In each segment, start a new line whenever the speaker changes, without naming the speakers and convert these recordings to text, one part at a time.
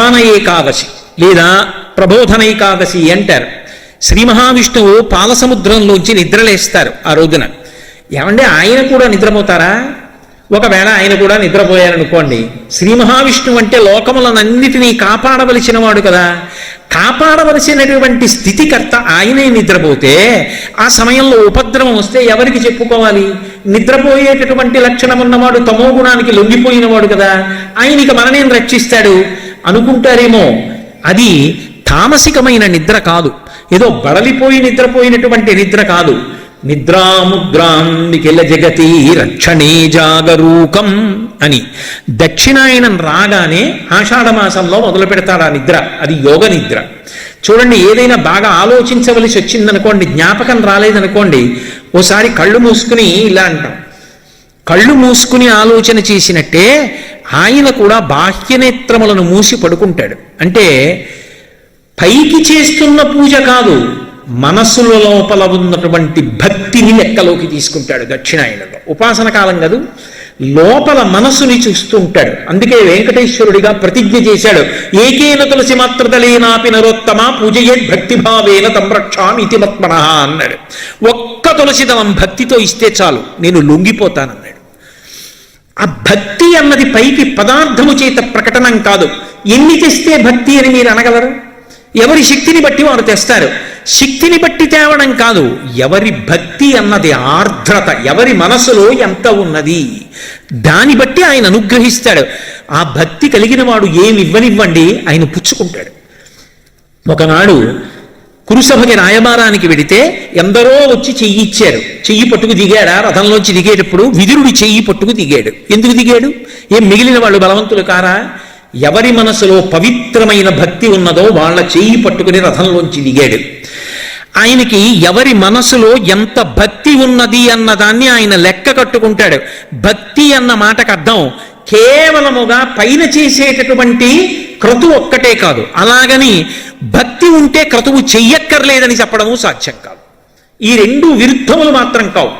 ప్రధాన ఏకాదశి లేదా ప్రబోధన ఏకాదశి అంటారు. శ్రీ మహావిష్ణువు పాలసముద్రంలోంచి నిద్రలేస్తారు ఆ రోజున. ఏమంటే ఆయన కూడా నిద్రపోతారా? ఒకవేళ ఆయన కూడా నిద్రపోయారనుకోండి, శ్రీ మహావిష్ణువు అంటే లోకములనన్నిటినీ కాపాడవలసిన వాడు కదా, కాపాడవలసినటువంటి స్థితికర్త ఆయనే నిద్రపోతే ఆ సమయంలో ఉపద్రవం వస్తే ఎవరికి చెప్పుకోవాలి? నిద్రపోయేటటువంటి లక్షణం ఉన్నవాడు తమో గుణానికి లొంగిపోయినవాడు కదా, ఆయనకి మననేం రక్షిస్తాడు అనుకుంటారేమో. అది తామసికమైన నిద్ర కాదు, ఏదో బడలిపోయి నిద్రపోయినటువంటి నిద్ర కాదు. నిద్రాముద్రాం నిఖిల జగతి రక్షణే జాగరూకం అని దక్షిణాయనం రాగానే ఆషాఢమాసంలో మొదలు పెడతాడు ఆ నిద్ర. అది యోగ నిద్ర. చూడండి, ఏదైనా బాగా ఆలోచించవలసి వచ్చిందనుకోండి, జ్ఞాపకం రాలేదనుకోండి, ఓసారి కళ్ళు మూసుకుని ఇలా అంటాం. కళ్ళు మూసుకుని ఆలోచన చేసినట్టే ఆయన కూడా బాహ్యనేత్రములను మూసి పడుకుంటాడు. అంటే పైకి చేస్తున్న పూజ కాదు, మనస్సుల లోపల ఉన్నటువంటి భక్తిని లెక్కలోకి తీసుకుంటాడు. దక్షిణాయనంలో ఉపాసన కాలం కాదు, లోపల మనస్సుని చూస్తూ ఉంటాడు. అందుకే వెంకటేశ్వరుడిగా ప్రతిజ్ఞ చేశాడు, ఏకేన తులసి మాత్రదలేనాపి నరోత్తమ పూజయేత్ భక్తిభావేన తం రక్షామి ఇతి మత్మనః అన్నాడు. ఒక్క తులసి దళం భక్తితో ఇస్తే చాలు, నేను లొంగిపోతానన్నాడు. ఆ భక్తి అన్నది పైకి పదార్థము చేత ప్రకటనం కాదు. ఎన్ని తెస్తే భక్తి అని మీరు అనగలరు? ఎవరి శక్తిని బట్టి వారు తెస్తారు. శక్తిని బట్టి తేవడం కాదు, ఎవరి భక్తి అన్నది ఆర్ద్రత, ఎవరి మనసులో ఎంత ఉన్నది దాన్ని బట్టి ఆయన అనుగ్రహిస్తాడు. ఆ భక్తి కలిగిన వాడు ఏమి ఇవ్వనివ్వండి ఆయన పుచ్చుకుంటాడు. ఒకనాడు కురుసభకి రాయబారానికి వెడితే ఎందరో వచ్చి చెయ్యి ఇచ్చారు. చెయ్యి పట్టుకు దిగాడా? రథంలోంచి దిగేటప్పుడు విదురుడి చెయ్యి పట్టుకు దిగాడు. ఎందుకు దిగాడు? ఏం మిగిలిన వాళ్ళు బలవంతులు కారా? ఎవరి మనసులో పవిత్రమైన భక్తి ఉన్నదో వాళ్ళ చెయ్యి పట్టుకుని రథంలోంచి దిగాడు. ఆయనకి ఎవరి మనసులో ఎంత భక్తి ఉన్నది అన్నదాన్ని ఆయన లెక్క కట్టుకుంటాడు. భక్తి అన్న మాటకు అర్థం కేవలముగా పైన చేసేటటువంటి క్రతువు ఒక్కటే కాదు, అలాగని భక్తి ఉంటే క్రతువు చెయ్యక్కర్లేదని చెప్పడము సాధ్యం కాదు. ఈ రెండు విరుద్ధములు మాత్రం కావు.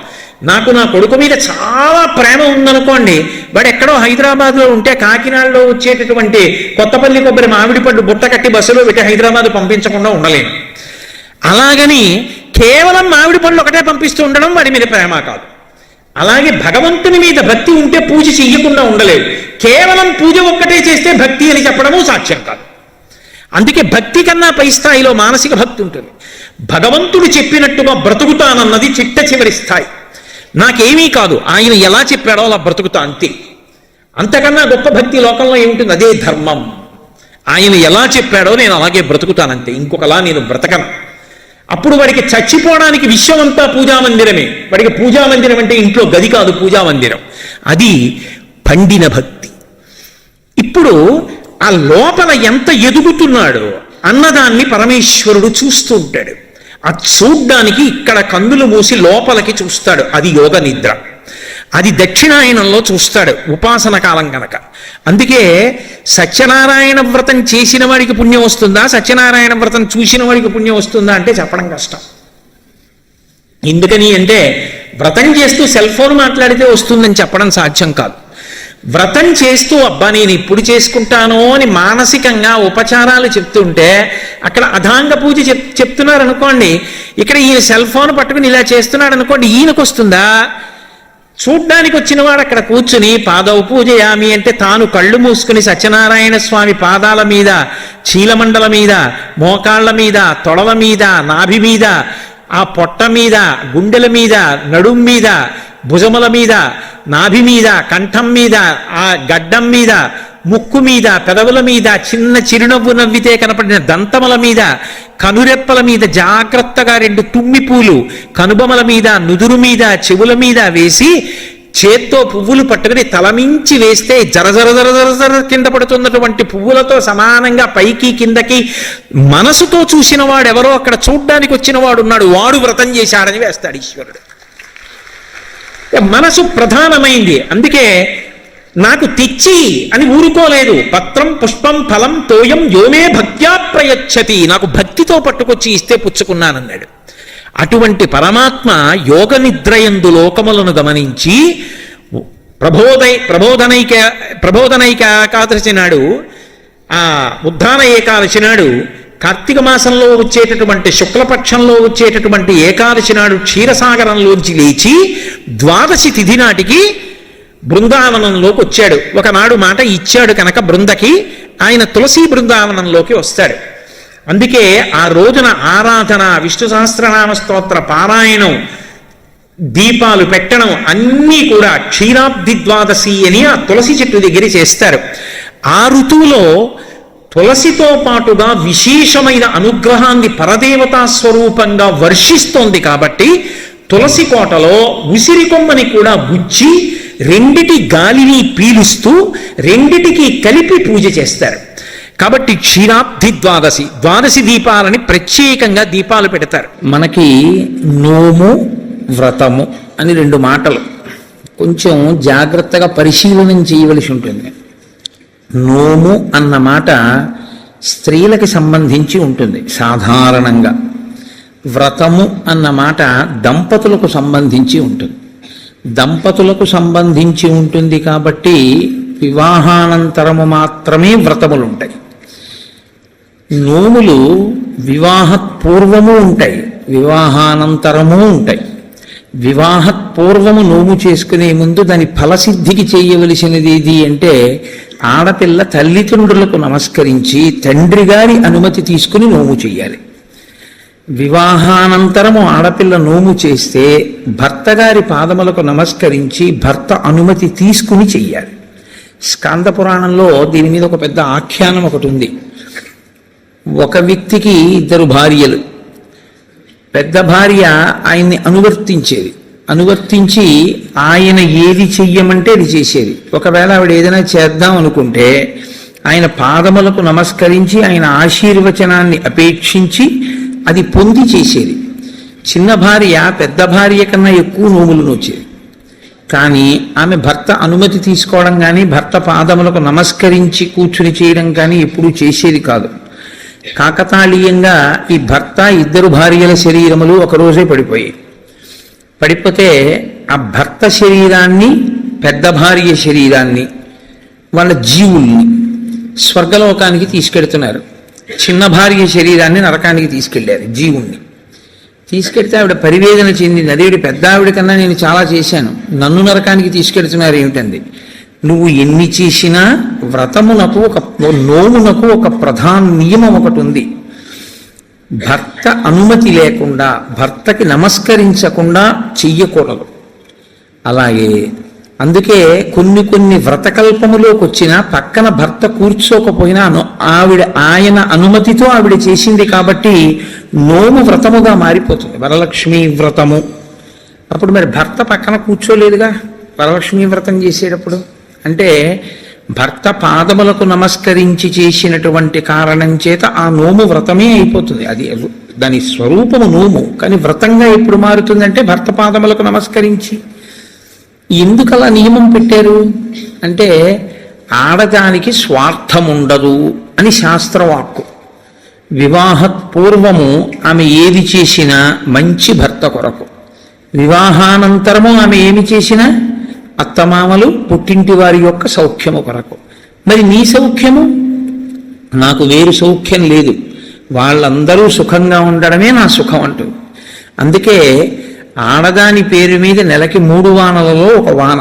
నాకు నా కొడుకు మీద చాలా ప్రేమ ఉందనుకోండి, వాడు ఎక్కడో హైదరాబాద్లో ఉంటే కాకినాడలో వచ్చేటటువంటి కొత్తపల్లి కొబ్బరి మామిడి పండు బుట్ట కట్టి బస్సులో పెట్టి హైదరాబాద్ పంపించకుండా ఉండలేను. అలాగని కేవలం మామిడి పండ్లు ఒకటే పంపిస్తూ ఉండడం వాడి మీద ప్రేమ కాదు. అలాగే భగవంతుని మీద భక్తి ఉంటే పూజ చెయ్యకుండా ఉండలేదు. కేవలం పూజ ఒక్కటే చేస్తే భక్తి అని చెప్పడము సాధ్యం కాదు. అందుకే భక్తి కన్నా పై స్థాయిలో మానసిక భక్తి ఉంటుంది. భగవంతుడు చెప్పినట్టుగా బ్రతుకుతానన్నది చిట్ట చివరి స్థాయి. నాకేమీ కాదు, ఆయన ఎలా చెప్పాడో అలా బ్రతుకుతా అంతే. అంతకన్నా గొప్ప భక్తి లోకంలో ఏముంటుంది? అదే ధర్మం. ఆయన ఎలా చెప్పాడో నేను అలాగే బ్రతుకుతానంతే, ఇంకొకలా నేను బ్రతకను. అప్పుడు వాడికి చచ్చిపోవడానికి విశ్వమంతా పూజామందిరమే. వాడికి పూజామందిరం అంటే ఇంట్లో గది కాదు, పూజామందిరం. అది పండిన భక్తి. ఇప్పుడు ఆ లోపల ఎంత ఎదుగుతున్నాడో అన్నదాన్ని పరమేశ్వరుడు చూస్తూ ఉంటాడు. అది చూడ్డానికి ఇక్కడ కన్నులు మూసి లోపలికి చూస్తాడు. అది యోగ నిద్ర. అది దక్షిణాయనంలో చూస్తాడు ఉపాసన కాలం కనుక. అందుకే సత్యనారాయణ వ్రతం చేసిన వాడికి పుణ్యం వస్తుందా, సత్యనారాయణ వ్రతం చూసిన వాడికి పుణ్యం వస్తుందా అంటే చెప్పడం కష్టం. ఎందుకని అంటే వ్రతం చేస్తూ సెల్ ఫోన్ మాట్లాడితే వస్తుందని చెప్పడం సాధ్యం కాదు. వ్రతం చేస్తూ అబ్బా నేను ఇప్పుడు చేసుకుంటాను అని మానసికంగా ఉపచారాలు చెప్తుంటే అక్కడ అధాంగ పూజ చెప్తున్నారు అనుకోండి, ఇక్కడ ఈయన సెల్ ఫోన్ పట్టుకుని ఇలా చేస్తున్నాడు అనుకోండి, ఈయనకు వస్తుందా? చూడ్డానికి వచ్చిన వాడు అక్కడ కూర్చుని పాదవ పూజయామి అంటే తాను కళ్ళు మూసుకుని సత్యనారాయణ స్వామి పాదాల మీద, చీలమండల మీద, మోకాళ్ల మీద, తొడల మీద, నాభి మీద, ఆ పొట్ట మీద, గుండెల మీద, నడుం మీద, భుజముల మీద, నాభి మీద, కంఠం మీద, ఆ గడ్డం మీద, ముక్కు మీద, పెదవుల మీద, చిన్న చిరునవ్వు నవ్వితే కనపడిన దంతముల మీద, కనురెప్పల మీద జాగ్రత్తగా 2 తుమ్మి పూలు కనుబొమల మీద, నుదురు మీద, చెవుల మీద వేసి చేత్తో పువ్వులు పట్టుకుని తలమించి వేస్తే జరజర జరజర కింద పడుతున్నటువంటి పువ్వులతో సమానంగా పైకి కిందకి మనసుతో చూసిన వాడెవరో అక్కడ చూడ్డానికి వచ్చిన వాడు ఉన్నాడు, వాడు వ్రతం చేశాడని వేస్తాడు ఈశ్వరుడు. మనసు ప్రధానమైంది. అందుకే నాకు తెచ్చి అని ఊరుకోలేదు. పత్రం పుష్పం ఫలం తోయం యోమే భక్త్యా ప్రయచ్చతి, నాకు భక్తితో పట్టుకొచ్చి ఇస్తే పుచ్చుకున్నానన్నాడు. అటువంటి పరమాత్మ యోగ నిద్రయందు లోకములను గమనించి ప్రబోధనైక ఏకాదశి నాడు ఆ ఉద్దాన ఏకాదశి నాడు కార్తీక మాసంలో వచ్చేటటువంటి శుక్లపక్షంలో వచ్చేటటువంటి ఏకాదశి నాడు క్షీరసాగరంలోంచి లేచి ద్వాదశి తిథి నాటికి బృందావనంలోకి వచ్చాడు. ఒకనాడు మాట ఇచ్చాడు కనుక బృందకి ఆయన తులసి బృందావనంలోకి వస్తాడు. అందుకే ఆ రోజున ఆరాధన, విష్ణు సహస్రనామ స్తోత్ర పారాయణం, దీపాలు పెట్టడం అన్నీ కూడా క్షీరాబ్ది ద్వాదశి అని ఆ తులసి చెట్టు దగ్గర చేస్తారు. ఆ ఋతువులో తులసితో పాటుగా విశేషమైన అనుగ్రహాన్ని పరదేవతా స్వరూపంగా వర్షిస్తోంది కాబట్టి తులసి కోటలో ఉసిరి కొమ్మని కూడా గుచ్చి రెండిటి గాలిని పీలుస్తూ రెండిటికి కలిపి పూజ చేస్తారు. కాబట్టి క్షీరాబ్ది ద్వాదశి, ద్వాదశి దీపాలని ప్రత్యేకంగా దీపాలు పెడతారు. మనకి నోము వ్రతము అని రెండు మాటలు కొంచెం జాగ్రత్తగా పరిశీలనం చేయవలసి ఉంటుంది. నోము అన్న మాట స్త్రీలకి సంబంధించి ఉంటుంది సాధారణంగా. వ్రతము అన్న మాట దంపతులకు సంబంధించి ఉంటుంది. దంపతులకు సంబంధించి ఉంటుంది కాబట్టి వివాహానంతరము మాత్రమే వ్రతములు ఉంటాయి. నోములు వివాహపూర్వము ఉంటాయి, వివాహానంతరము ఉంటాయి. వివాహపూర్వము నోము చేసుకునే ముందు దాని ఫలసిద్ధికి చేయవలసినది ఏది అంటే ఆడపిల్ల తల్లిదండ్రులకు నమస్కరించి తండ్రి గారి అనుమతి తీసుకుని నోము చెయ్యాలి. వివాహానంతరము ఆడపిల్ల నోము చేస్తే భర్త గారి పాదములకు నమస్కరించి భర్త అనుమతి తీసుకుని చెయ్యాలి. స్కాంద పురాణంలో దీని మీద ఒక పెద్ద ఆఖ్యానం ఒకటి ఉంది. ఒక వ్యక్తికి ఇద్దరు భార్యలు. పెద్ద భార్య ఆయన్ని అనువర్తించి ఆయన ఏది చెయ్యమంటే అది చేసేది. ఒకవేళ ఆవిడ ఏదైనా చేద్దాం అనుకుంటే ఆయన పాదములకు నమస్కరించి ఆయన ఆశీర్వచనాన్ని అపేక్షించి అది పొంది చేసేది. చిన్న భార్య పెద్ద భార్య కన్నా ఎక్కువ నోములు నోచేది. కానీ ఆమె భర్త అనుమతి తీసుకోవడం కానీ భర్త పాదములకు నమస్కరించి కూర్చుని చేయడం కానీ ఎప్పుడూ చేసేది కాదు. కాకతాళీయంగా ఈ భర్త ఇద్దరు భార్యల శరీరములు ఒకరోజే పడిపోతే ఆ భర్త శరీరాన్ని పెద్ద భార్య శరీరాన్ని వాళ్ళ జీవుల్ని స్వర్గలోకానికి తీసుకెడుతున్నారు. చిన్న భార్య శరీరాన్ని నరకానికి తీసుకెళ్లారు. జీవుణ్ణి తీసుకెడితే ఆవిడ పరివేదన చెందింది. అదేవిడ పెద్ద ఆవిడ కన్నా నేను చాలా చేశాను, నన్ను నరకానికి తీసుకెడుతున్నారు ఏమిటంది. నువ్వు ఎన్ని చేసినా వ్రతమునకు నోమునకు ఒక ప్రధాన నియమం ఒకటి ఉంది. భర్త అనుమతి లేకుండా భర్తకి నమస్కరించకుండా చెయ్యకూడదు. అలాగే అందుకే కొన్ని వ్రతకల్పములోకి వచ్చినా పక్కన భర్త కూర్చోకపోయినా ఆయన అనుమతితో ఆవిడ చేసింది కాబట్టి నోము వ్రతముగా మారిపోతుంది. వరలక్ష్మి వ్రతము అప్పుడు మరి భర్త పక్కన కూర్చోలేదుగా వరలక్ష్మి వ్రతం చేసేటప్పుడు. అంటే భర్త పాదములకు నమస్కరించి చేసినటువంటి కారణం చేత ఆ నోము వ్రతమే అయిపోతుంది. అది దాని స్వరూపము నోము, కానీ వ్రతంగా ఎప్పుడు మారుతుందంటే భర్త పాదములకు నమస్కరించి. ఎందుకు అలా నియమం పెట్టారు అంటే ఆడదానికి స్వార్థం ఉండదు అని శాస్త్రవాక్కు. వివాహపూర్వము ఆమె ఏది చేసినా మంచి భర్త కొరకు, వివాహానంతరము ఆమె ఏమి చేసినా అత్తమామలు పుట్టింటి వారి యొక్క సౌఖ్యము కొరకు. మరి నీ సౌఖ్యము? నాకు వేరు సౌఖ్యం లేదు, వాళ్ళందరూ సుఖంగా ఉండడమే నా సుఖం అంటుంది. అందుకే ఆడదాని పేరు మీద నెలకి 3 వానలలో ఒక వాన.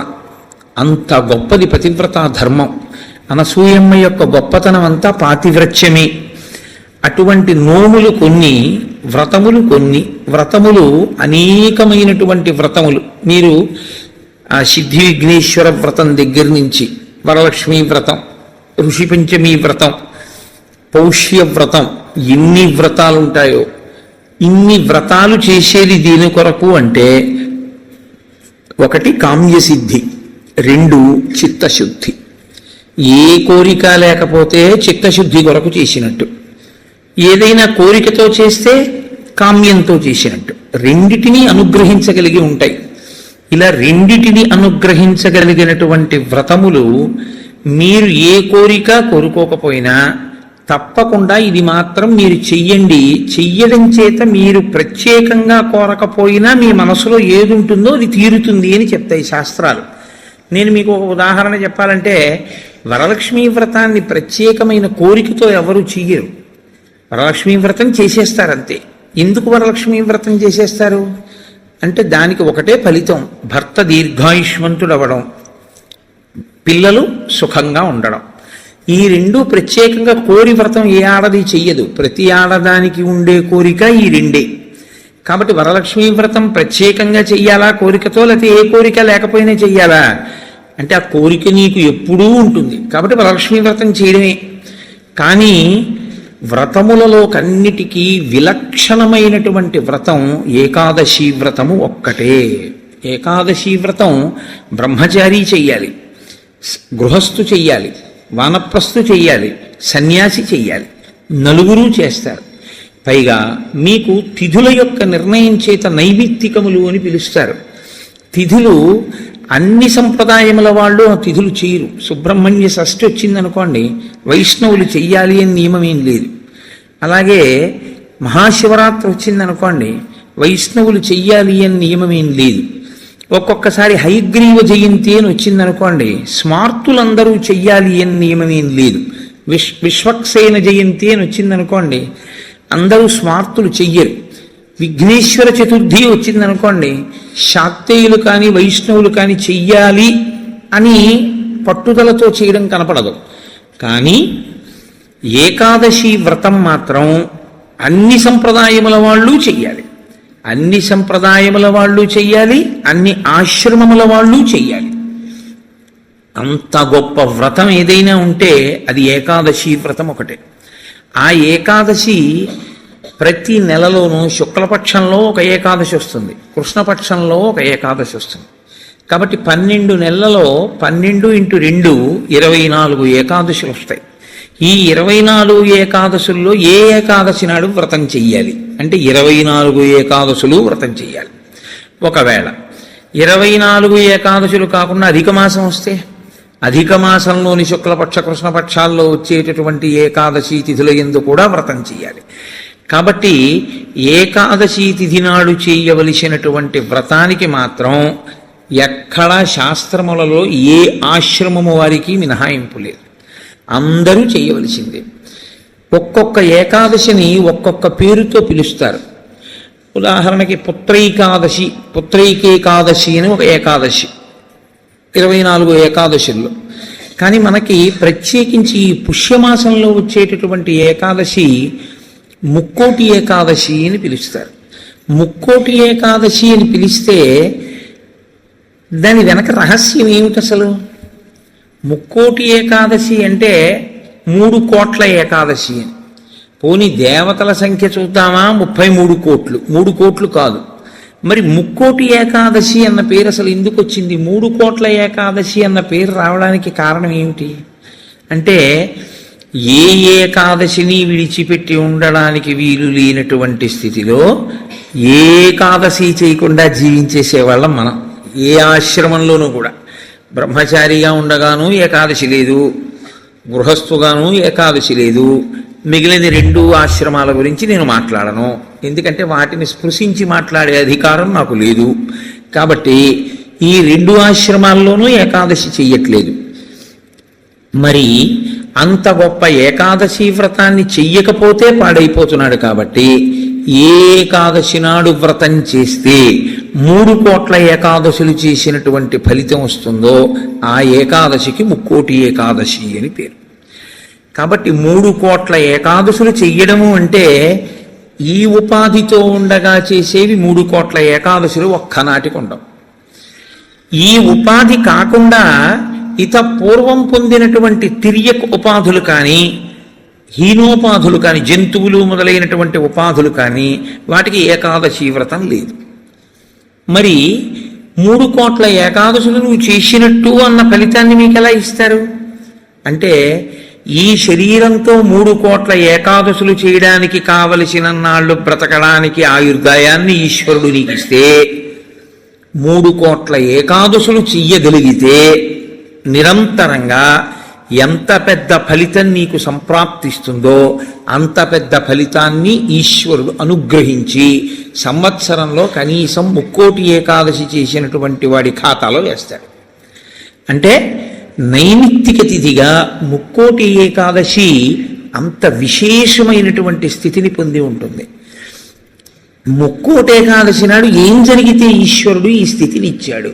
అంత గొప్పది పతివ్రతా ధర్మం. అనసూయమ్మ యొక్క గొప్పతనం అంతా పాతివ్రత్యమే. అటువంటి నోములు కొన్ని, వ్రతములు కొన్ని. వ్రతములు అనేకమైనటువంటి వ్రతములు. మీరు ఆ సిద్ధి విఘ్నేశ్వర వ్రతం దగ్గర నుంచి వరలక్ష్మీ వ్రతం, ఋషి పంచమీ వ్రతం, పౌష్య వ్రతం, ఎన్ని వ్రతాలు ఉంటాయో. ఇన్ని వ్రతాలు చేసేది దీని కొరకు అంటే 1 కామ్యసిద్ధి, 2 చిత్తశుద్ధి. ఏ కోరిక లేకపోతే చిత్తశుద్ధి కొరకు చేసినట్టు, ఏదైనా కోరికతో చేస్తే కామ్యంతో చేసినట్టు. రెండిటినీ అనుగ్రహించగలిగి ఉంటాయి. ఇలా రెండిటిని అనుగ్రహించగలిగినటువంటి వ్రతములు మీరు ఏ కోరిక కోరుకోకపోయినా తప్పకుండా ఇది మాత్రం మీరు చెయ్యండి. చెయ్యడం చేత మీరు ప్రత్యేకంగా కోరకపోయినా మీ మనసులో ఏది ఉంటుందో అది తీరుతుంది అని చెప్తాయి శాస్త్రాలు. నేను మీకు ఒక ఉదాహరణ చెప్పాలంటే, వరలక్ష్మీ వ్రతాన్ని ప్రత్యేకమైన కోరికతో ఎవరు చెయ్యరు. వరలక్ష్మీ వ్రతం చేసేస్తారంతే. ఎందుకు వరలక్ష్మీ వ్రతం చేసేస్తారు అంటే దానికి ఒకటే ఫలితం, భర్త దీర్ఘాయుష్మంతుడవడం, పిల్లలు సుఖంగా ఉండడం. ఈ రెండు ప్రత్యేకంగా కోరి వ్రతం ఏ ఆడది చెయ్యదు. ప్రతి ఆడదానికి ఉండే కోరిక ఈ రెండే. కాబట్టి వరలక్ష్మీ వ్రతం ప్రత్యేకంగా చెయ్యాలా కోరికతో, లేకపోతే ఏ కోరిక లేకపోయినా చెయ్యాలా అంటే ఆ కోరిక నీకు ఎప్పుడూ ఉంటుంది. కాబట్టి వరలక్ష్మీ వ్రతం చేయడమే. కానీ వ్రతములలో కన్నిటికీ విలక్షణమైనటువంటి వ్రతం ఏకాదశి వ్రతము ఒక్కటే. ఏకాదశి వ్రతం బ్రహ్మచారి చెయ్యాలి, గృహస్థు చెయ్యాలి, వానప్రస్థు చెయ్యాలి, సన్యాసి చెయ్యాలి, నలుగురు చేస్తారు. పైగా మీకు తిథుల యొక్క నిర్ణయం చేత నైమిత్తికములు అని పిలుస్తారు. తిథులు అన్ని సంప్రదాయముల వాళ్ళు ఆ తిథులు చేయరు. సుబ్రహ్మణ్య షష్ఠి వచ్చిందనుకోండి, వైష్ణవులు చెయ్యాలి అని నియమం ఏం లేదు. అలాగే మహాశివరాత్రి వచ్చిందనుకోండి, వైష్ణవులు చెయ్యాలి అని నియమం ఏం లేదు. ఒక్కొక్కసారి హయగ్రీవ జయంతి అని వచ్చిందనుకోండి, స్మార్తులందరూ చెయ్యాలి అని నియమం ఏం లేదు. విశ్వక్సేన జయంతి అని వచ్చిందనుకోండి, అందరూ స్మార్తులు చెయ్యరు. విఘ్నేశ్వర చతుర్థి వచ్చిందనుకోండి, శాక్తేయులు కానీ వైష్ణవులు కానీ చెయ్యాలి అని పట్టుదలతో చేయడం కనపడదు. కానీ ఏకాదశి వ్రతం మాత్రం అన్ని సంప్రదాయముల వాళ్ళు చెయ్యాలి, అన్ని సంప్రదాయముల వాళ్ళు చెయ్యాలి, అన్ని ఆశ్రమముల వాళ్ళు చెయ్యాలి. అంత గొప్ప వ్రతం ఏదైనా ఉంటే అది ఏకాదశి వ్రతం ఒకటే. ఆ ఏకాదశి ప్రతి నెలలోనూ శుక్లపక్షంలో ఒక ఏకాదశి వస్తుంది, కృష్ణపక్షంలో ఒక ఏకాదశి వస్తుంది. కాబట్టి 12 నెలలలో 12 × 2 24 ఏకాదశులు వస్తాయి. ఈ 24 ఏకాదశుల్లో ఏ ఏకాదశి నాడు వ్రతం చెయ్యాలి అంటే 24 ఏకాదశులు వ్రతం చెయ్యాలి. ఒకవేళ 24 ఏకాదశులు కాకుండా అధిక మాసం వస్తే, అధిక మాసంలోని శుక్లపక్ష కృష్ణపక్షాల్లో వచ్చేటటువంటి ఏకాదశి తిథుల యందు కూడా వ్రతం చెయ్యాలి. కాబట్టి ఏకాదశి తిథి నాడు చేయవలసినటువంటి వ్రతానికి మాత్రం ఎక్కడా శాస్త్రములలో ఏ ఆశ్రమము వారికి మినహాయింపు లేదు, అందరూ చేయవలసిందే. ఒక్కొక్క ఏకాదశిని ఒక్కొక్క పేరుతో పిలుస్తారు. ఉదాహరణకి పుత్రైకేకాదశి అని ఒక ఏకాదశి 24 ఏకాదశుల్లో. కానీ మనకి ప్రత్యేకించి ఈ పుష్యమాసంలో వచ్చేటటువంటి ఏకాదశి ముక్కోటి ఏకాదశి అని పిలుస్తారు. ముక్కోటి ఏకాదశి అని పిలిస్తే దాని వెనక రహస్యం ఏమిటి అసలు? ముక్కోటి ఏకాదశి అంటే 3 కోట్ల ఏకాదశి అని. పోనీ దేవతల సంఖ్య చూద్దామా, 33 కోట్లు, 3 కోట్లు కాదు. మరి ముక్కోటి ఏకాదశి అన్న పేరు అసలు ఎందుకు వచ్చింది? 3 కోట్ల ఏకాదశి అన్న పేరు రావడానికి కారణం ఏమిటి అంటే, ఏ ఏకాదశిని విడిచిపెట్టి ఉండడానికి వీలు లేనటువంటి స్థితిలో ఏకాదశి చేయకుండా జీవించేసేవాళ్ళం మనం. ఏ ఆశ్రమంలోనూ కూడా బ్రహ్మచారిగా ఉండగాను ఏకాదశి లేదు, గృహస్థుగాను ఏకాదశి లేదు. మిగిలిన 2 ఆశ్రమాల గురించి నేను మాట్లాడను, ఎందుకంటే వాటిని స్పృశించి మాట్లాడే అధికారం నాకు లేదు. కాబట్టి ఈ 2 ఆశ్రమాల్లోనూ ఏకాదశి చెయ్యట్లేదు. మరి అంత గొప్ప ఏకాదశి వ్రతాన్ని చెయ్యకపోతే పాడైపోతున్నాడు. కాబట్టి ఏకాదశి నాడు వ్రతం చేస్తే 3 కోట్ల ఏకాదశులు చేసినటువంటి ఫలితం వస్తుందో ఆ ఏకాదశికి ముక్కోటి ఏకాదశి అని పేరు. కాబట్టి 3 కోట్ల ఏకాదశులు చెయ్యడము అంటే ఈ ఉపాధితో ఉండగా చేసేవి 3 కోట్ల ఏకాదశులు ఒక్కనాటికి ఉండవు. ఈ ఉపాధి కాకుండా ఇత పూర్వం పొందినటువంటి తిర్యక్ ఉపాధులు కానీ, హీనోపాధులు కానీ, జంతువులు మొదలైనటువంటి ఉపాధులు కానీ వాటికి ఏకాదశి వ్రతం లేదు. మరి 3 కోట్ల ఏకాదశులు నువ్వు చేసినట్టు అన్న ఫలితాన్ని మీకు ఎలా ఇస్తారు అంటే, ఈ శరీరంతో 3 కోట్ల ఏకాదశులు చేయడానికి కావలసిన నాళ్ళు బ్రతకడానికి ఆయుర్దాయాన్ని ఈశ్వరుడు నీకు ఇస్తే, 3 కోట్ల ఏకాదశులు చెయ్యగలిగితే నిరంతరంగా ఎంత పెద్ద ఫలితం నీకు సంప్రాప్తిస్తుందో అంత పెద్ద ఫలితాన్ని ఈశ్వరుడు అనుగ్రహించి సంవత్సరంలో కనీసం ముక్కోటి ఏకాదశి చేసినటువంటి వాడి ఖాతాలో వేస్తాడు. అంటే నైమిత్తిక తిథిగా ముక్కోటి ఏకాదశి అంత విశేషమైనటువంటి స్థితిని పొంది ఉంటుంది. ముక్కోటి ఏకాదశి నాడు ఏం జరిగితే ఈశ్వరుడు ఈ స్థితిని ఇచ్చాడు?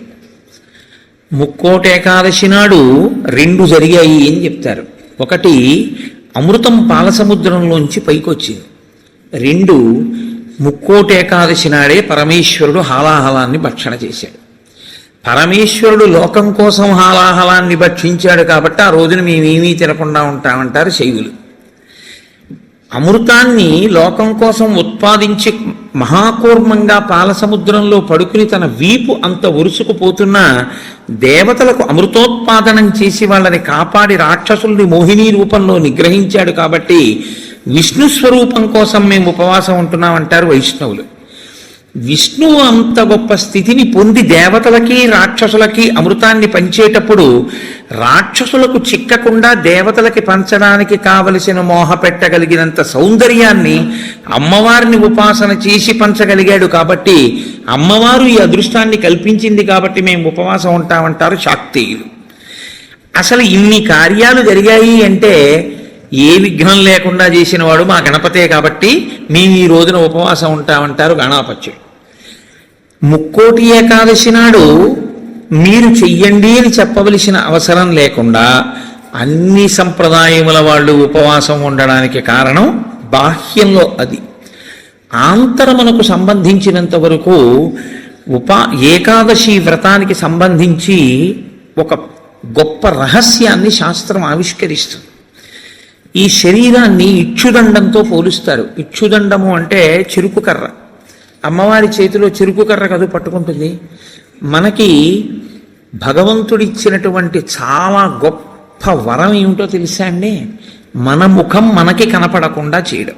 ముక్కోటి ఏకాదశి నాడు 2 జరిగాయి అని చెప్తారు. ఒకటి, అమృతం పాలసముద్రంలోంచి పైకొచ్చింది. 2, ముక్కోటి ఏకాదశి నాడే పరమేశ్వరుడు హాలాహలాన్ని భక్షణ చేశాడు. పరమేశ్వరుడు లోకం కోసం హాలాహలాన్ని భక్షించాడు కాబట్టి ఆ రోజున మేమేమీ తినకుండా ఉంటామంటారు శైవులు. అమృతాన్ని లోకం కోసం ఉత్పాదించి మహాకూర్మంగా పాలసముద్రంలో పడుకుని తన వీపు అంత ఒరుసుకుపోతున్నా దేవతలకు అమృతోత్పాదనం చేసి వాళ్ళని కాపాడి రాక్షసుల్ని మోహిని రూపంలో నిగ్రహించాడు కాబట్టి విష్ణు స్వరూపం కోసం మేము ఉపవాసం ఉంటున్నామంటారు వైష్ణవులు. విష్ణువు అంత గొప్ప స్థితిని పొంది దేవతలకి రాక్షసులకి అమృతాన్ని పంచేటప్పుడు రాక్షసులకు చిక్కకుండా దేవతలకి పంచడానికి కావలసిన మోహ పెట్టగలిగినంత సౌందర్యాన్ని అమ్మవారిని ఉపాసన చేసి పంచగలిగాడు కాబట్టి అమ్మవారు ఈ అదృష్టాన్ని కల్పించింది కాబట్టి మేము ఉపవాసం ఉంటామంటారు శాక్తేయులు. అసలు ఇన్ని కార్యాలు జరిగాయి అంటే ఏ విఘ్నం లేకుండా చేసిన వాడు మా గణపతే కాబట్టి మేము ఈ రోజున ఉపవాసం ఉంటామంటారు గణాపత్యులు. ముక్కోటి ఏకాదశి నాడు మీరు చెయ్యండి అని చెప్పవలసిన అవసరం లేకుండా అన్ని సంప్రదాయముల వాళ్ళు ఉపవాసం ఉండడానికి కారణం బాహ్యంలో అది. ఆంతరమునకు సంబంధించినంత వరకు ఏకాదశి వ్రతానికి సంబంధించి ఒక గొప్ప రహస్యాన్ని శాస్త్రం ఆవిష్కరిస్తుంది. ఈ శరీరాన్ని ఇచ్చుదండంతో పోలుస్తారు. ఇచ్చుదండము అంటే చెరుకు కర్ర. అమ్మవారి చేతిలో చెరుకు కర్ర కదు పట్టుకుంటుంది. మనకి భగవంతుడిచ్చినటువంటి చాలా గొప్ప వరం ఏమిటో తెలుసా అండి? మన ముఖం మనకి కనపడకుండా చేయడం.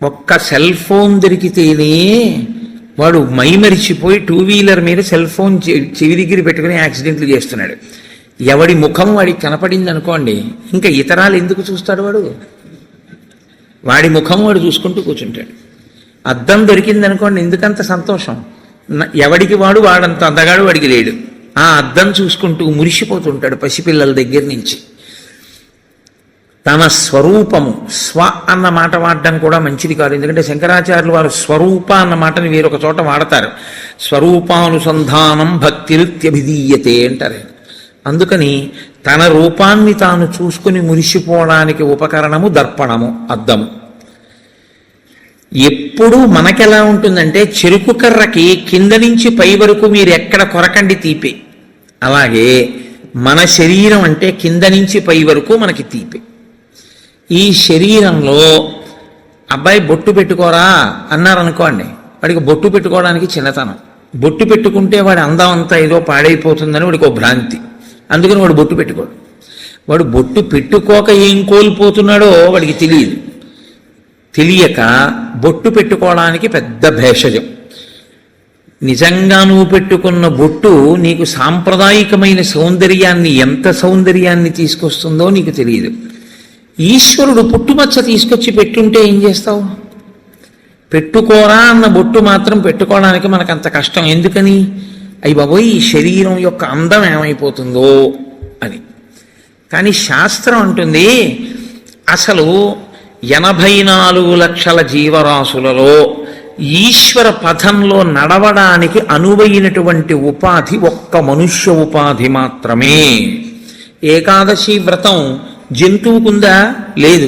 ఒక్క సెల్ ఫోన్ దొరికితేనే వాడు మైమరిచిపోయి 2 వీలర్ మీద సెల్ ఫోన్ చెవి దగ్గర పెట్టుకుని యాక్సిడెంట్లు చేస్తున్నాడు. ఎవడి ముఖం వాడికి కనపడింది అనుకోండి, ఇంకా ఇతరాలు ఎందుకు చూస్తాడు? వాడి ముఖం వాడు చూసుకుంటూ కూర్చుంటాడు. అద్దం దొరికింది అనుకోండి, ఎందుకంత సంతోషం? ఎవడికి వాడంత అందగాడు వాడికి లేడు. ఆ అద్దం చూసుకుంటూ మురిసిపోతుంటాడు పసిపిల్లల దగ్గర నుంచి. తన స్వరూపము, స్వ అన్న మాట వాడడం కూడా మంచిది కాదు. ఎందుకంటే శంకరాచార్యులు వారు స్వరూప అన్న మాటని వేరొక చోట వాడతారు. స్వరూపానుసంధానం భక్తిరుత్యభిధీయతే అంటారు. అందుకని తన రూపాన్ని తాను చూసుకుని మురిసిపోవడానికి ఉపకరణము దర్పణము, అద్దము. ఎప్పుడూ మనకెలా ఉంటుందంటే చెరుకు కర్రకి కింద నుంచి పై వరకు మీరు ఎక్కడ కొరకండి తీపే, అలాగే మన శరీరం అంటే కింద నుంచి పై వరకు మనకి తీపే. ఈ శరీరంలో అబ్బాయి బొట్టు పెట్టుకోరా అన్నారనుకోండి, వాడికి బొట్టు పెట్టుకోవడానికి చిన్నతనం. బొట్టు పెట్టుకుంటే వాడి అందం అంతా ఏదో పాడైపోతుందని వాడికి ఒక భ్రాంతి. అందుకని వాడు బొట్టు పెట్టుకోడు. వాడు బొట్టు పెట్టుకోక ఏం కోల్పోతున్నాడో వాడికి తెలియదు. తెలియక బొట్టు పెట్టుకోవడానికి పెద్ద భేషజం. నిజంగా నువ్వు పెట్టుకున్న బొట్టు నీకు సాంప్రదాయికమైన సౌందర్యాన్ని, ఎంత సౌందర్యాన్ని తీసుకొస్తుందో నీకు తెలియదు. ఈశ్వరుడు పుట్టుమచ్చ తీసుకొచ్చి పెట్టుంటే ఏం చేస్తావు? పెట్టుకోరా అన్న బొట్టు మాత్రం పెట్టుకోవడానికి మనకు అంత కష్టం ఎందుకని? అయ్యి బాబోయ్, ఈ శరీరం యొక్క అందం ఏమైపోతుందో అని. కానీ శాస్త్రం అంటుంది అసలు 84 లక్షల జీవరాశులలో ఈశ్వర పథంలో నడవడానికి అనువైనటువంటి ఉపాధి ఒక్క మనుష్య ఉపాధి మాత్రమే. ఏకాదశి వ్రతం జంతువుకుందా? లేదు,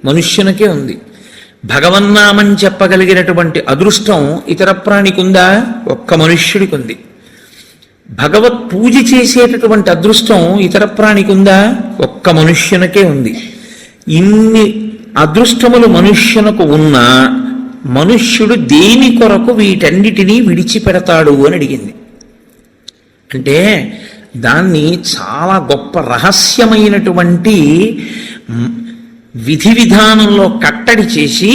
మనుష్యునికే ఉంది. భగవన్నామం చెప్పగలిగినటువంటి అదృష్టం ఇతర ప్రాణికుందా? ఒక్క మనుష్యుడికి ఉంది. భగవత్ పూజ చేసేటటువంటి అదృష్టం ఇతర ప్రాణికుందా? ఒక్క మనుష్యునికే ఉంది. ఇన్ని అదృష్టములు మనుష్యునకు ఉన్నా మనుష్యుడు దేని కొరకు వీటన్నిటినీ విడిచిపెడతాడు అని అడిగింది. అంటే దాన్ని చాలా గొప్ప రహస్యమైనటువంటి విధి విధానంలో కట్టడి చేసి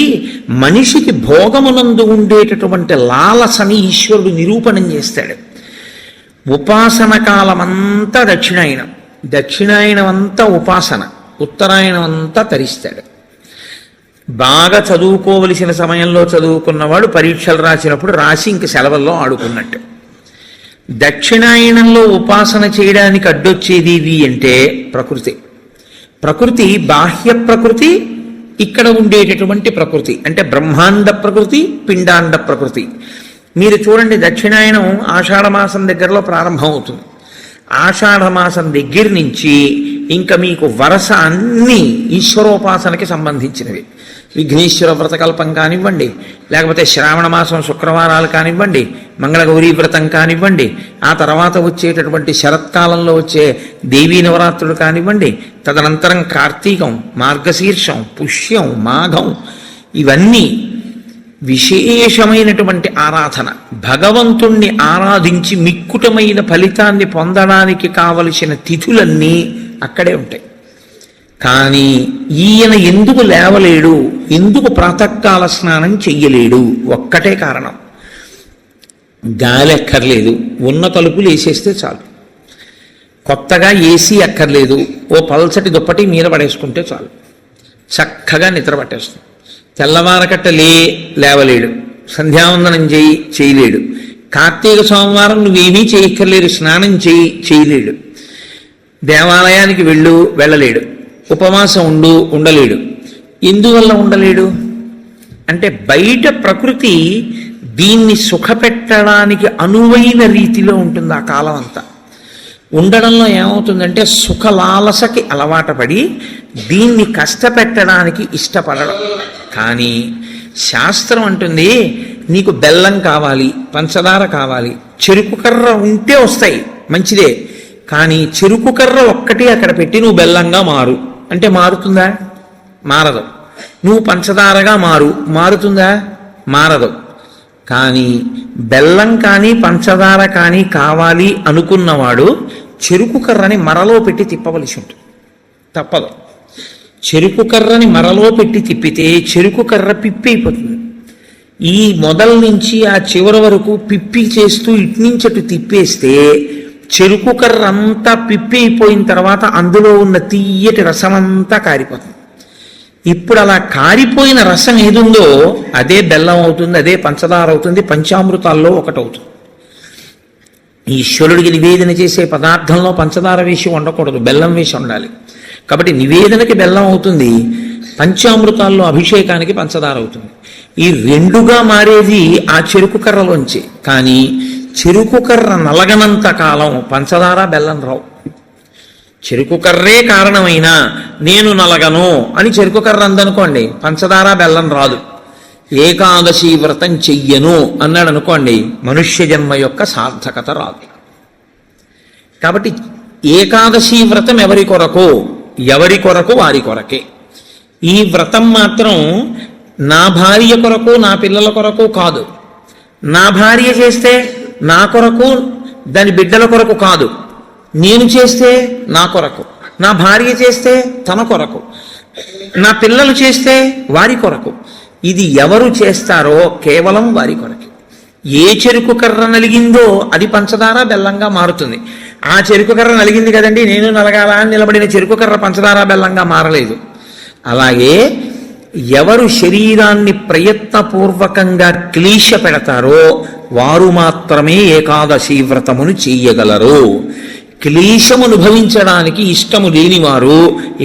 మనిషికి భోగమునందు ఉండేటటువంటి లాలసని ఈశ్వరుడు నిరూపణం చేస్తాడు. ఉపాసన కాలమంతా దక్షిణాయనం, దక్షిణాయనం అంతా ఉపాసన, ఉత్తరాయణం అంతా తరిస్తాడు. బాగా చదువుకోవలసిన సమయంలో చదువుకున్నవాడు పరీక్షలు రాసినప్పుడు రాసి ఇంక సెలవుల్లో ఆడుకున్నట్టు. దక్షిణాయనంలో ఉపాసన చేయడానికి అడ్డొచ్చేది ఇవి అంటే ప్రకృతి. ప్రకృతి బాహ్య ప్రకృతి, ఇక్కడ ఉండేటటువంటి ప్రకృతి అంటే బ్రహ్మాండ ప్రకృతి, పిండాండ ప్రకృతి. మీరు చూడండి, దక్షిణాయనం ఆషాఢమాసం దగ్గరలో ప్రారంభం అవుతుంది. ఆషాఢమాసం దగ్గర నుంచి ఇంకా మీకు వరస అన్నీ ఈశ్వరోపాసనకి సంబంధించినవి. విఘ్నేశ్వర వ్రతకల్పం కానివ్వండి, లేకపోతే శ్రావణ మాసం శుక్రవారాలు కానివ్వండి, మంగళగౌరీ వ్రతం కానివ్వండి, ఆ తర్వాత వచ్చేటటువంటి శరత్కాలంలో వచ్చే దేవీ నవరాత్రులు కానివ్వండి, తదనంతరం కార్తీకం, మార్గశీర్షం, పుష్యం, మాఘం, ఇవన్నీ విశేషమైనటువంటి ఆరాధన. భగవంతుణ్ణి ఆరాధించి మిక్కుటమైన ఫలితాన్ని పొందడానికి కావలసిన తిథులన్నీ అక్కడే ఉంటాయి. కానీ ఈయన ఎందుకు లేవలేడు, ఎందుకు ప్రాతకాల స్నానం చెయ్యలేడు? ఒక్కటే కారణం, గాలి అక్కర్లేదు, ఉన్న తలుపులు వేసేస్తే చాలు. కొత్తగా ఏసీ అక్కర్లేదు, ఓ పల్చటి దుప్పటి మీద పడేసుకుంటే చాలు, చక్కగా నిద్ర పట్టేస్తుంది. తెల్లవారకట్ట లేవలేడు, సంధ్యావందనం చేయలేడు, కార్తీక సోమవారం నువ్వేమీ చేయక్కర్లేదు, స్నానం చేయలేడు, దేవాలయానికి వెళ్ళలేడు, ఉపవాసం ఉండలేడు. ఎందువల్ల ఉండలేడు అంటే బయట ప్రకృతి దీన్ని సుఖపెట్టడానికి అనువైన రీతిలో ఉంటుంది ఆ కాలం అంతా. ఉండడంలో ఏమవుతుందంటే సుఖలాలసకి అలవాటు పడి దీన్ని కష్టపెట్టడానికి ఇష్టపడడం. కానీ శాస్త్రం అంటుంది, నీకు బెల్లం కావాలి, పంచదార కావాలి, చెరుకు కర్ర ఉంటే వస్తాయి, మంచిదే. కానీ చెరుకు కర్ర ఒక్కటి అక్కడ పెట్టి నువ్వు బెల్లంగా మారు అంటే మారుతుందా? మారదు. నువ్వు పంచదారగా మారుతుందా? మారదు. కానీ బెల్లం కానీ పంచదార కానీ కావాలి అనుకున్నవాడు చెరుకు కర్రని మరలో పెట్టి తిప్పవలసి ఉంటుంది, తప్పదు. చెరుకు కర్రని మరలో పెట్టి తిప్పితే చెరుకు కర్ర పిప్పి అయిపోతుంది. ఈ మొదల నుంచి ఆ చివరి వరకు పిప్పి చేస్తూ ఇట్నుంచటు తిప్పేస్తే చెరుకు కర్ర అంతా పిప్పి అయిపోయిన తర్వాత అందులో ఉన్న తీయటి రసం అంతా కారిపోతుంది. ఇప్పుడు అలా కారిపోయిన రసం ఏదుందో అదే బెల్లం అవుతుంది, అదే పంచదార అవుతుంది, పంచామృతాల్లో ఒకటవుతుంది. ఈశ్వరుడికి నివేదన చేసే పదార్థంలో పంచదార వేసి ఉండకూడదు, బెల్లం వేసి ఉండాలి. కాబట్టి నివేదనకి బెల్లం అవుతుంది, పంచామృతాల్లో అభిషేకానికి పంచదార అవుతుంది. ఈ రెండుగా మారేది ఆ చెరుకు కర్రలోంచి. కానీ చెరుకు కర్ర నలగనంత కాలం పంచదార బెల్లం రావు. చెరుకు కర్రే కారణమైనా నేను నలగను అని చెరుకు కర్ర అందనుకోండి, పంచదార బెల్లం రాదు. ఏకాదశి వ్రతం చెయ్యను అన్నాడు అనుకోండి, మనుష్య జన్మ యొక్క సార్థకత రాదు. కాబట్టి ఏకాదశి వ్రతం ఎవరి కొరకు వారి కొరకే. ఈ వ్రతం మాత్రం నా భార్య కొరకు నా పిల్లల కొరకు కాదు. నా భార్య చేస్తే నా కొరకు దాని బిడ్డల కొరకు కాదు, నేను చేస్తే నా కొరకు, నా భార్య చేస్తే తన కొరకు, నా పిల్లలు చేస్తే వారి కొరకు. ఇది ఎవరు చేస్తారో కేవలం వారి కొరకు. ఏ చెరుకు కర్ర నలిగిందో అది పంచదార బెల్లంగా మారుతుంది. ఆ చెరుకు కర్ర నలిగింది కదండి, నేను నలగాల అని నిలబడిన చెరుకు కర్ర పంచదార బెల్లంగా మారలేదు. అలాగే ఎవరు శరీరాన్ని ప్రయత్నపూర్వకంగా క్లీశ పెడతారో వారు మాత్రమే ఏకాదశి వ్రతమును చెయ్యగలరు. క్లేశము అనుభవించడానికి ఇష్టము లేనివారు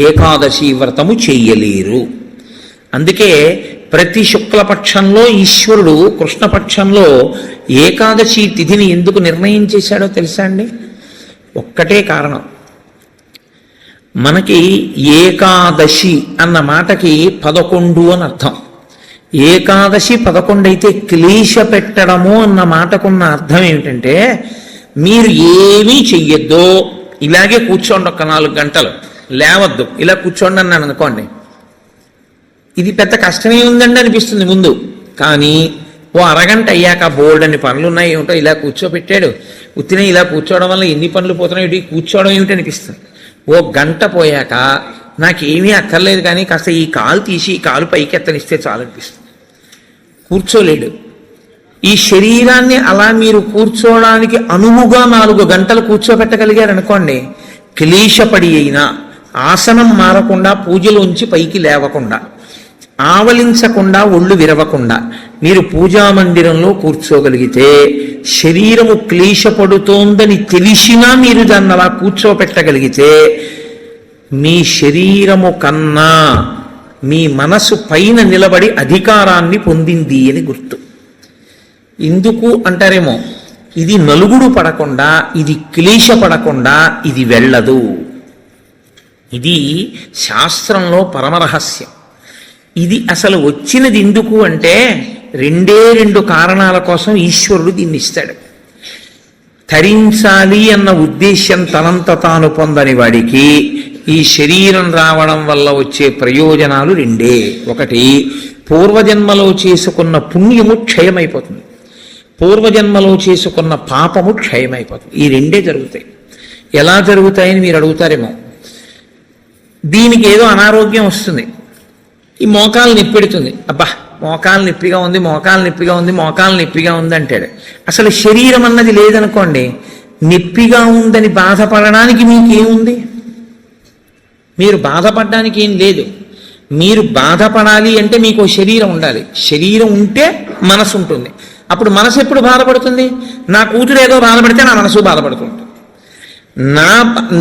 ఏకాదశి వ్రతము చెయ్యలేరు. అందుకే ప్రతి శుక్లపక్షంలో ఈశ్వరుడు కృష్ణపక్షంలో ఏకాదశి తిథిని ఎందుకు నిర్ణయం చేశాడో తెలుసా అండి? ఒక్కటే కారణం. మనకి ఏకాదశి అన్న మాటకి 11 అని అర్థం. ఏకాదశి 11 అయితే క్లేశ పెట్టడము అన్న మాటకున్న అర్థం ఏమిటంటే, మీరు ఏమీ చెయ్యొద్దు, ఇలాగే కూర్చోండి, ఒక్క 4 గంటలు లేవద్దు, ఇలా కూర్చోండి అన్నాను అనుకోండి, ఇది పెద్ద కష్టమే ఉందండి అనిపిస్తుంది ముందు. కానీ ఓ అరగంట అయ్యాక బోల్డ్ అని పనులు ఉన్నాయి ఏమిటో ఇలా కూర్చోబెట్టాడు, ఉత్తినే ఇలా కూర్చోవడం వల్ల ఎన్ని పనులు పోతున్నాయి, కూర్చోవడం ఏమిటి అనిపిస్తుంది. ఓ గంట పోయాక నాకేమీ అక్కర్లేదు కానీ కాస్త ఈ కాలు తీసి ఈ కాలు పైకి ఎత్తనిస్తే చాలు అనిపిస్తుంది. కూర్చోలేడు. ఈ శరీరాన్ని అలా మీరు కూర్చోవడానికి అనువుగా 4 గంటలు కూర్చోబెట్టగలిగారు అనుకోండి, క్లేశపడి అయినా ఆసనం మారకుండా పూజలోంచి పైకి లేవకుండా ఆవలించకుండా ఒళ్ళు విరవకుండా మీరు పూజా మందిరంలో కూర్చోగలిగితే శరీరము క్లేశపడుతోందని తెలిసినా మీరు దాన్ని అలా కూర్చోపెట్టగలిగితే మీ శరీరము కన్నా మీ మనసు పైన నిలబడి అధికారాన్ని పొందింది అని గుర్తు. ఎందుకు అంటారేమో, ఇది నలుగుడు పడకుండా, ఇది క్లేశపడకుండా ఇది వెళ్ళదు. ఇది శాస్త్రంలో పరమరహస్యం. ఇది అసలు వచ్చినది ఎందుకు అంటే రెండు కారణాల కోసం ఈశ్వరుడు దీన్ని ఇస్తాడు. తరించాలి అన్న ఉద్దేశ్యం తనంత తాను పొందని వాడికి ఈ శరీరం రావడం వల్ల వచ్చే ప్రయోజనాలు రెండే. ఒకటి, పూర్వజన్మలో చేసుకున్న పుణ్యము క్షయమైపోతుంది, పూర్వజన్మలో చేసుకున్న పాపము క్షయమైపోతుంది. ఈ రెండే జరుగుతాయి. ఎలా జరుగుతాయని మీరు అడుగుతారేమో. దీనికి ఏదో అనారోగ్యం వస్తుంది, ఈ మోకాలు నొప్పెడుతుంది, అబ్బా మోకాలు నొప్పిగా ఉంది, మోకాలు నొప్పిగా ఉంది, మోకాలు నొప్పిగా ఉంది అంటాడు. అసలు శరీరం అన్నది లేదనుకోండి, నొప్పిగా ఉందని బాధపడడానికి మీకేముంది? మీరు బాధపడడానికి ఏం లేదు. మీరు బాధపడాలి అంటే మీకు శరీరం ఉండాలి. శరీరం ఉంటే మనసు ఉంటుంది. అప్పుడు మనసు ఎప్పుడు బాధపడుతుంది? నా కూతురు ఏదో బాధపడితే నా మనసు బాధపడుతుంది.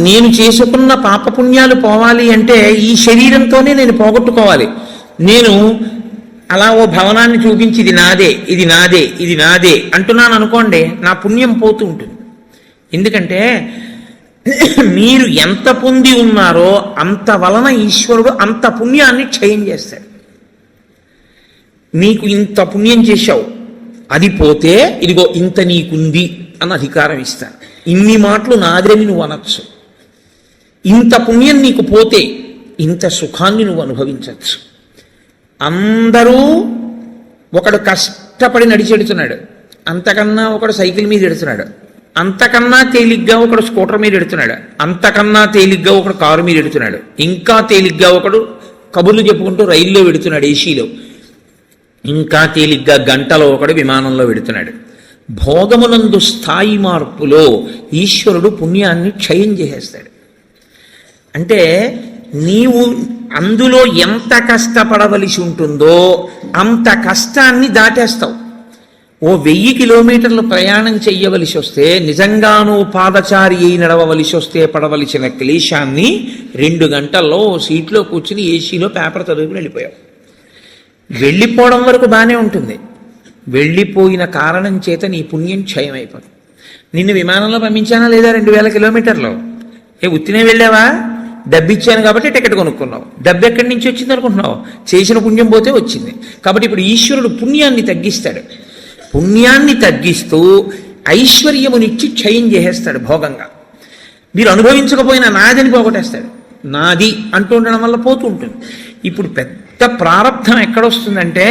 నేను చేసుకున్న పాపపుణ్యాలు పోవాలి అంటే ఈ శరీరంతోనే నేను పోగొట్టుకోవాలి. నేను అలా ఓ భవనాన్ని చూపించి ఇది నాదే, ఇది నాదే, ఇది నాదే అంటున్నాను అనుకోండి, నా పుణ్యం పోతూ ఉంటుంది. ఎందుకంటే మీరు ఎంత పొంది ఉన్నారో అంత వలన ఈశ్వరుడు అంత పుణ్యాన్ని క్షయం చేస్తాడు. నీకు ఇంత పుణ్యం చేశావు, అది పోతే ఇదిగో ఇంత నీకుంది అని అధికారం ఇస్తాను. ఇన్ని మాటలు నాదని నువ్వు అనొచ్చు. ఇంత పుణ్యం నీకు పోతే ఇంత సుఖాన్ని నువ్వు అనుభవించవచ్చు. అందరూ ఒకడు కష్టపడి నడిచెడుతున్నాడు, అంతకన్నా ఒకడు సైకిల్ మీద ఎడుతున్నాడు, అంతకన్నా తేలిగ్గా ఒకడు స్కూటర్ మీద ఎడుతున్నాడు, అంతకన్నా తేలిగ్గా ఒకడు కారు మీద ఎడుతున్నాడు, ఇంకా తేలిగ్గా ఒకడు కబుర్లు చెప్పుకుంటూ రైల్లో వెడుతున్నాడు, ఏసీలో, ఇంకా తేలిగ్గా గంటలో ఒకడు విమానంలో వెడుతున్నాడు. భోగమునందు స్థాయి మార్పులో ఈశ్వరుడు పుణ్యాన్ని క్షయం చేసేస్తాడు. అంటే నీవు అందులో ఎంత కష్టపడవలసి ఉంటుందో అంత కష్టాన్ని దాటేస్తావు. ఓ 1000 కిలోమీటర్లు ప్రయాణం చెయ్యవలసి వస్తే, నిజంగానూ పాదచారి అయి నడవవలసి వస్తే పడవలసిన క్లేశాన్ని 2 గంటల్లో సీట్లో కూర్చుని ఏసీలో పేపర్ చదువుకుని వెళ్ళిపోయావు. వెళ్ళిపోవడం వరకు బాగానే ఉంటుంది, వెళ్ళిపోయిన కారణం చేత నీ పుణ్యం క్షయమైపోతుంది. నిన్ను విమానంలో పంపించానా లేదా 2000 కిలోమీటర్లు? ఉత్తినే వెళ్ళావా? డబ్బు ఇచ్చాను కాబట్టి టికెట్ కొనుక్కున్నావు. డబ్బు ఎక్కడి నుంచి వచ్చింది అనుకుంటున్నావు? చేసిన పుణ్యం పోతే వచ్చింది. కాబట్టి ఇప్పుడు ఈశ్వరుడు పుణ్యాన్ని తగ్గిస్తాడు. పుణ్యాన్ని తగ్గిస్తూ ఐశ్వర్యమునిచ్చి క్షయం చేసేస్తాడు భోగంగా. మీరు అనుభవించకపోయినా నాదని పోగొట్టేస్తాడు. నాది అంటూ ఉండడం వల్ల పోతూ ఉంటుంది. ఇప్పుడు పెద్ద ప్రారంధం ఎక్కడొస్తుందంటే,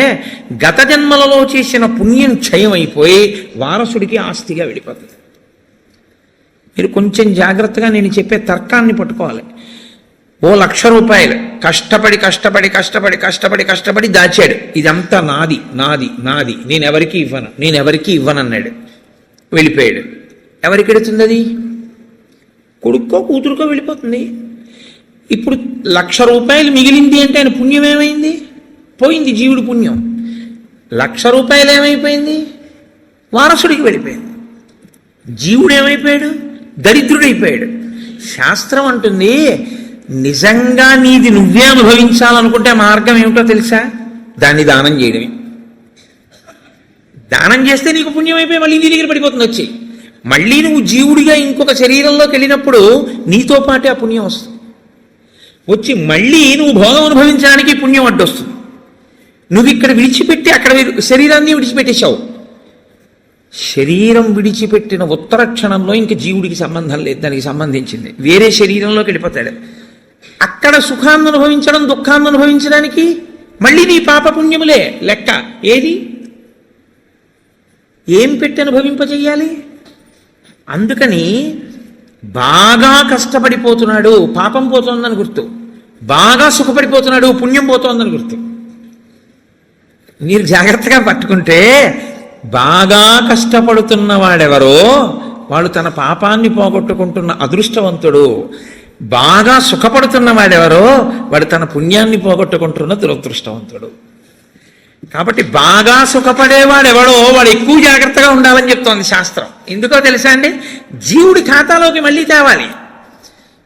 గత జన్మలలో చేసిన పుణ్యం క్షయమైపోయి వారసుడికి ఆస్తిగా వెళ్ళిపోతుంది. మీరు కొంచెం జాగ్రత్తగా నేను చెప్పే తర్కాన్ని పట్టుకోవాలి. ఓ 1,00,000 రూపాయలు కష్టపడి కష్టపడి కష్టపడి కష్టపడి కష్టపడి దాచాడు, ఇదంతా నాది నాది నాది, నేనెవరికి ఇవ్వను అన్నాడు, వెళ్ళిపోయాడు. ఎవరికి ఎడుతుంది అది? కొడుక్కో కూతురుకో వెళ్ళిపోతుంది. ఇప్పుడు 1,00,000 రూపాయలు మిగిలింది అంటే ఆయన పుణ్యం ఏమైంది? పోయింది. జీవుడు పుణ్యం. 1,00,000 రూపాయలు ఏమైపోయింది? వారసుడికి వెళ్ళిపోయింది. జీవుడు ఏమైపోయాడు? దరిద్రుడైపోయాడు. శాస్త్రం అంటుంది, నిజంగా నీది నువ్వే అనుభవించాలనుకుంటే మార్గం ఏమిటో తెలుసా? దాన్ని దానం చేయడమే. దానం చేస్తే నీకు పుణ్యం అయిపోయి మళ్ళీ నీ దగ్గర పడిపోతుంది వచ్చి. మళ్ళీ నువ్వు జీవుడిగా ఇంకొక శరీరంలోకి వెళ్ళినప్పుడు నీతో పాటే ఆ పుణ్యం వస్తుంది. వచ్చి మళ్ళీ నువ్వు భోగం అనుభవించడానికి పుణ్యం అడ్డొస్తుంది. నువ్వు ఇక్కడ విడిచిపెట్టి అక్కడ శరీరాన్ని విడిచిపెట్టేశావు. శరీరం విడిచిపెట్టిన ఉత్తర క్షణంలో ఇంక జీవుడికి సంబంధం లేదు, దానికి సంబంధించింది వేరే శరీరంలోకి వెళ్ళిపోతాడు. అక్కడ సుఖాన్ని అనుభవించడం, దుఃఖాన్ని అనుభవించడానికి మళ్ళీ నీ పాపపుణ్యములే లెక్క. ఏది ఏం పెట్టి అనుభవింపజేయాలి? అందుకని బాగా కష్టపడిపోతున్నాడు, పాపం పోతోందని గుర్తు. బాగా సుఖపడిపోతున్నాడు, పుణ్యం పోతోందని గుర్తు. మీరు జాగ్రత్తగా పట్టుకుంటే, బాగా కష్టపడుతున్న వాడెవరో వాడు తన పాపాన్ని పోగొట్టుకుంటున్న అదృష్టవంతుడు. బాగా సుఖపడుతున్న వాడెవరో వాడు తన పుణ్యాన్ని పోగొట్టుకుంటున్న దురదృష్టవంతుడు. కాబట్టి బాగా సుఖపడేవాడెవడో వాడు ఎక్కువ జాగ్రత్తగా ఉండాలని చెప్తోంది శాస్త్రం. ఎందుకో తెలుసా అండి? జీవుడి ఖాతాలోకి మళ్ళీ తేవాలి.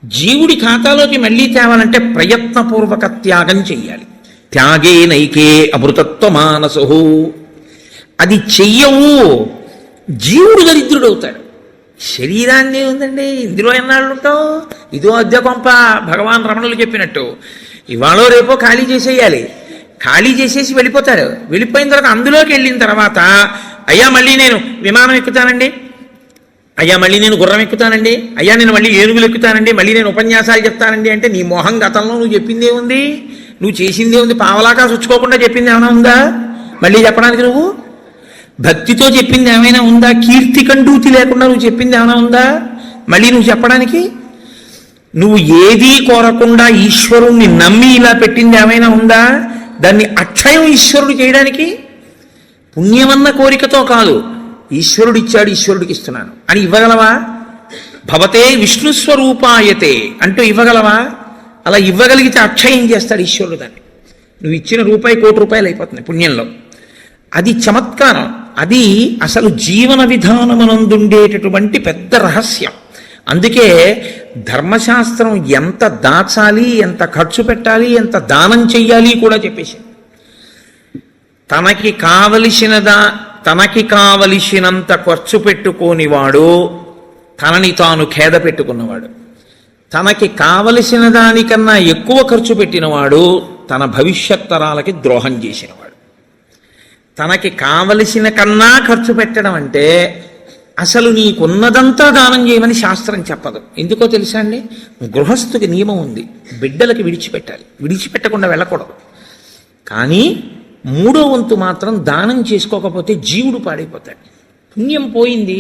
జీవుడి ఖాతాలోకి మళ్ళీ తేవాలంటే ప్రయత్నపూర్వక త్యాగం చెయ్యాలి. త్యాగే నైకే అమృతత్వ మానసు. అది చెయ్యవు, జీవుడు దరిద్రుడవుతాడు. శరీరాన్ని ఉందండి, ఇందులో ఎన్నాళ్ళు ఉంటావు? ఇదో అద్దె కొంప. భగవాన్ రమణులు చెప్పినట్టు ఇవాళో రేపో ఖాళీ చేసేయాలి. ఖాళీ చేసేసి వెళ్ళిపోతారు. వెళ్ళిపోయిన తర్వాత అందులోకి వెళ్ళిన తర్వాత అయ్యా మళ్ళీ నేను విమానం ఎక్కుతానండి, అయ్యా మళ్ళీ నేను గుర్రం ఎక్కుతానండి, అయ్యా నేను మళ్ళీ ఏనుగులు ఎక్కుతానండి, మళ్ళీ నేను ఉపన్యాసాలు చెప్తానండి అంటే నీ మొహం గతంలో నువ్వు చెప్పిందే ఉంది, నువ్వు చేసిందే ఉంది. పావలాకా చుచ్చుకోకుండా చెప్పింది ఏమైనా ఉందా మళ్ళీ చెప్పడానికి? నువ్వు భక్తితో చెప్పింది ఏమైనా ఉందా? కీర్తి కండూతి లేకుండా నువ్వు చెప్పింది ఏమైనా ఉందా మళ్ళీ నువ్వు చెప్పడానికి? నువ్వు ఏదీ కోరకుండా ఈశ్వరుణ్ణి నమ్మి ఇలా పెట్టింది ఏమైనా ఉందా? దాన్ని అక్షయం ఈశ్వరుడు చేయడానికి. పుణ్యమన్న కోరికతో కాదు, ఈశ్వరుడు ఇచ్చాడు ఈశ్వరుడికి ఇస్తున్నాను అని ఇవ్వగలవా? భవతే విష్ణు స్వరూపాయతే అంటూ ఇవ్వగలవా? అలా ఇవ్వగలిగితే అక్షయం చేస్తాడు ఈశ్వరుడు దాన్ని. నువ్వు ఇచ్చిన రూపాయి ₹1,00,00,000 అయిపోతుంది పుణ్యంలో. అది చమత్కారం. అది అసలు జీవన విధానమునందుండేటటువంటి పెద్ద రహస్యం. అందుకే ధర్మశాస్త్రం ఎంత దాచాలి, ఎంత ఖర్చు పెట్టాలి, ఎంత దానం చెయ్యాలి కూడా చెప్పేసింది. తనకి కావలసినంత ఖర్చు పెట్టుకోనివాడు తనని తాను ఖేద పెట్టుకున్నవాడు. తనకి కావలసిన దానికన్నా ఎక్కువ ఖర్చు పెట్టినవాడు తన భవిష్యత్ తరాలకి ద్రోహం చేసినవాడు. తనకి కావలసిన కన్నా ఖర్చు పెట్టడం అంటే అసలు నీకున్నదంతా దానం చేయమని శాస్త్రం చెప్పదు. ఎందుకో తెలుసా అండి? గృహస్థుకి నియమం ఉంది, బిడ్డలకి విడిచిపెట్టాలి, విడిచిపెట్టకుండా వెళ్ళకూడదు. కానీ 3వ వంతు మాత్రం దానం చేసుకోకపోతే జీవుడు పాడైపోతాడు. పుణ్యం పోయింది,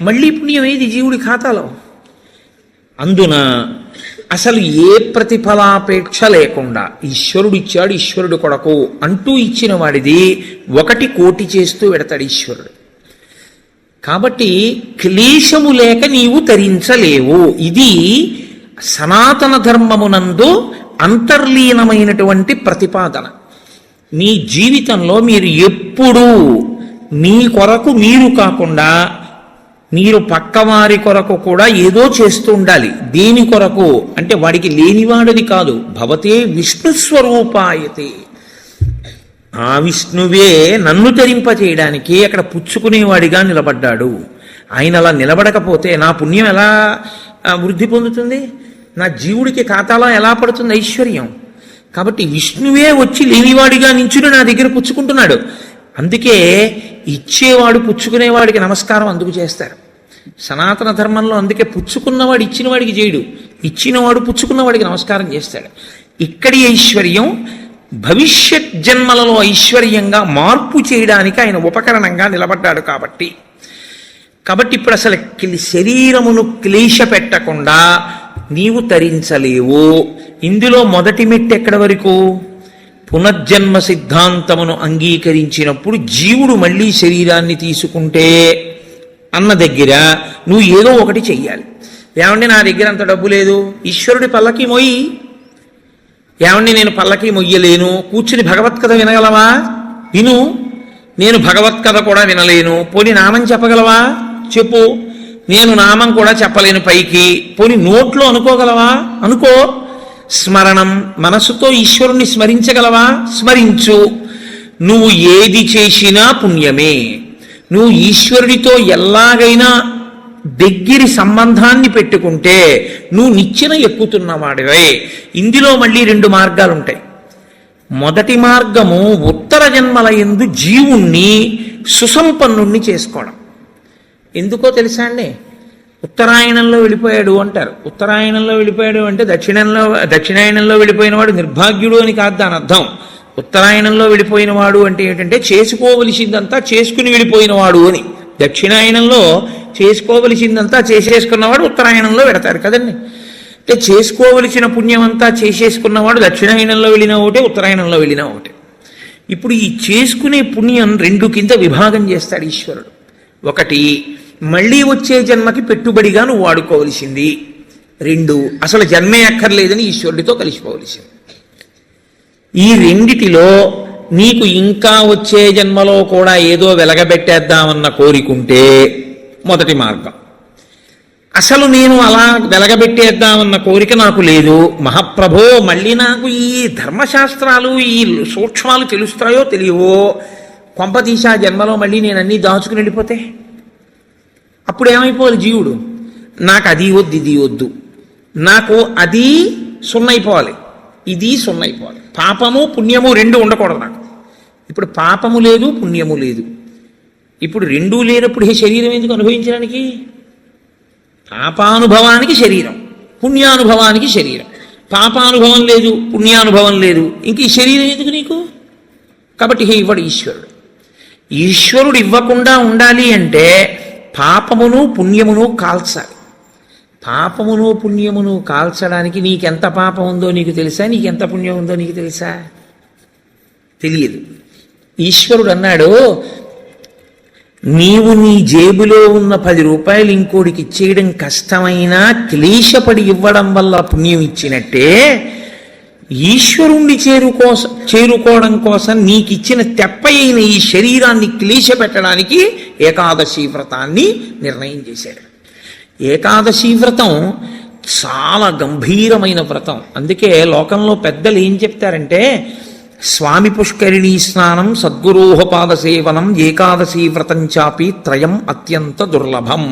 మళ్ళీ పుణ్యం ఏది జీవుడి ఖాతాలో? అందున అసలు ఏ ప్రతిఫలాపేక్ష లేకుండా ఈశ్వరుడు ఇచ్చాడు, ఈశ్వరుడు కొరకు అంటూ ఇచ్చిన వాడిది 1 కోటి చేస్తూ పెడతాడు ఈశ్వరుడు. కాబట్టి క్లేశము లేక నీవు తరించలేవు. ఇది సనాతన ధర్మమునందు అంతర్లీనమైనటువంటి ప్రతిపాదన. మీ జీవితంలో మీరు ఎప్పుడూ మీ కొరకు మీరు కాకుండా మీరు పక్కవారి కొరకు కూడా ఏదో చేస్తూ ఉండాలి. దేని కొరకు అంటే వాడికి లేనివాడని కాదు. భవతే విష్ణు స్వరూపాయతే. ఆ విష్ణువే నన్ను తరింపచేయడానికి అక్కడ పుచ్చుకునేవాడిగా నిలబడ్డాడు. ఆయన అలా నిలబడకపోతే నా పుణ్యం ఎలా వృద్ధి పొందుతుంది? నా జీవుడికి ఖాతాలో ఎలా పడుతుంది ఐశ్వర్యం? కాబట్టి విష్ణువే వచ్చి లేనివాడిగా నించుని నా దగ్గర పుచ్చుకుంటున్నాడు. అందుకే ఇచ్చేవాడు పుచ్చుకునేవాడికి నమస్కారం అందుకు చేస్తారు సనాతన ధర్మంలో. అందుకే పుచ్చుకున్నవాడు ఇచ్చినవాడికి చేయడు, ఇచ్చినవాడు పుచ్చుకున్నవాడికి నమస్కారం చేస్తాడు. ఇక్కడి ఐశ్వర్యం భవిష్యత్ జన్మలలో ఐశ్వర్యంగా మార్పు చేయడానికి ఆయన ఉపకరణంగా నిలబడ్డాడు. కాబట్టి ఇప్పుడు అసలు శరీరమును క్లేశ పెట్టకుండా నీవు తరించలేవు. ఇందులో మొదటి మెట్టు ఎక్కడి వరకు? పునర్జన్మ సిద్ధాంతమును అంగీకరించినప్పుడు జీవుడు మళ్ళీ శరీరాన్ని తీసుకుంటే అన్న దగ్గర నువ్వు ఏదో ఒకటి చెయ్యాలి. ఏమండి నా దగ్గర అంత డబ్బు లేదు, ఈశ్వరుడి పల్లకి మొయ్యి. ఏమండి నేను పల్లకి మొయ్యలేను, కూర్చుని భగవత్కథ వినగలవా? విను. నేను భగవత్కథ కూడా వినలేను, పోని నామం చెప్పగలవా? చెప్పు. నేను నామం కూడా చెప్పలేను పైకి, పోని నోట్లో అనుకోగలవా? అనుకో. స్మరణం, మనసుతో ఈశ్వరుణ్ణి స్మరించగలవా? స్మరించు. నువ్వు ఏది చేసినా పుణ్యమే. నువ్వు ఈశ్వరుడితో ఎలాగైనా దగ్గరి సంబంధాన్ని పెట్టుకుంటే నువ్వు నిచ్చెన ఎక్కుతున్నవాడివే. ఇందులో మళ్ళీ 2 మార్గాలు ఉంటాయి. మొదటి మార్గము ఉత్తర జన్మల యందు జీవుణ్ణి సుసంపన్నుణ్ణి చేసుకోవడం. ఎందుకో తెలుసా అండి? ఉత్తరాయణంలో వెళ్ళిపోయాడు అంటారు. ఉత్తరాయణంలో వెళ్ళిపోయాడు అంటే దక్షిణాయనంలో వెళ్ళిపోయిన వాడు నిర్భాగ్యుడు అని కాదు దాని అర్థం. ఉత్తరాయణంలో వెళ్ళిపోయిన వాడు అంటే ఏంటంటే చేసుకోవలసిందంతా చేసుకుని వెళ్ళిపోయినవాడు అని. దక్షిణాయనంలో చేసుకోవలసిందంతా చేసేసుకున్నవాడు ఉత్తరాయణంలో పెడతారు కదండి. అంటే చేసుకోవలసిన పుణ్యం అంతా చేసేసుకున్నవాడు దక్షిణాయనంలో వెళ్ళిన ఒకటే, ఉత్తరాయణంలో వెళ్ళిన ఒకటే. ఇప్పుడు ఈ చేసుకునే పుణ్యం 2 కింద విభాగం చేస్తాడు ఈశ్వరుడు. ఒకటి మళ్ళీ వచ్చే జన్మకి పెట్టుబడిగా నువ్వు వాడుకోవలసింది, రెండు, అసలు జన్మే అక్కర్లేదని ఈశ్వరుడితో కలిసిపోవలసింది. ఈ రెండిటిలో నీకు ఇంకా వచ్చే జన్మలో కూడా ఏదో వెలగబెట్టేద్దామన్న కోరికుంటే మొదటి మార్గం. అసలు నేను అలా వెలగబెట్టేద్దామన్న కోరిక నాకు లేదు, మహాప్రభో మళ్ళీ నాకు ఈ ధర్మశాస్త్రాలు ఈ సూక్ష్మాలు తెలుస్తాయో తెలియవో, కొంపతీసా జన్మలో మళ్ళీ నేను అన్నీ దాచుకుని వెళ్ళిపోతే అప్పుడు ఏమైపోవాలి జీవుడు? నాకు అది వద్దు ఇది వద్దు, నాకు అది సున్నైపోవాలి ఇది సున్నైపోవాలి, పాపము పుణ్యము రెండు ఉండకూడదు నాకు. ఇప్పుడు పాపము లేదు పుణ్యము లేదు, ఇప్పుడు రెండూ లేనప్పుడు ఈ శరీరం ఎందుకు అనుభవించడానికి? పాపానుభవానికి శరీరం, పుణ్యానుభవానికి శరీరం. పాపానుభవం లేదు పుణ్యానుభవం లేదు, ఇంక ఈ శరీరం ఎందుకు నీకు? కాబట్టి ఇవ్వడు ఈశ్వరుడు. ఈశ్వరుడు ఇవ్వకుండా ఉండాలి అంటే పాపమును పుణ్యమును కాల్చాలి. పాపమును పుణ్యమును కాల్చడానికి నీకెంత పాపం ఉందో నీకు తెలుసా? నీకెంత పుణ్యం ఉందో నీకు తెలుసా? తెలియదు. ఈశ్వరుడు అన్నాడు, నీవు నీ జేబులో ఉన్న 10 రూపాయలు ఇంకోడికి ఇచ్చేయడం కష్టమైనా క్లేశపడి ఇవ్వడం వల్ల పుణ్యం ఇచ్చినట్టే, ఈశ్వరుణ్ణి చేరుకోవడం కోసం నీకు ఇచ్చిన తెప్పైన ఈ శరీరాన్ని క్లేశ పెట్టడానికి ఏకాదశి వ్రతాన్ని నిర్ణయం చేశాడు. ఏకాదశి వ్రతం చాలా గంభీరమైన వ్రతం. అందుకే లోకంలో పెద్దలు ఏం చెప్తారంటే, స్వామి పుష్కరిణీ స్నానం సద్గురోహపాద సేవనం ఏకాదశి వ్రతం చాపి త్రయం అత్యంత దుర్లభం.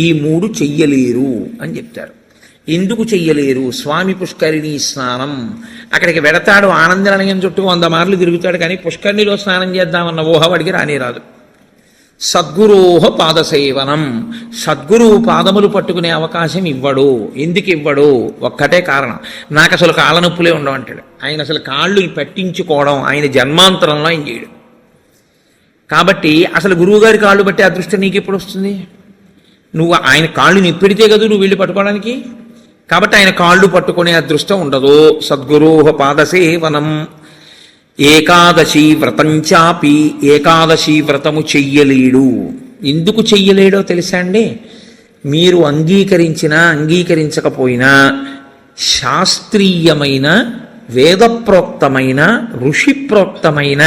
ఈ 3 చెయ్యలేరు అని చెప్తారు. ఎందుకు చెయ్యలేరు? స్వామి పుష్కరిణీ స్నానం అక్కడికి వెడతాడు, ఆనందనయం చుట్టూ 100 మార్లు తిరుగుతాడు, కానీ పుష్కరిణిలో స్నానం చేద్దామన్న ఊహవాడికి రానే రాదు. సద్గురోహ పాదసేవనం, సద్గురువు పాదములు పట్టుకునే అవకాశం ఇవ్వడు. ఎందుకు ఇవ్వడు? ఒక్కటే కారణం, నాకు అసలు కాళ్ళ నొప్పులే ఉండవంటాడు. ఆయన అసలు కాళ్ళు పట్టించుకోవడం ఆయన జన్మాంతరంలో ఆయన చేయడు. కాబట్టి అసలు గురువుగారి కాళ్ళు బట్టి అదృష్టం నీకు ఎప్పుడు వస్తుంది? నువ్వు ఆయన కాళ్ళు నిప్పెడితే కదా నువ్వు వెళ్ళి పట్టుకోవడానికి. కాబట్టి ఆయన కాళ్ళు పట్టుకునే అదృష్టం ఉండదు. సద్గురోహ పాదసేవనం ఏకాదశి వ్రతం చాపి, ఏకాదశి వ్రతము చెయ్యలేడు. ఎందుకు చెయ్యలేడో తెలుసా అండి? మీరు అంగీకరించినా అంగీకరించకపోయినా శాస్త్రీయమైన వేదప్రోక్తమైన ఋషిప్రోక్తమైన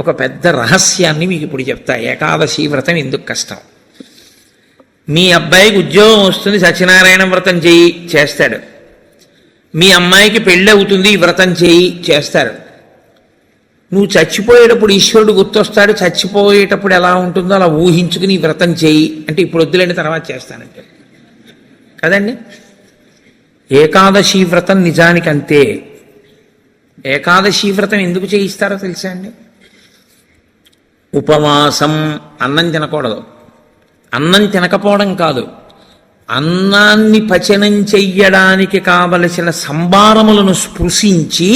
ఒక పెద్ద రహస్యాన్ని మీకు ఇప్పుడు చెప్తా. ఏకాదశి వ్రతం ఎందుకు కష్టం? మీ అబ్బాయికి ఉద్యోగం వస్తుంది, సత్యనారాయణ వ్రతం చెయ్యి చేస్తాడు. మీ అమ్మాయికి పెళ్ళి అవుతుంది, వ్రతం చెయ్యి చేస్తారు. నువ్వు చచ్చిపోయేటప్పుడు ఈశ్వరుడు గుర్తొస్తాడు, చచ్చిపోయేటప్పుడు ఎలా ఉంటుందో అలా ఊహించుకుని వ్రతం చేయి అంటే ఇప్పుడు వద్దులేండి తర్వాత చేస్తానంటే కదండి. ఏకాదశి వ్రతం నిజానికి అంతే. ఏకాదశి వ్రతం ఎందుకు చేయిస్తారో తెలుసా అండి? ఉపవాసం, అన్నం తినకూడదు. అన్నం తినకపోవడం కాదు, అన్నాన్ని పచనం చెయ్యడానికి కావలసిన సంభారములను స్పృశించి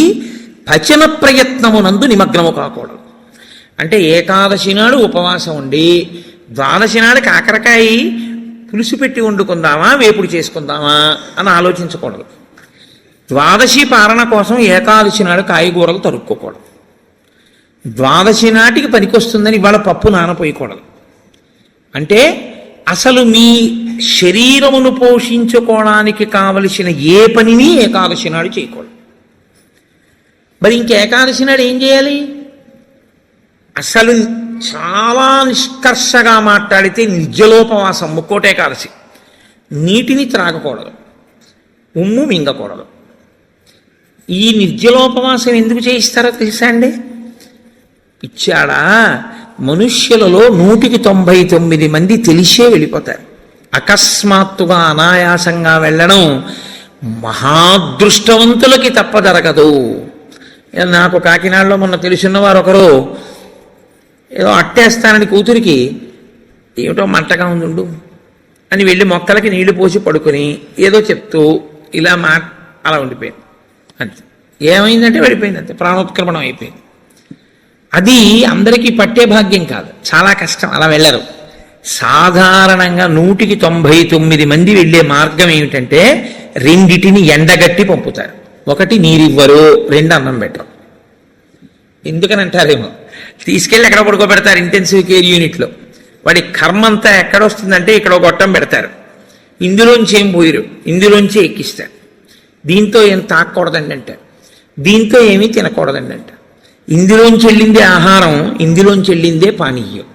పచన ప్రయత్నమునందు నిమగ్నము కాకూడదు. అంటే ఏకాదశి నాడు ఉపవాసం ఉండి ద్వాదశి నాడు కాకరకాయ పులుసు పెట్టి వండుకుందామా వేపుడు చేసుకుందామా అని ఆలోచించకూడదు. ద్వాదశి పారణ కోసం ఏకాదశి నాడు కాయగూరలు తరుక్కోకూడదు. ద్వాదశి నాటికి పనికొస్తుందని ఇవాళ పప్పు నానపోయకూడదు. అంటే అసలు మీ శరీరమును పోషించుకోవడానికి కావలసిన ఏ పనిని ఏకాదశి నాడు చేయకూడదు. మరి ఇంక ఏకాదశి నాడు ఏం చేయాలి? అసలు చాలా నిష్కర్షగా మాట్లాడితే నిర్జలోపవాసం, ముక్కోటి ఏకాదశి. నీటిని త్రాగకూడదు, ఉమ్ము మింగకూడదు. ఈ నిర్జలోపవాసం ఎందుకు చేయిస్తారో తెలుసా అండి? పిచ్చాడా, మనుష్యులలో 199 మంది తెలిసే వెళ్ళిపోతారు. అకస్మాత్తుగా అనాయాసంగా వెళ్ళడం మహాదృష్టవంతులకి తప్ప జరగదు. నాకు కాకినాడలో మొన్న తెలుసున్నవారు ఒకరు ఏదో అట్టేస్తానని కూతురికి ఏమిటో మంటగా ఉండు అని వెళ్ళి మొక్కలకి నీళ్లు పోసి పడుకొని ఏదో చెప్తూ ఇలా అలా ఉండిపోయింది. అంతే, ఏమైందంటే వెళ్ళిపోయింది, అంతే, ప్రాణోత్క్రమణం అయిపోయింది. అది అందరికీ పట్టే భాగ్యం కాదు, చాలా కష్టం, అలా వెళ్ళరు. సాధారణంగా 199 మంది వెళ్ళే మార్గం ఏమిటంటే రెండిటిని ఎండగట్టి పంపుతారు. ఒకటి నీరివ్వరు, 2 అన్నం పెట్టరు. ఎందుకని అంటారేమో, తీసుకెళ్ళి ఎక్కడ పడుకోబెడతారు ఇంటెన్సివ్ కేర్ యూనిట్లో. వాడి కర్మ అంతా ఎక్కడొస్తుందంటే ఇక్కడ గొట్టం పెడతారు, ఇందులోంచి ఏం పోయిరు, ఇందులోంచి ఎక్కిస్తారు. దీంతో ఏం తాకూడదండి అంటారు, దీంతో ఏమీ తినకూడదండి అంటారు. ఇందులోంచి వెళ్ళిందే ఆహారం, ఇందులోంచి వెళ్ళిందే పానీయం.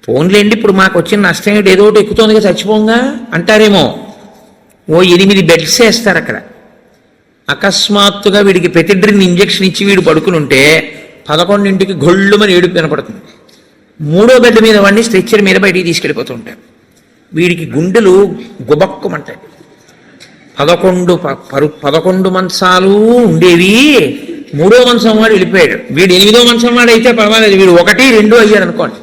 ఫోన్లేండి, ఇప్పుడు మాకు వచ్చిన నష్టం ఏంటి, ఏదో ఒకటి ఎక్కుతోందిగా చచ్చిపోంగా అంటారేమో. ఓ 8 బెడ్స్ వేస్తారు అక్కడ. అకస్మాత్తుగా వీడికి పెటిడ్రిన్ ఇంజక్షన్ ఇచ్చి వీడు పడుకుని ఉంటే 11ంటికి గొళ్ళుమని ఏడుపు వినపడుతుంది. 3వ బెడ్ మీద వాడిని స్ట్రెచ్చర్ మీద బయటికి తీసుకెళ్ళిపోతూ ఉంటారు. వీడికి గుండెలు గుబక్కుమంటాయి. 11 మంచాలు ఉండేవి, 3వ మంచం వాడు వెళ్ళిపోయాడు. వీడు 8వ మంచం వాడు అయితే పర్వాలేదు, వీడు 1, 2 అయ్యాడు అనుకోండి.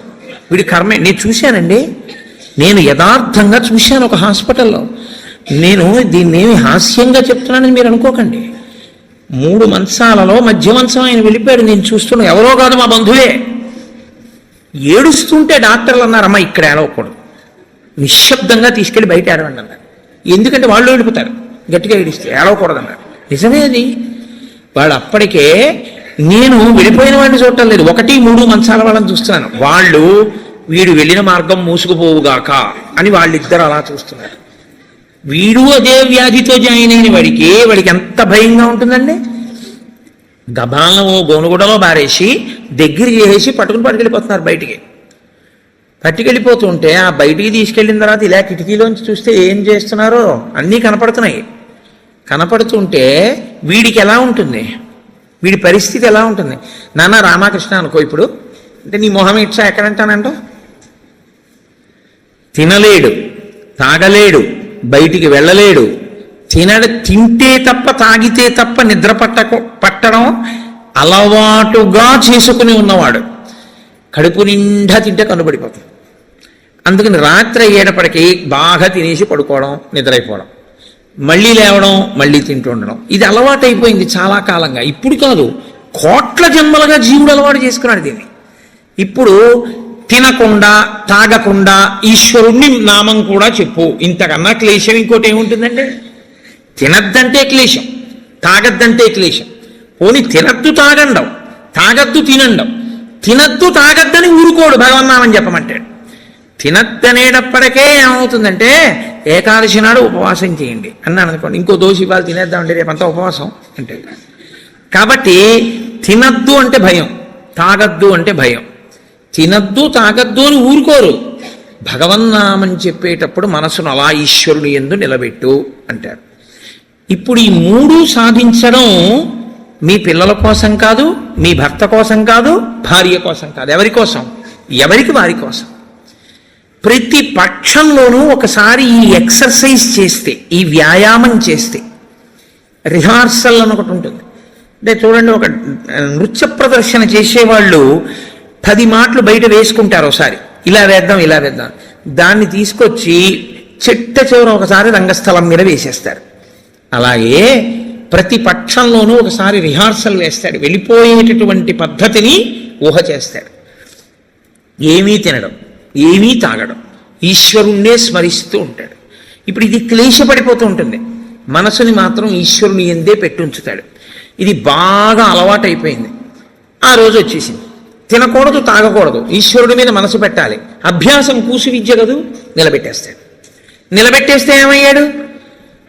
వీడి కర్మే. నేను చూశానండి, నేను యథార్థంగా చూశాను ఒక హాస్పిటల్లో. నేను దీన్నేమి హాస్యంగా చెప్తున్నానని మీరు అనుకోకండి. 3 మంచాలలో మధ్య మంచం ఆయన వెళ్ళిపోయాడు. నేను చూస్తున్నాను, ఎవరో కాదు మా బంధువే. ఏడుస్తుంటే డాక్టర్లు అన్నారమ్మా ఇక్కడ ఏడవకూడదు, నిశ్శబ్దంగా తీసుకెళ్ళి బయట ఏడవండి అన్నారు. ఎందుకంటే వాళ్ళు వెళ్ళిపోతారు గట్టిగా ఏడిస్తే, ఏడవకూడదు అన్నారు. నిజమే అది. వాడు అప్పటికే, నేను వెళ్ళిపోయిన వాడిని చూడటం లేదు, 1, 3 మంచాల వాళ్ళని చూస్తున్నాను. వాళ్ళు వీడు వెళ్ళిన మార్గం మూసుకుపోవుగాక అని వాళ్ళిద్దరు అలా చూస్తున్నారు. వీడు అదే వ్యాధితో జాయిన్ అయిన వాడికి ఎంత భయంగా ఉంటుందండి. గబాలను గోనుగుడలో బారేసి దగ్గర చేసి పట్టుకెళ్ళిపోతున్నారు బయటికి. పట్టుకెళ్ళిపోతుంటే ఆ బయటికి తీసుకెళ్ళిన తర్వాత ఇలా కిటికీలోంచి చూస్తే ఏం చేస్తున్నారో అన్నీ కనపడుతున్నాయి. కనపడుతుంటే వీడికి ఎలా ఉంటుంది, వీడి పరిస్థితి ఎలా ఉంటుంది? నాన్న రామకృష్ణ అనుకో ఇప్పుడు, అంటే నీ మొహం ఇచ్చా ఎక్కడంటానంట, తినలేడు, తాగలేడు, బయటికి వెళ్ళలేడు, తింటే తప్ప తాగితే తప్ప నిద్ర పట్టడం అలవాటుగా చేసుకుని ఉన్నవాడు. కడుపు నిండా తింటే కనుబడిపోతుంది. అందుకని రాత్రి అయ్యేటప్పటికీ బాగా తినేసి పడుకోవడం, నిద్రైపోవడం, మళ్ళీ లేవడం, మళ్ళీ తింటూ ఉండడం, ఇది అలవాటు అయిపోయింది చాలా కాలంగా. ఇప్పుడు కాదు, కోట్ల జన్మలుగా జీవుడు అలవాటు చేసుకున్నాడు దీన్ని. ఇప్పుడు తినకుండా తాగకుండా ఈశ్వరుణ్ణి నామం కూడా చెప్పు, ఇంతకన్నా క్లేశం ఇంకోటి ఏముంటుందంటే? తినద్దంటే క్లేశం, తాగద్దంటే క్లేశం. పోనీ తినద్దు తాగండం, తాగద్దు తినండం. తినద్దు తాగద్దని ఊరుకోడు భగవన్నామని చెప్పమంటాడు. తినద్దనేటప్పటికే ఏమవుతుందంటే, ఏకాదశి నాడు ఉపవాసం చేయండి అన్నాను అనుకోండి, ఇంకో దోషి ఇవాళ తినేద్దామండి రేపంతా ఉపవాసం అంటే. కాబట్టి తినద్దు అంటే భయం, తాగద్దు అంటే భయం. తినద్దు తాగద్దు అని ఊరుకోరు. భగవన్నామని చెప్పేటప్పుడు మనసును అలా ఈశ్వరుని యందు నిలబెట్టు అంటారు. ఇప్పుడు ఈ 3 సాధించడం మీ పిల్లల కోసం కాదు, మీ భర్త కోసం కాదు, భార్య కోసం కాదు. ఎవరి కోసం? ఎవరికి వారి కోసం. ప్రతి పక్షంలోనూ ఒకసారి ఈ ఎక్సర్సైజ్ చేస్తే, ఈ వ్యాయామం చేస్తే, రిహార్సల్ అని ఒకటి ఉంటుంది. అంటే చూడండి, ఒక నృత్య ప్రదర్శన చేసేవాళ్ళు 10 మాటలు బయట వేసుకుంటారు. ఒకసారి ఇలా వేద్దాం, ఇలా వేద్దాం, దాన్ని తీసుకొచ్చి చిట్ట చివర ఒకసారి రంగస్థలం మీద వేసేస్తారు. అలాగే ప్రతి పక్షంలోనూ ఒకసారి రిహార్సల్ వేస్తాడు. వెళ్ళిపోయేటటువంటి పద్ధతిని ఊహ చేస్తాడు. ఏమీ తినడం, ఏమీ తాగడం, ఈశ్వరుణ్ణే స్మరిస్తూ ఉంటాడు. ఇప్పుడు ఇది క్లేశపడిపోతూ ఉంటుంది. మనసుని మాత్రం ఈశ్వరుని ఎందే పెట్టుంచుతాడు. ఇది బాగా అలవాటైపోయింది. ఆ రోజు వచ్చేసింది, తినకూడదు తాగకూడదు, ఈశ్వరుడి మీద మనసు పెట్టాలి. అభ్యాసం కూసు విద్య కదూ, నిలబెట్టేస్తాడు. నిలబెట్టేస్తే ఏమయ్యాడు?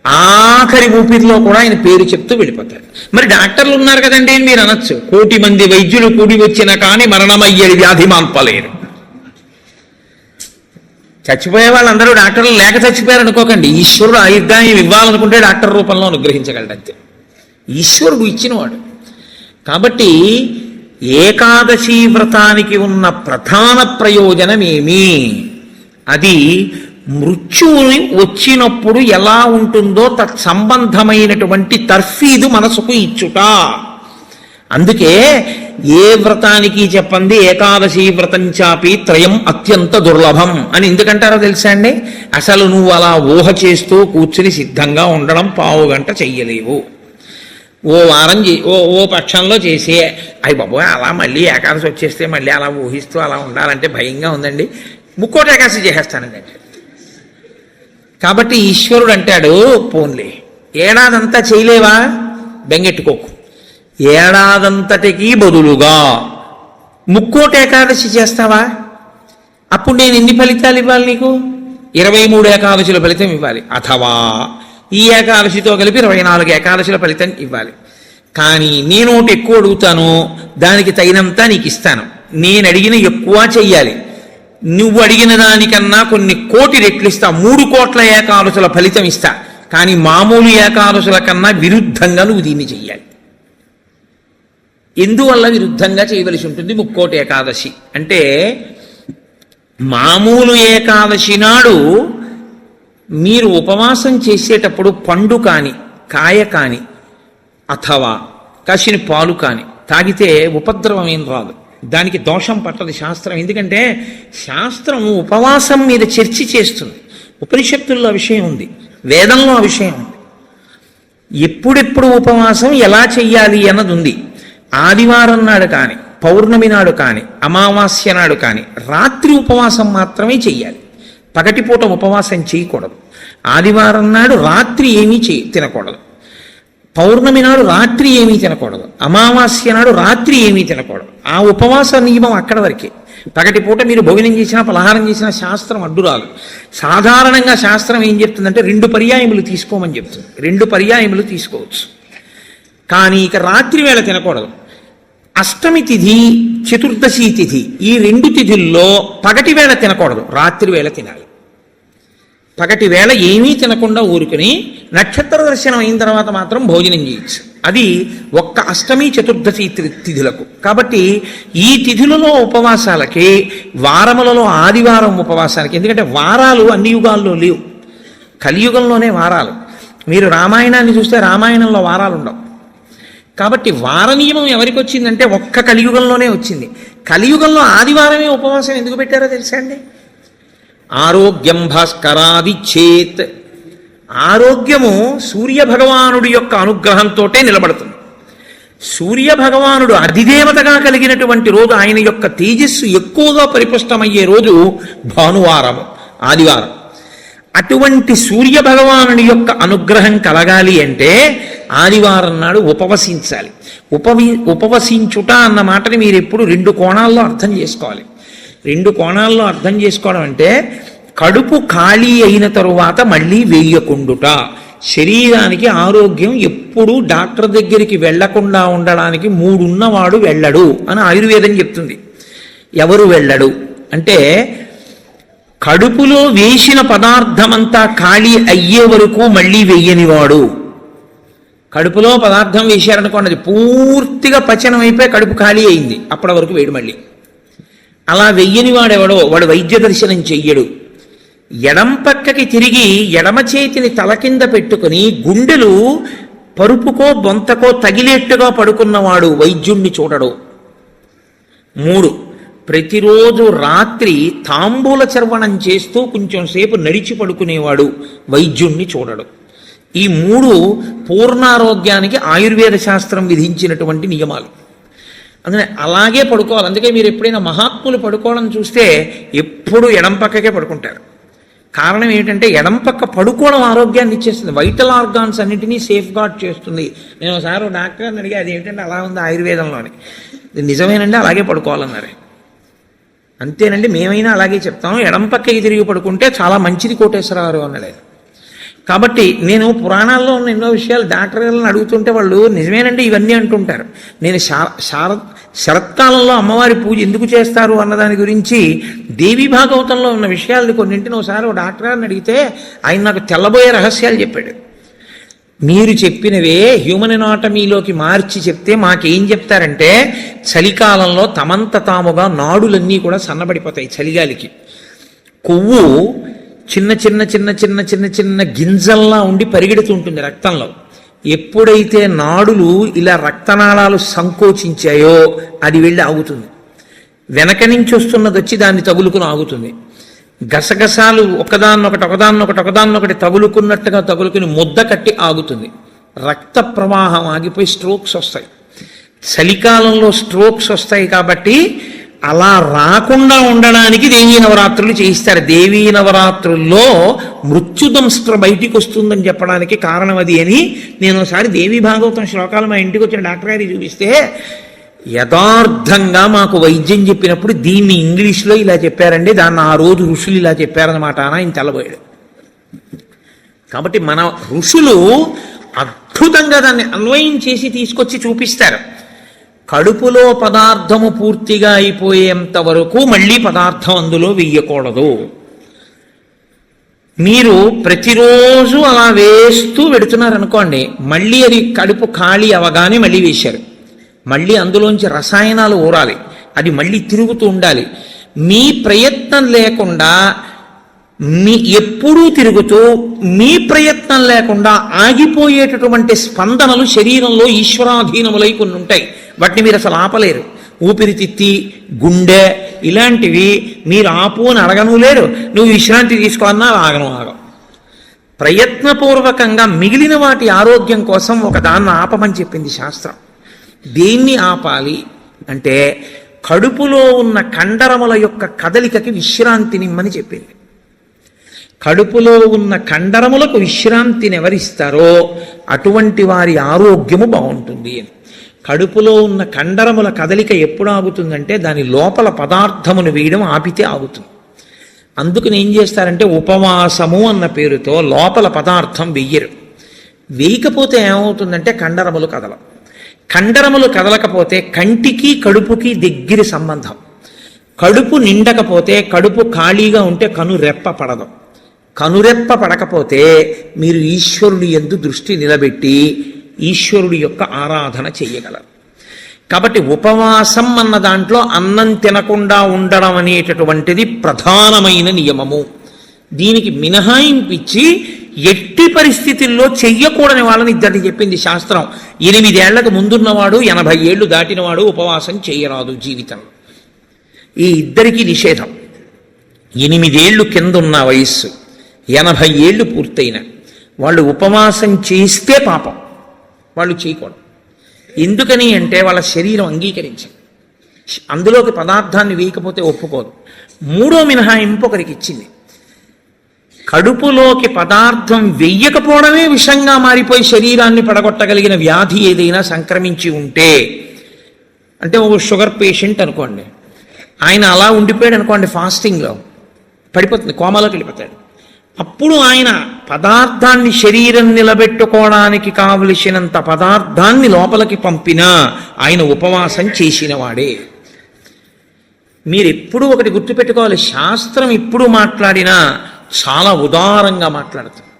ఆఖరి ఊపిరిలో కూడా ఆయన పేరు చెప్తూ వెళ్ళిపోతాడు. మరి డాక్టర్లు ఉన్నారు కదండి అని మీరు అనొచ్చు. 1,000,000 మంది వైద్యులు కూడి వచ్చినా కానీ మరణమయ్యేది వ్యాధి మాన్పలేరు. చచ్చిపోయే వాళ్ళందరూ డాక్టర్లు లేక చచ్చిపోయారు అనుకోకండి. ఈశ్వరుడు ఆయుర్దాయం ఇవ్వాలనుకుంటే డాక్టర్ రూపంలో అనుగ్రహించగలడంతే. ఈశ్వరుడు ఇచ్చినవాడు. కాబట్టి ఏకాదశి వ్రతానికి ఉన్న ప్రధాన ప్రయోజనమేమి? అది మృత్యువుని వచ్చినప్పుడు ఎలా ఉంటుందో తత్సంబంధమైనటువంటి తర్ఫీదు మనసుకు ఇచ్చుట. అందుకే ఏ వ్రతానికి చెప్పండి, ఏకాదశి వ్రతం చాపి త్రయం అత్యంత దుర్లభం అని ఎందుకంటారో తెలుసా అండి? అసలు నువ్వు అలా ఊహ చేస్తూ కూర్చుని సిద్ధంగా ఉండడం 1/2 గంట చెయ్యలేవు. ఓ వారం ఓ పక్షంలో చేసే, అయ్యి బాబోయ్ అలా మళ్ళీ ఏకాదశి వచ్చేస్తే మళ్ళీ అలా ఊహిస్తూ అలా ఉండాలంటే భయంగా ఉందండి, 3వ ఏకాదశి చేసేస్తానండి. కాబట్టి ఈశ్వరుడు అంటాడు, పోన్లే ఏడాదంతా చేయలేవా, బెంగెట్టుకోకు, ఏడాదంతటికి బదులుగా 3వ ఏకాదశి చేస్తావా, అప్పుడు నేను ఎన్ని ఫలితాలు ఇవ్వాలి నీకు? 23 ఏకాదశుల ఫలితం ఇవ్వాలి, అథవా ఈ ఏకాదశితో కలిపి 24 ఏకాదశుల ఫలితం ఇవ్వాలి. కానీ నేను ఒకటి ఎక్కువ అడుగుతాను, దానికి తగినంత నీకు ఇస్తాను. నేను అడిగిన ఎక్కువ చెయ్యాలి, నువ్వు అడిగిన దానికన్నా కొన్ని కోటి రెట్లు ఇస్తా, 3 కోట్ల ఏకాదశుల ఫలితం ఇస్తా. కానీ మామూలు ఏకాదశుల కన్నా విరుద్ధంగా నువ్వు దీన్ని చెయ్యాలి. ఎందువల్ల విరుద్ధంగా చేయవలసి ఉంటుంది 3 ఏకాదశి అంటే, మామూలు ఏకాదశి నాడు మీరు ఉపవాసం చేసేటప్పుడు పండు కాని, కాయ కాని, అథవా కాసిన పాలు కాని తాగితే ఉపద్రవం ఏం రాదు, దానికి దోషం పట్టదు శాస్త్రం. ఎందుకంటే శాస్త్రం ఉపవాసం మీద చర్చ చేస్తుంది. ఉపనిషత్తుల్లో ఆ విషయం ఉంది, వేదంలో ఆ విషయం ఉంది. ఎప్పుడెప్పుడు ఉపవాసం ఎలా చెయ్యాలి అన్నది ఉంది. ఆదివారం నాడు కానీ, పౌర్ణమి నాడు కానీ, అమావాస్య నాడు కానీ రాత్రి ఉపవాసం మాత్రమే చెయ్యాలి. పగటిపూట ఉపవాసం చేయకూడదు. ఆదివారం నాడు రాత్రి ఏమీ తినకూడదు, పౌర్ణమి నాడు రాత్రి ఏమీ తినకూడదు, అమావాస్య నాడు రాత్రి ఏమీ తినకూడదు. ఆ ఉపవాస నియమం అక్కడ వరకే. పగటిపూట మీరు భోజనం చేసినా పలహారం చేసినా శాస్త్రం అడ్డురాదు. సాధారణంగా శాస్త్రం ఏం చెప్తుందంటే 2 పర్యాయములు తీసుకోమని చెప్తుంది. 2 పర్యాయములు తీసుకోవచ్చు, కానీ ఇక రాత్రి వేళ తినకూడదు. అష్టమి తిథి, చతుర్దశి తిథి, ఈ 2 తిథుల్లో పగటి వేళ తినకూడదు, రాత్రి వేళ తినాలి. పగటి వేళ ఏమీ తినకుండా ఊరుకుని నక్షత్ర దర్శనం అయిన తర్వాత మాత్రం భోజనం చేయొచ్చు. అది ఒక్క అష్టమి చతుర్దశి తిథులకు. కాబట్టి ఈ తిథులలో ఉపవాసాలకి, వారములలో ఆదివారం ఉపవాసాలకి, ఎందుకంటే వారాలు అన్ని యుగాల్లో లేవు, కలియుగంలోనే వారాలు. మీరు రామాయణాన్ని చూస్తే రామాయణంలో వారాలు ఉండవు. కాబట్టి వార నియమం ఎవరికి వచ్చిందంటే ఒక్క కలియుగంలోనే వచ్చింది. కలియుగంలో ఆదివారమే ఉపవాసం ఎందుకు పెట్టారో తెలుసా అండి? ఆరోగ్యం భాస్కరాది చేత్, ఆరోగ్యము సూర్యభగవానుడి యొక్క అనుగ్రహంతో నిలబడుతుంది. సూర్యభగవానుడు అధిదేవతగా కలిగినటువంటి రోజు, ఆయన యొక్క తేజస్సు ఎక్కువగా పరిపుష్టమయ్యే రోజు భానువారము, ఆదివారం. అటువంటి సూర్యభగవానుడి యొక్క అనుగ్రహం కలగాలి అంటే ఆదివారం నాడు ఉపవసించాలి. ఉపవసించుట అన్న మాటని మీరు ఎప్పుడు 2 కోణాల్లో అర్థం చేసుకోవాలి. 2 కోణాల్లో అర్థం చేసుకోవడం అంటే, కడుపు ఖాళీ అయిన తరువాత మళ్ళీ వేయకుండుట. శరీరానికి ఆరోగ్యం ఎప్పుడూ డాక్టర్ దగ్గరికి వెళ్లకుండా ఉండడానికి 3 ఉన్నవాడు వెళ్ళడు అని ఆయుర్వేదం చెప్తుంది. ఎవరు వెళ్ళడు అంటే, కడుపులో వేసిన పదార్థమంతా ఖాళీ అయ్యే వరకు మళ్ళీ వెయ్యనివాడు. కడుపులో పదార్థం వేశారనుకోండి, అది పూర్తిగా పచనం అయిపోయి కడుపు ఖాళీ అయింది, అప్పటి వరకు వేడు మళ్ళీ. అలా వెయ్యని వాడెవడో వాడు వైద్య దర్శనం చెయ్యడు. ఎడం పక్కకి తిరిగి ఎడమ చేతిని తల కింద పెట్టుకుని గుండెలు పరుపుకో బొంతకో తగిలేట్టుగా పడుకున్నవాడు వైద్యుణ్ణి చూడడు. 3, ప్రతిరోజు రాత్రి తాంబూల చర్వణం చేస్తూ కొంచెం సేపు నడిచి పడుకునేవాడు వైద్యుణ్ణి చూడడు. ఈ 3 పూర్ణారోగ్యానికి ఆయుర్వేద శాస్త్రం విధించినటువంటి నియమాలు. అందుకని అలాగే పడుకోవాలి. అందుకే మీరు ఎప్పుడైనా మహాత్ములు పడుకోవడం చూస్తే ఎప్పుడు ఎడం పక్కకే పడుకుంటారు. కారణం ఏంటంటే ఎడం పక్క పడుకోవడం ఆరోగ్యాన్ని ఇచ్చేస్తుంది, వైటల్ ఆర్గాన్స్ అన్నింటినీ సేఫ్ గార్డ్ చేస్తుంది. నేను ఒకసారి డాక్టర్ని అడిగి, అది ఏంటంటే అలా ఉంది ఆయుర్వేదంలోని. నిజమేనండి, అలాగే పడుకోవాలన్నారు. అంతేనండి, మేమైనా అలాగే చెప్తాం, ఎడం పక్కకి తిరిగి పడుకుంటే చాలా మంచిది కోటేశ్వరరావు అన్నాడు. కాబట్టి నేను పురాణాల్లో ఉన్న ఎన్నో విషయాలు డాక్టర్లను అడుగుతుంటే వాళ్ళు నిజమేనండి ఇవన్నీ అంటుంటారు. నేను శరత్కాలంలో అమ్మవారి పూజ ఎందుకు చేస్తారు అన్నదాని గురించి దేవి భాగవతంలో ఉన్న విషయాలని కొన్నింటిని ఒకసారి డాక్టర్ గారిని అడిగితే ఆయన నాకు తెల్లబోయే రహస్యాలు చెప్పాడు. మీరు చెప్పినవే హ్యూమన్ ఎనాటమీలోకి మార్చి చెప్తే మాకేం చెప్తారంటే, చలికాలంలో తమంత తాముగా నాడులన్నీ కూడా సన్నబడిపోతాయి. చలిగాలికి కొవ్వు చిన్న చిన్న చిన్న చిన్న చిన్న చిన్న గింజల్లా ఉండి పరిగెడుతుంటుంది రక్తంలో. ఎప్పుడైతే నాడులు ఇలా రక్తనాళాలు సంకోచించాయో అది వెళ్ళి ఆగుతుంది. వెనక నుంచి వస్తున్నది వచ్చి దాన్ని తగులుకుని ఆగుతుంది. గసగసాలు ఒకదాన్నొకటి తగులుకున్నట్టుగా తగులుకుని ముద్ద కట్టి ఆగుతుంది. రక్త ప్రవాహం ఆగిపోయి స్ట్రోక్స్ వస్తాయి. చలికాలంలో స్ట్రోక్స్ వస్తాయి కాబట్టి అలా రాకుండా ఉండడానికి దేవీ నవరాత్రులు చేయిస్తారు. దేవీ నవరాత్రుల్లో మృత్యుదంస్త్ర బయటికి వస్తుందని చెప్పడానికి కారణం అది అని నేను ఒకసారి దేవీ భాగవతం శ్లోకాలు మా ఇంటికి వచ్చిన డాక్టర్ గారికి చూపిస్తే, యథార్థంగా మాకు వైద్యం చెప్పినప్పుడు దీన్ని ఇంగ్లీష్లో ఇలా చెప్పారండి, దాన్ని ఆ రోజు ఋషులు ఇలా చెప్పారన్నమాట అని ఆయన తెల్లబోయాడు. కాబట్టి మన ఋషులు అద్భుతంగా దాన్ని అన్వయం చేసి తీసుకొచ్చి చూపిస్తారు. కడుపులో పదార్థము పూర్తిగా అయిపోయేంత వరకు మళ్ళీ పదార్థం అందులో వెయ్యకూడదు. మీరు ప్రతిరోజు అలా వేస్తూ పెడుతున్నారనుకోండి, మళ్ళీ అది కడుపు ఖాళీ అవగానే మళ్ళీ వేశారు. మళ్ళీ అందులోంచి రసాయనాలు ఊరాలి, అది మళ్ళీ తిరుగుతూ ఉండాలి. మీ ప్రయత్నం లేకుండా ఎప్పుడూ తిరుగుతూ మీ ప్రయత్నం లేకుండా ఆగిపోయేటటువంటి స్పందనలు శరీరంలో ఈశ్వరాధీనములై కొన్ని ఉంటాయి. వాటిని మీరు అసలు ఆపలేరు. ఊపిరితిత్తి, గుండె ఇలాంటివి మీరు ఆపు అని అడగను లేరు. నువ్వు విశ్రాంతి తీసుకోవన్నా ఆగను. ప్రయత్నపూర్వకంగా మిగిలిన వాటి ఆరోగ్యం కోసం ఒకదాన్ని ఆపమని చెప్పింది శాస్త్రం. దేన్ని ఆపాలి అంటే కడుపులో ఉన్న కండరముల యొక్క కదలికకి విశ్రాంతినిమ్మని చెప్పింది. కడుపులో ఉన్న కండరములకు విశ్రాంతిని ఎవరిస్తారో అటువంటి వారి ఆరోగ్యము బాగుంటుంది అని. కడుపులో ఉన్న కండరముల కదలిక ఎప్పుడు ఆగుతుందంటే దాని లోపల పదార్థమును వేయడం ఆపితే ఆగుతుంది. అందుకని ఏం చేస్తారంటే ఉపవాసము అన్న పేరుతో లోపల పదార్థం వెయ్యరు. వేయకపోతే ఏమవుతుందంటే కండరములు కదలవు. కండరములు కదలకపోతే కంటికి కడుపుకి దగ్గర సంబంధం. కడుపు నిండకపోతే, కడుపు ఖాళీగా ఉంటే కనురెప్ప పడదు. కనురెప్ప పడకపోతే మీరు ఈశ్వరుడి యందు దృష్టి నిలబెట్టి ఈశ్వరుడి యొక్క ఆరాధన చెయ్యగలరు. కాబట్టి ఉపవాసం అన్న దాంట్లో అన్నం తినకుండా ఉండడం అనేటటువంటిది ప్రధానమైన నియమము. దీనికి మినహాయింపిచ్చి ఎట్టి పరిస్థితుల్లో చెయ్యకూడని వాళ్ళని ఇద్దరిని చెప్పింది శాస్త్రం. 8 ఏళ్లకు ముందున్నవాడు 80 ఏళ్ళు దాటినవాడు ఉపవాసం చేయరాదు జీవితంలో. ఈ ఇద్దరికీ నిషేధం. 8 ఏళ్ళు కిందున్న వయస్సు, 80 ఏళ్ళు పూర్తయిన వాళ్ళు ఉపవాసం చేస్తే పాపం, వాళ్ళు చేయకూడదు. ఎందుకని అంటే వాళ్ళ శరీరం అంగీకరించింది, అందులోకి పదార్థాన్ని వేయకపోతే ఒప్పుకోదు. 3వ మినహాయింపు ఒకరికి ఇచ్చింది. కడుపులోకి పదార్థం వెయ్యకపోవడమే విషంగా మారిపోయి శరీరాన్ని పడగొట్టగలిగిన వ్యాధి ఏదైనా సంక్రమించి ఉంటే, అంటే ఒక షుగర్ పేషెంట్ అనుకోండి, ఆయన అలా ఉండిపోయాడు అనుకోండి, ఫాస్టింగ్లో పడిపోతుంది, కోమాలోకి వెళ్ళిపోతాడు. అప్పుడు ఆయన పదార్థాన్ని శరీరం నిలబెట్టుకోవడానికి కావలసినంత పదార్థాన్ని లోపలికి పంపినా ఆయన ఉపవాసం చేసిన వాడే. మీరు ఎప్పుడూ ఒకటి గుర్తుపెట్టుకోవాలి, శాస్త్రం ఎప్పుడు మాట్లాడినా చాలా ఉదారంగా మాట్లాడుతుంది.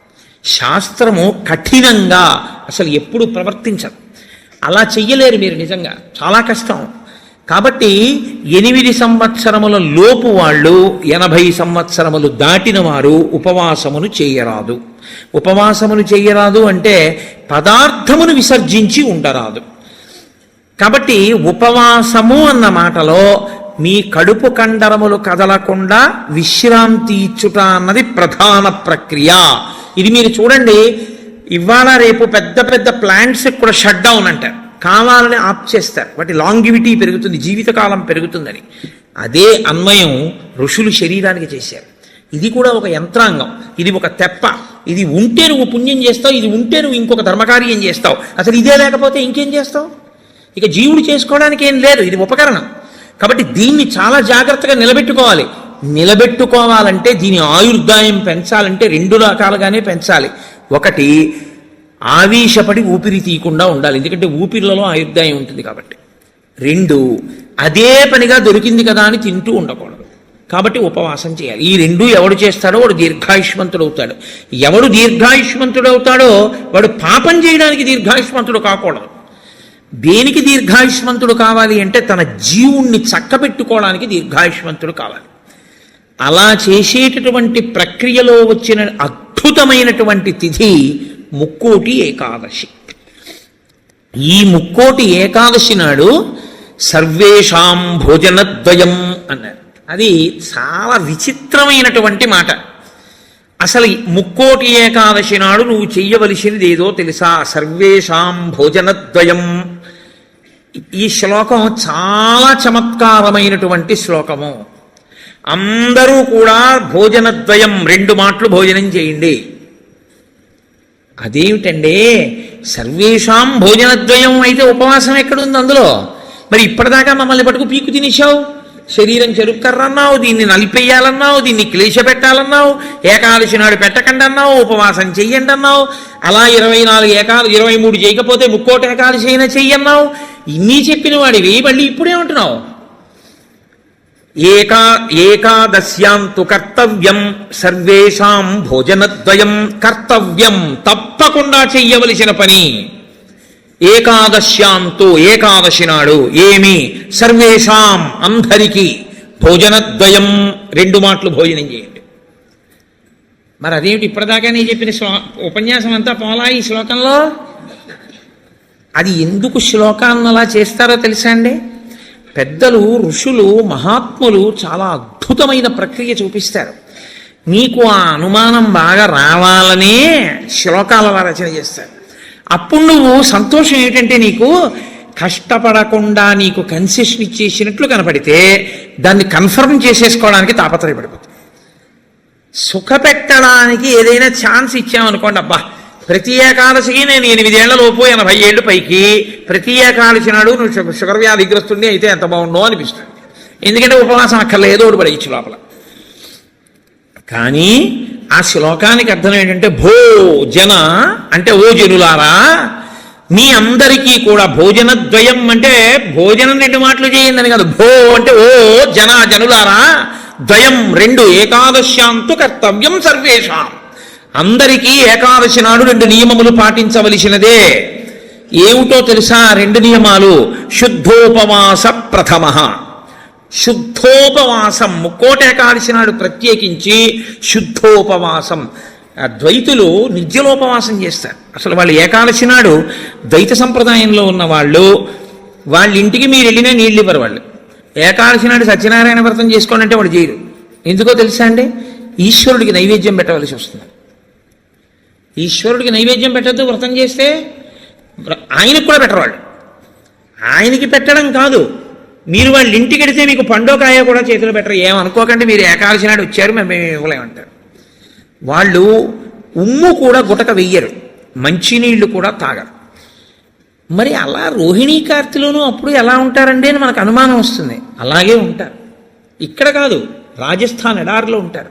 శాస్త్రము కఠినంగా అసలు ఎప్పుడు ప్రవర్తించదు. అలా చెయ్యలేరు మీరు, నిజంగా చాలా కష్టం. కాబట్టి 8 సంవత్సరముల లోపు వాళ్ళు, 80 సంవత్సరములు దాటిన వారు ఉపవాసమును చేయరాదు. ఉపవాసమును చేయరాదు అంటే పదార్థమును విసర్జించి ఉండరాదు. కాబట్టి ఉపవాసము అన్న మాటలో మీ కడుపు కండరములు కదలకుండా విశ్రాంతి ఇచ్చుట అన్నది ప్రధాన ప్రక్రియ. ఇది మీరు చూడండి, ఇవాళ రేపు పెద్ద పెద్ద ప్లాంట్స్ కూడా షట్ డౌన్ అంటారు, కావాలని ఆప్ చేస్తారు. వాటి లాంగివిటీ పెరుగుతుంది, జీవితకాలం పెరుగుతుందని. అదే అన్వయం ఋషులు శరీరానికి చేశారు. ఇది కూడా ఒక యంత్రాంగం, ఇది ఒక తెప్ప. ఇది ఉంటే నువ్వు పుణ్యం చేస్తావు, ఇది ఉంటే నువ్వు ఇంకొక ధర్మకార్యం చేస్తావు. అసలు ఇదే లేకపోతే ఇంకేం చేస్తావు? ఇక జీవుడు చేసుకోవడానికి ఏం లేదు, ఇది ఉపకరణం. కాబట్టి దీన్ని చాలా జాగ్రత్తగా నిలబెట్టుకోవాలి. నిలబెట్టుకోవాలంటే దీని ఆయుర్దాయం పెంచాలంటే 2 రకాలుగానే పెంచాలి. ఒకటి, ఆవేశపడి ఊపిరి తీయకుండా ఉండాలి, ఎందుకంటే ఊపిరిలలో ఆయుర్దాయం ఉంటుంది కాబట్టి. 2, అదే పనిగా దొరికింది కదా అని తింటూ ఉండకూడదు. కాబట్టి ఉపవాసం చేయాలి. ఈ 2 ఎవడు చేస్తాడో వాడు దీర్ఘాయుష్మంతుడు అవుతాడు. ఎవడు దీర్ఘాయుష్మంతుడు అవుతాడో వాడు పాపం చేయడానికి దీర్ఘాయుష్మంతుడు కాకూడదు. దేనికి దీర్ఘాయుష్మంతుడు కావాలి అంటే తన జీవుణ్ణి చక్కబెట్టుకోవడానికి దీర్ఘాయుష్మంతుడు కావాలి. అలా చేసేటటువంటి ప్రక్రియలో వచ్చిన అద్భుతమైనటువంటి తిథి ముక్కోటి ఏకాదశి. ఈ ముక్కోటి ఏకాదశి నాడు సర్వేషాం భోజనద్వయం అన్నారు. అది చాలా విచిత్రమైనటువంటి మాట. అసలు ముక్కోటి ఏకాదశి నాడు నువ్వు చెయ్యవలసినది ఏదో తెలుసా? సర్వేషాం భోజనద్వయం. ఈ శ్లోకం చాలా చమత్కారమైనటువంటి శ్లోకము. అందరూ కూడా భోజనద్వయం, 2 మాటలు భోజనం చేయండి. అదేమిటండి, సర్వేషాం భోజనద్వయం అయితే ఉపవాసం ఎక్కడుంది అందులో? మరి ఇప్పటిదాకా మమ్మల్ని పట్టుకు పీకు తినేశావు, శరీరం చెరుక్కర్రన్నావు, దీన్ని నలిపేయాలన్నావు, దీన్ని క్లేశ పెట్టాలన్నావు, ఏకాదశి నాడు పెట్టకండి అన్నావు, ఉపవాసం చెయ్యండి అన్నావు, అలా 23 చేయకపోతే ముక్కోటి ఏకాదశి అయినా చెయ్యన్నావు. ఇన్ని చెప్పిన వాడివి మళ్ళీ ఇప్పుడేమంటున్నావు? ఏకాదశ్యాంతు కర్తవ్యం సర్వేషాం భోజనద్వయం. కర్తవ్యం, తప్పకుండా చెయ్యవలసిన పని. ఏకాదశ్యాంతు, ఏకాదశి నాడు ఏమి? సర్వేషాం, అందరికీ. భోజనద్వయం, 2 మాటలు భోజనం చేయండి. మరి అదేమిటి ఇప్పటిదాకా నేను చెప్పిన ఉపన్యాసం అంతా పోలా ఈ శ్లోకంలో? అది ఎందుకు శ్లోకాన్ని అలా చేస్తారో తెలుసా అండి? పెద్దలు, ఋషులు, మహాత్ములు చాలా అద్భుతమైన ప్రక్రియ చూపిస్తారు. నీకు ఆ అనుమానం బాగా రావాలనే శ్లోకాల రచన చేస్తారు. అప్పుడు నువ్వు సంతోషం ఏంటంటే నీకు కష్టపడకుండా నీకు కన్సెషన్ ఇచ్చేసినట్లు కనపడితే దాన్ని కన్ఫర్మ్ చేసేసుకోవడానికి తాపత్రయపడిపోతుంది. సుఖపెట్టడానికి ఏదైనా ఛాన్స్ ఇచ్చామనుకోండి, అబ్బా ప్రతి ఏకాదశికి నేను 8 ఏళ్లలోపు 80 ఏళ్ళు పైకి ప్రతి ఏకాదశి నాడు నువ్వు షుగర్ వ్యాధిగ్రస్తుడిని అయితే ఎంత బాగుండో అనిపిస్తుంది. ఎందుకంటే ఉపవాసం అక్కర్లేదు, ఏదో ఒకటి పడేయచ్చు లోపల. కానీ ఆ శ్లోకానికి అర్థం ఏంటంటే భోజన అంటే ఓ జనులారా, మీ అందరికీ కూడా భోజనద్వయం అంటే భోజనం 2 మాటలు చేయండి కాదు. భో అంటే ఓ జనులారా, ద్వయం 2, ఏకాదశ్యాంతు కర్తవ్యం సర్వేషాం. అందరికీ ఏకాదశి నాడు 2 నియమములు పాటించవలసినదే. ఏమిటో తెలుసా 2 నియమాలు? శుద్ధోపవాస ప్రథమ. శుద్ధోపవాసం, ముక్కోటి ఏకాదశి నాడు ప్రత్యేకించి శుద్ధోపవాసం. ద్వైతులు నిర్జలోపవాసం చేస్తారు. అసలు వాళ్ళు ఏకాదశి నాడు ద్వైత సంప్రదాయంలో ఉన్న వాళ్ళ ఇంటికి మీరు వెళ్ళినా నీళ్ళు ఇవ్వరు. వాళ్ళు ఏకాదశి నాడు సత్యనారాయణ వ్రతం చేసుకోండి అంటే వాళ్ళు చేయరు. ఎందుకో తెలుసా అండి? ఈశ్వరుడికి నైవేద్యం పెట్టవలసి వస్తుంది. ఈశ్వరుడికి నైవేద్యం పెట్టద్దు వ్రతం చేస్తే, ఆయనకు కూడా పెట్టరు. ఆయనకి పెట్టడం కాదు, మీరు వాళ్ళ ఇంటికి వెడితే మీకు పండోకాయ కూడా చేతిలో పెట్టరు. ఏమనుకోకండి, మీరు ఏకాదశి నాడు వచ్చారు మేము ఇవ్వలేమంటారు. వాళ్ళు ఉమ్ము కూడా గుటక వెయ్యరు, మంచినీళ్లు కూడా తాగరు. మరి అలా రోహిణీ కార్తెలోనూ అప్పుడు ఎలా ఉంటారండి అని మనకు అనుమానం వస్తుంది. అలాగే ఉంటారు. ఇక్కడ కాదు, రాజస్థాన్ ఎడారిలో ఉంటారు.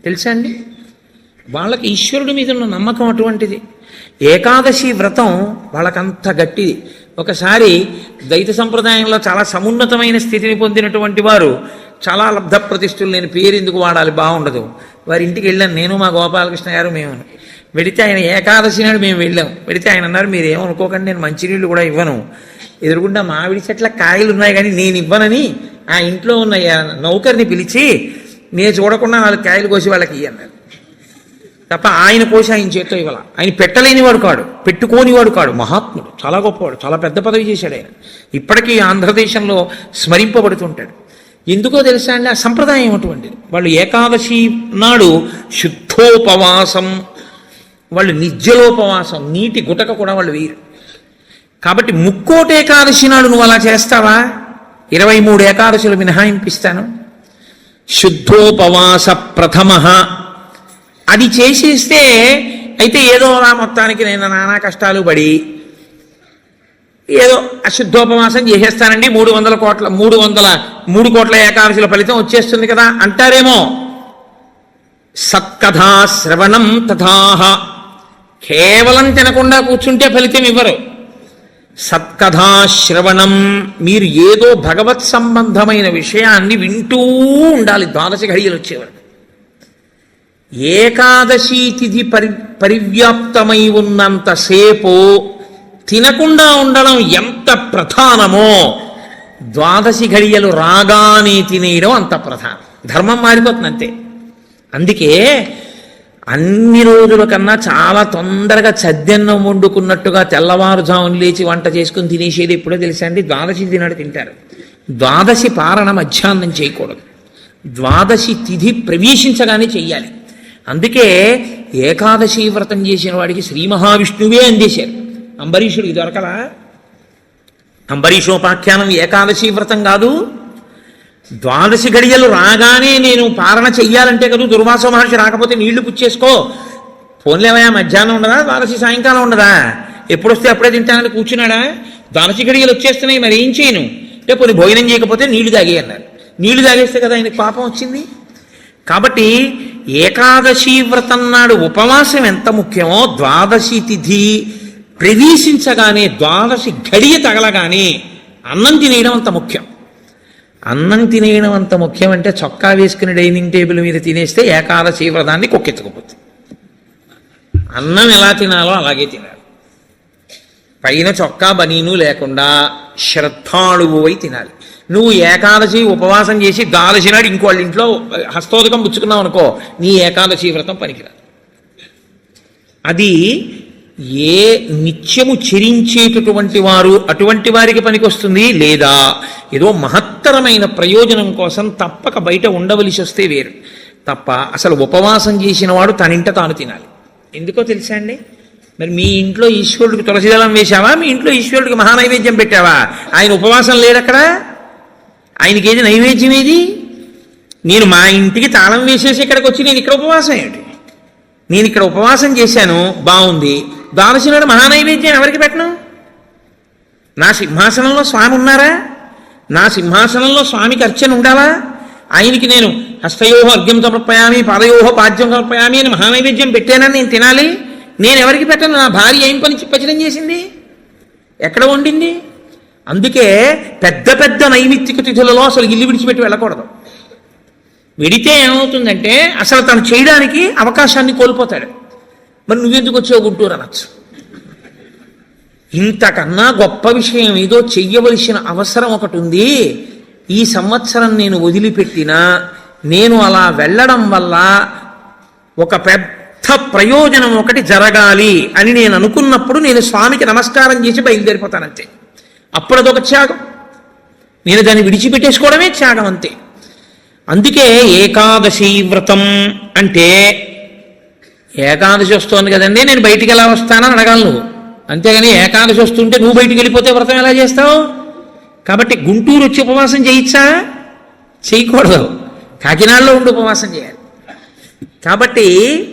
తెలుసా అండి? వాళ్ళకి ఈశ్వరుడి మీద ఉన్న నమ్మకం అటువంటిది. ఏకాదశి వ్రతం వాళ్ళకంత గట్టిది. ఒకసారి ద్వైత సంప్రదాయంలో చాలా సమున్నతమైన స్థితిని పొందినటువంటి వారు, చాలా లబ్ధ ప్రతిష్ఠులు, నేను పేరు ఎందుకు వాడాలి బాగుండదు, వారి ఇంటికి వెళ్ళాను నేను, మా గోపాలకృష్ణ గారు, మేము. వెడితే ఆయన ఏకాదశి నాడు మేము వెళ్ళాం. వెడితే ఆయన అన్నారు, మీరు ఏమనుకోకండి, నేను మంచినీళ్ళు కూడా ఇవ్వను, ఎదురుగుండా మామిడి చెట్ల కాయలు ఉన్నాయి కానీ నేను ఇవ్వనని ఆ ఇంట్లో ఉన్న నౌకర్ని పిలిచి నేను చూడకుండా 4 కాయలు కోసి వాళ్ళకి ఇయ్యన్నారు తప్ప ఆయన కోసి ఆయన చేతితో ఇవ్వాల. ఆయన పెట్టలేనివాడు కాడు, పెట్టుకోనివాడు కాడు, మహాత్ముడు, చాలా గొప్పవాడు, చాలా పెద్ద పదవి చేశాడు ఆయన. ఇప్పటికీ ఆంధ్రదేశంలో స్మరింపబడుతుంటాడు. ఎందుకో తెలుసా అండి? ఆ సంప్రదాయం అటువంటిది. వాళ్ళు ఏకాదశి నాడు శుద్ధోపవాసం, వాళ్ళు నిర్జలోపవాసం, నీటి గుటక కూడా వాళ్ళు వేయరు. కాబట్టి ముక్కోటి ఏకాదశి నాడు నువ్వు అలా చేస్తావా? 23 ఏకాదశులు మినహాయింపిస్తాను. శుద్ధోపవాస ప్రథమ అది చేసేస్తే అయితే ఏదో అలా మొత్తానికి నేను నానా కష్టాలు పడి ఏదో అశుద్ధోపవాసం చేసేస్తానండి, 3 కోట్ల ఏకాదశుల ఫలితం వచ్చేస్తుంది కదా అంటారేమో. సత్కథా శ్రవణం తథాహ, కేవలం తినకుండా కూర్చుంటే ఫలితం ఇవ్వరు. సత్కథా శ్రవణం, మీరు ఏదో భగవత్ సంబంధమైన విషయాన్ని వింటూ ఉండాలి 12 ఘడియలు వచ్చేవారు. ఏకాదశి తిథి పరివ్యాప్తమై ఉన్నంతసేపు తినకుండా ఉండడం ఎంత ప్రధానమో 12 ఘడియలు రాగానే తినేయడం అంత ప్రధానం. ధర్మం మారిపోతుంది అంతే. అందుకే అన్ని రోజుల కన్నా చాలా తొందరగా చద్దన్నం వండుకున్నట్టుగా తెల్లవారుజామున లేచి వంట చేసుకుని తినేసేది ఎప్పుడో తెలుసా అండి? 12 తినాడు తింటారు. 12 పారణ మధ్యాహ్నం చేయకూడదు, 12 తిథి ప్రవేశించగానే చెయ్యాలి. అందుకే ఏకాదశి వ్రతం చేసిన వాడికి శ్రీ మహావిష్ణువే అందేశారు. అంబరీషుడికి దొరకలా? అంబరీషోపాఖ్యానం ఏకాదశి వ్రతం కాదు. 12 ఘడియలు రాగానే నేను పారణ చెయ్యాలంటే కదా, దుర్వాస మహర్షి రాకపోతే నీళ్లు పుచ్చేసుకో, ఫోన్లేవయా మధ్యాహ్నం ఉండదా, 12 సాయంకాలం ఉండదా, ఎప్పుడొస్తే అప్పుడే తింటానని కూర్చున్నాడా? ద్వాదశి ఘడియలు వచ్చేస్తున్నాయి, మరి ఏం చేయను అంటే పోనీ భోజనం చేయకపోతే నీళ్లు తాగే అన్నారు. నీళ్లు తాగేస్తే కదా ఆయనకి పాపం వచ్చింది. కాబట్టి ఏకాదశి వ్రతం నాడు ఉపవాసం ఎంత ముఖ్యమో ద్వాదశి తిథి ప్రవేశించగానే ద్వాదశి ఘడియ తగలగానే అన్నం తినేయడం అంత ముఖ్యం. అన్నం తినేయడం అంత ముఖ్యం అంటే చొక్కా వేసుకుని డైనింగ్ టేబుల్ మీద తినేస్తే ఏకాదశి వ్రతాన్ని కొక్కెత్తుకుపోతుంది. అన్నం ఎలా తినాలో అలాగే తినాలి. పైన చొక్కా బనీను లేకుండా శ్రద్ధాళువు అయి తినాలి. నువ్వు ఏకాదశి ఉపవాసం చేసి ద్వాదశి నాడు ఇంకో వాళ్ళ ఇంట్లో హస్తోదకం పుచ్చుకున్నావు అనుకో, నీ ఏకాదశి వ్రతం పనికిరాదు. అది ఏ నిత్యము చెరించేటటువంటి వారు అటువంటి వారికి పనికొస్తుంది, లేదా ఏదో మహత్తరమైన ప్రయోజనం కోసం తప్పక బయట ఉండవలసి వస్తే వేరు తప్ప అసలు ఉపవాసం చేసిన వాడు తనింట తాను తినాలి. ఎందుకో తెలుసా అండి? మరి మీ ఇంట్లో ఈశ్వరుడికి తులసిదళం వేశావా, మీ ఇంట్లో ఈశ్వరుడికి మహానైవేద్యం పెట్టావా? ఆయన ఉపవాసం లేడక్కడ, ఆయనకి ఏది నైవేద్యం ఏది? నేను మా ఇంటికి తాళం వేసేసి ఇక్కడికి వచ్చి నేను ఇక్కడ ఉపవాసం ఏమిటి? నేను ఇక్కడ ఉపవాసం చేశాను, బాగుంది. ద్వాదశి నాడు మహానైవేద్యం ఎవరికి పెట్టను? నా సింహాసనంలో స్వామి ఉన్నారా? నా సింహాసనంలో స్వామికి అర్చన ఉండాలా? ఆయనకి నేను హస్తయోహో అర్ఘ్యం సమర్పయామి, పాదయోహో పాద్యం సమర్పయామి అని మహానైవేద్యం పెట్టానని నేను తినాలి. నేను ఎవరికి పెట్టను? నా భార్య ఏం పచనం చేసింది, ఎక్కడ వండింది? అందుకే పెద్ద పెద్ద నైమిత్తిక తిథులలో అసలు ఇల్లు విడిచిపెట్టి వెళ్ళకూడదు. వెడితే ఏమవుతుందంటే అసలు తను చేయడానికి అవకాశాన్ని కోల్పోతాడు. మరి నువ్వెందుకు వచ్చావు గుంటూరు అనొచ్చు. ఇంతకన్నా గొప్ప విషయం ఏదో చెయ్యవలసిన అవసరం ఒకటి ఉంది. ఈ సంవత్సరం నేను వదిలిపెట్టినా నేను అలా వెళ్ళడం వల్ల ఒక పెద్ద ప్రయోజనం ఒకటి జరగాలి అని నేను అనుకున్నప్పుడు నేను స్వామికి నమస్కారం చేసి బయలుదేరిపోతానంతే. అప్పుడు అదొక త్యాగం. నేను దాన్ని విడిచిపెట్టేసుకోవడమే త్యాగం అంతే. అందుకే ఏకాదశి వ్రతం అంటే ఏకాదశి వస్తోంది కదండి నేను బయటికి ఎలా వస్తానని అడగాలి నువ్వు. అంతేగాని ఏకాదశి వస్తుంటే నువ్వు బయటికి వెళ్ళిపోతే వ్రతం ఎలా చేస్తావు? కాబట్టి గుంటూరు వచ్చి ఉపవాసం చేయొచ్చా? చేయకూడదు. కాకినాడలో ఉండి ఉపవాసం చేయాలి. కాబట్టి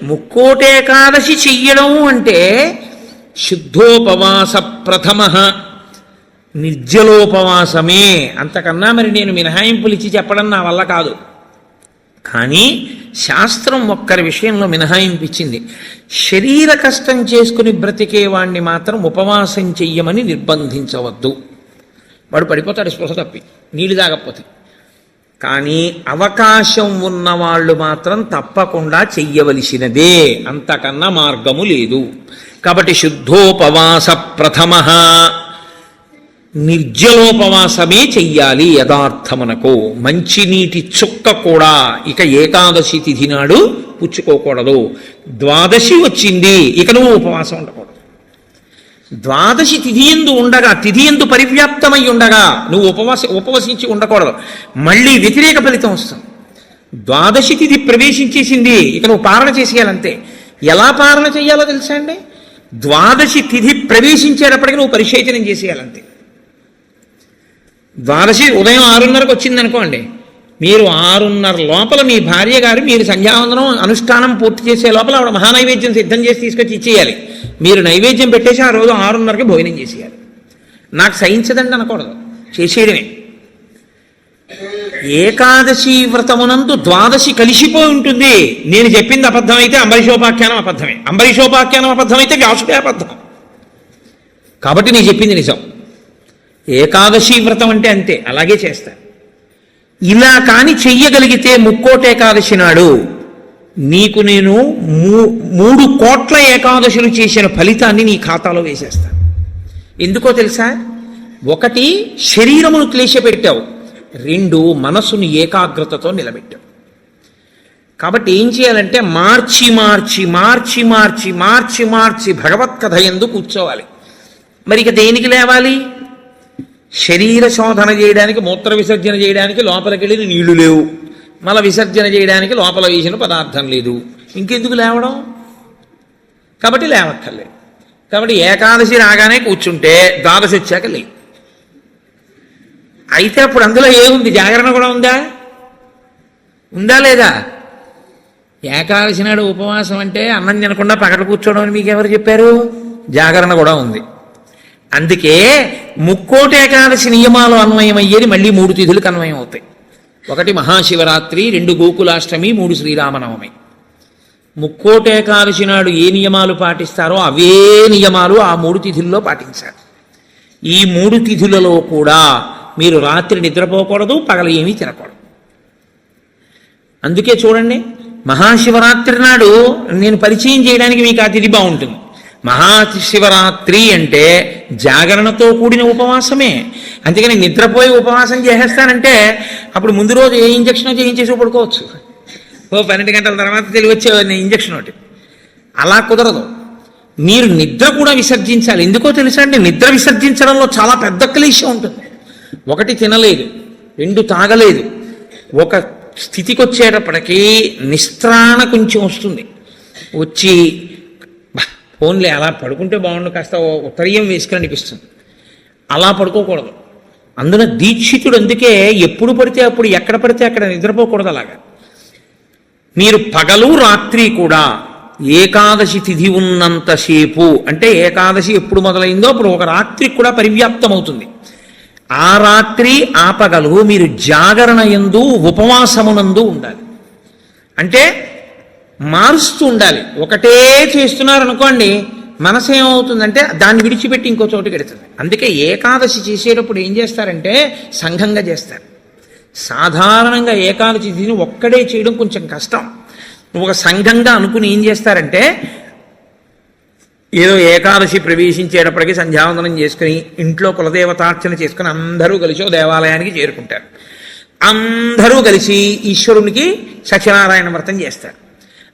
ముక్కోటి ఏకాదశి చెయ్యడం అంటే శుద్ధోపవాస ప్రథమ నిర్జలోపవాసమే. అంతకన్నా మరి నేను మినహాయింపులు ఇచ్చి చెప్పడం నా వల్ల కాదు. కానీ శాస్త్రం ఒక్కరి విషయంలో మినహాయింపు ఇచ్చింది. శరీర కష్టం చేసుకుని బ్రతికేవాణ్ణి మాత్రం ఉపవాసం చెయ్యమని నిర్బంధించవద్దు. వాడు పడిపోతాడు స్పృహ తప్పి నీళ్ళు తాగకపోతే. కానీ అవకాశం ఉన్నవాళ్ళు మాత్రం తప్పకుండా చెయ్యవలసినదే, అంతకన్నా మార్గము లేదు. కాబట్టి శుద్ధోపవాస ప్రథమ నిర్జలోపవాసమే చెయ్యాలి. యథార్థమునకు మంచినీటి చుక్క కూడా ఇక ఏకాదశి తిథి నాడు పుచ్చుకోకూడదు. ద్వాదశి వచ్చింది ఇక నువ్వు ఉపవాసం ఉండకూడదు. ద్వాదశి తిథియందు ఉండగా, తిథియందు పరివ్యాప్తమై ఉండగా నువ్వు ఉపవసించి ఉండకూడదు. మళ్ళీ వ్యతిరేక ఫలితం వస్తుంది. ద్వాదశి తిథి ప్రవేశించేసింది ఇక నువ్వు పారణ చేసేయాలంతే. ఎలా పారణ చేయాలో తెలుసా అండి? ద్వాదశి తిథి ప్రవేశించేటప్పటికి నువ్వు పరిశేచనం చేసేయాలంతే. ద్వాదశి ఉదయం 6:30కు వచ్చిందనుకోండి, మీరు 6:30 లోపల మీ భార్య గారు మీరు సంధ్యావందనం అనుష్ఠానం పూర్తి చేసే లోపల ఆవిడ మహానైవేద్యం సిద్ధం చేసి తీసుకొచ్చి ఇచ్చేయాలి. మీరు నైవేద్యం పెట్టేసి ఆ రోజు 6:30కి భోజనం చేసేయాలి. నాకు సహించదండి అనకూడదు, చేసేయడమే. ఏకాదశి వ్రతమునందు ద్వాదశి కలిసిపోయి ఉంటుంది. నేను చెప్పింది అబద్ధమైతే అంబరీషోపాఖ్యానం అబద్ధమే, అంబరీషోపాఖ్యానం అబద్ధమైతే వ్యాసుడే అబద్ధం. కాబట్టి నేను చెప్పింది నిజం. ఏకాదశి వ్రతం అంటే అంతే, అలాగే చేస్తాను. ఇలా కాని చెయ్యగలిగితే ముక్కోటి ఏకాదశి నాడు నీకు నేను 3 కోట్ల ఏకాదశులు చేసిన ఫలితాన్ని నీ ఖాతాలో వేసేస్తాను. ఎందుకో తెలుసా? 1 శరీరమును క్లేశపెట్టావు, 2 మనసును ఏకాగ్రతతో నిలబెట్టావు. కాబట్టి ఏం చేయాలంటే మార్చి మార్చి మార్చి మార్చి మార్చి మార్చి భగవత్కథ యందు కూర్చోవాలి. మరి ఇక దేనికి లేవాలి? శరీర శోధన చేయడానికి, మూత్ర విసర్జన చేయడానికి లోపలికి వెళ్ళి నీళ్లు లేవు, మల విసర్జన చేయడానికి లోపల వేసిన పదార్థం లేదు, ఇంకెందుకు లేవడం? కాబట్టి లేవక్కర్లేదు. కాబట్టి ఏకాదశి రాగానే కూర్చుంటే ద్వాదశి వచ్చాక లేదు. అయితే అప్పుడు అందులో ఏముంది? జాగరణ కూడా ఉందా? ఉందా లేదా? ఏకాదశి నాడు ఉపవాసం అంటే అన్నం తినకుండా పగట కూర్చోవడం అని మీకు ఎవరు చెప్పారు? జాగరణ కూడా ఉంది. అందుకే ముక్కోటి ఏకాదశి నియమాలు అన్వయమయ్యేది మళ్ళీ 3 తిథులకు అన్వయం అవుతాయి. 1 మహాశివరాత్రి, 2 గోకులాష్టమి, 3 శ్రీరామనవమి. ముక్కోటి ఏకాదశి నాడు ఏ నియమాలు పాటిస్తారో అవే నియమాలు ఆ 3 తిథుల్లో పాటించాలి. ఈ 3 తిథులలో కూడా మీరు రాత్రి నిద్రపోకూడదు, పగల ఏమీ తినకూడదు. అందుకే చూడండి, మహాశివరాత్రి నాడు నేను పరిచయం చేయడానికి మీకు ఆ తిథి బాగుంటుంది. మహాశివరాత్రి అంటే జాగరణతో కూడిన ఉపవాసమే. అందుకని నిద్రపోయి ఉపవాసం చేసేస్తానంటే అప్పుడు ముందు రోజు ఏ ఇంజక్షన్ చేయించేసి పడుకోవచ్చు. 12 గంటల తర్వాత తెలివి వచ్చే ఇంజక్షన్ ఒకటి. అలా కుదరదు. మీరు నిద్ర కూడా విసర్జించాలి. ఎందుకో తెలుసా అండి, నిద్ర విసర్జించడంలో చాలా పెద్ద క్లేశం ఉంటుంది. 1 తినలేదు, 2 తాగలేదు, ఒక స్థితికి వచ్చేటప్పటికీ నిస్త్రాణ కొంచెం వస్తుంది. వచ్చి ఫోన్లే అలా పడుకుంటే బాగుండు, కాస్త ఉత్తరీయం వేసుకుని అనిపిస్తుంది. అలా పడుకోకూడదు. అందున దీక్షితుడు అందుకే ఎప్పుడు పడితే అప్పుడు, ఎక్కడ పడితే అక్కడ నిద్రపోకూడదు. అలాగా మీరు పగలు రాత్రి కూడా ఏకాదశి తిథి ఉన్నంతసేపు, అంటే ఏకాదశి ఎప్పుడు మొదలైందో అప్పుడు ఒక రాత్రి కూడా పరివ్యాప్తం అవుతుంది. ఆ రాత్రి ఆ పగలు మీరు జాగరణ యందు ఉపవాసమునందు ఉండాలి. అంటే మారుస్తూ ఉండాలి. ఒకటే చేస్తున్నారనుకోండి, మనసు ఏమవుతుందంటే దాన్ని విడిచిపెట్టి ఇంకో చోటుకి వెడుతుంది. అందుకే ఏకాదశి చేసేటప్పుడు ఏం చేస్తారంటే సంఘంగా చేస్తారు. సాధారణంగా ఏకాదశి తిథిని ఒక్కడే చేయడం కొంచెం కష్టం. ఒక సంఘంగా అనుకుని ఏం చేస్తారంటే, ఏదో ఏకాదశి ప్రవేశించేటప్పటికీ సంధ్యావందనం చేసుకుని ఇంట్లో కులదేవతార్చన చేసుకుని అందరూ కలిసి దేవాలయానికి చేరుకుంటారు. అందరూ కలిసి ఈశ్వరునికి సత్యనారాయణ వ్రతం చేస్తారు.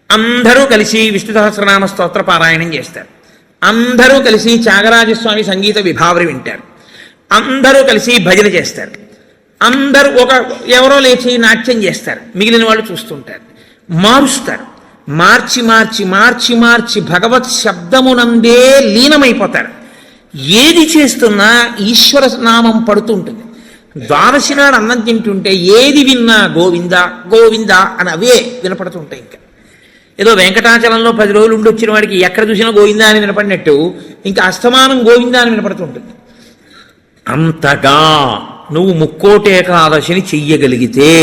అందరూ కలిసి విష్ణు సహస్రనామ స్తోత్ర పారాయణం చేస్తారు. అందరూ కలిసి త్యాగరాజస్వామి సంగీత విభావరి వింటారు. అందరూ కలిసి భజన చేస్తారు. అందరూ ఎవరో లేచి నాట్యం చేస్తారు. మిగిలిన వాళ్ళు చూస్తుంటారు. మారుస్తారు. మార్చి మార్చి మార్చి మార్చి భగవత్ శబ్దమునందే లీనమైపోతారు. ఏది చేస్తున్నా ఈశ్వర నామం పడుతూ ఉంటుంది. ద్వాదశి నాడు అన్నం తింటుంటే ఏది విన్నా గోవింద గోవింద అని అవే వినపడుతుంటాయి. ఇంకా ఏదో వెంకటాచలంలో 10 రోజులు ఉండి వచ్చిన వాడికి ఎక్కడ చూసినా గోవిందా అని వినపడినట్టు ఇంకా అస్తమానం గోవిందా అని వినపడుతుంటుంది. అంతగా నువ్వు ముక్కోటి ఏకాదశిని చెయ్యగలిగితే,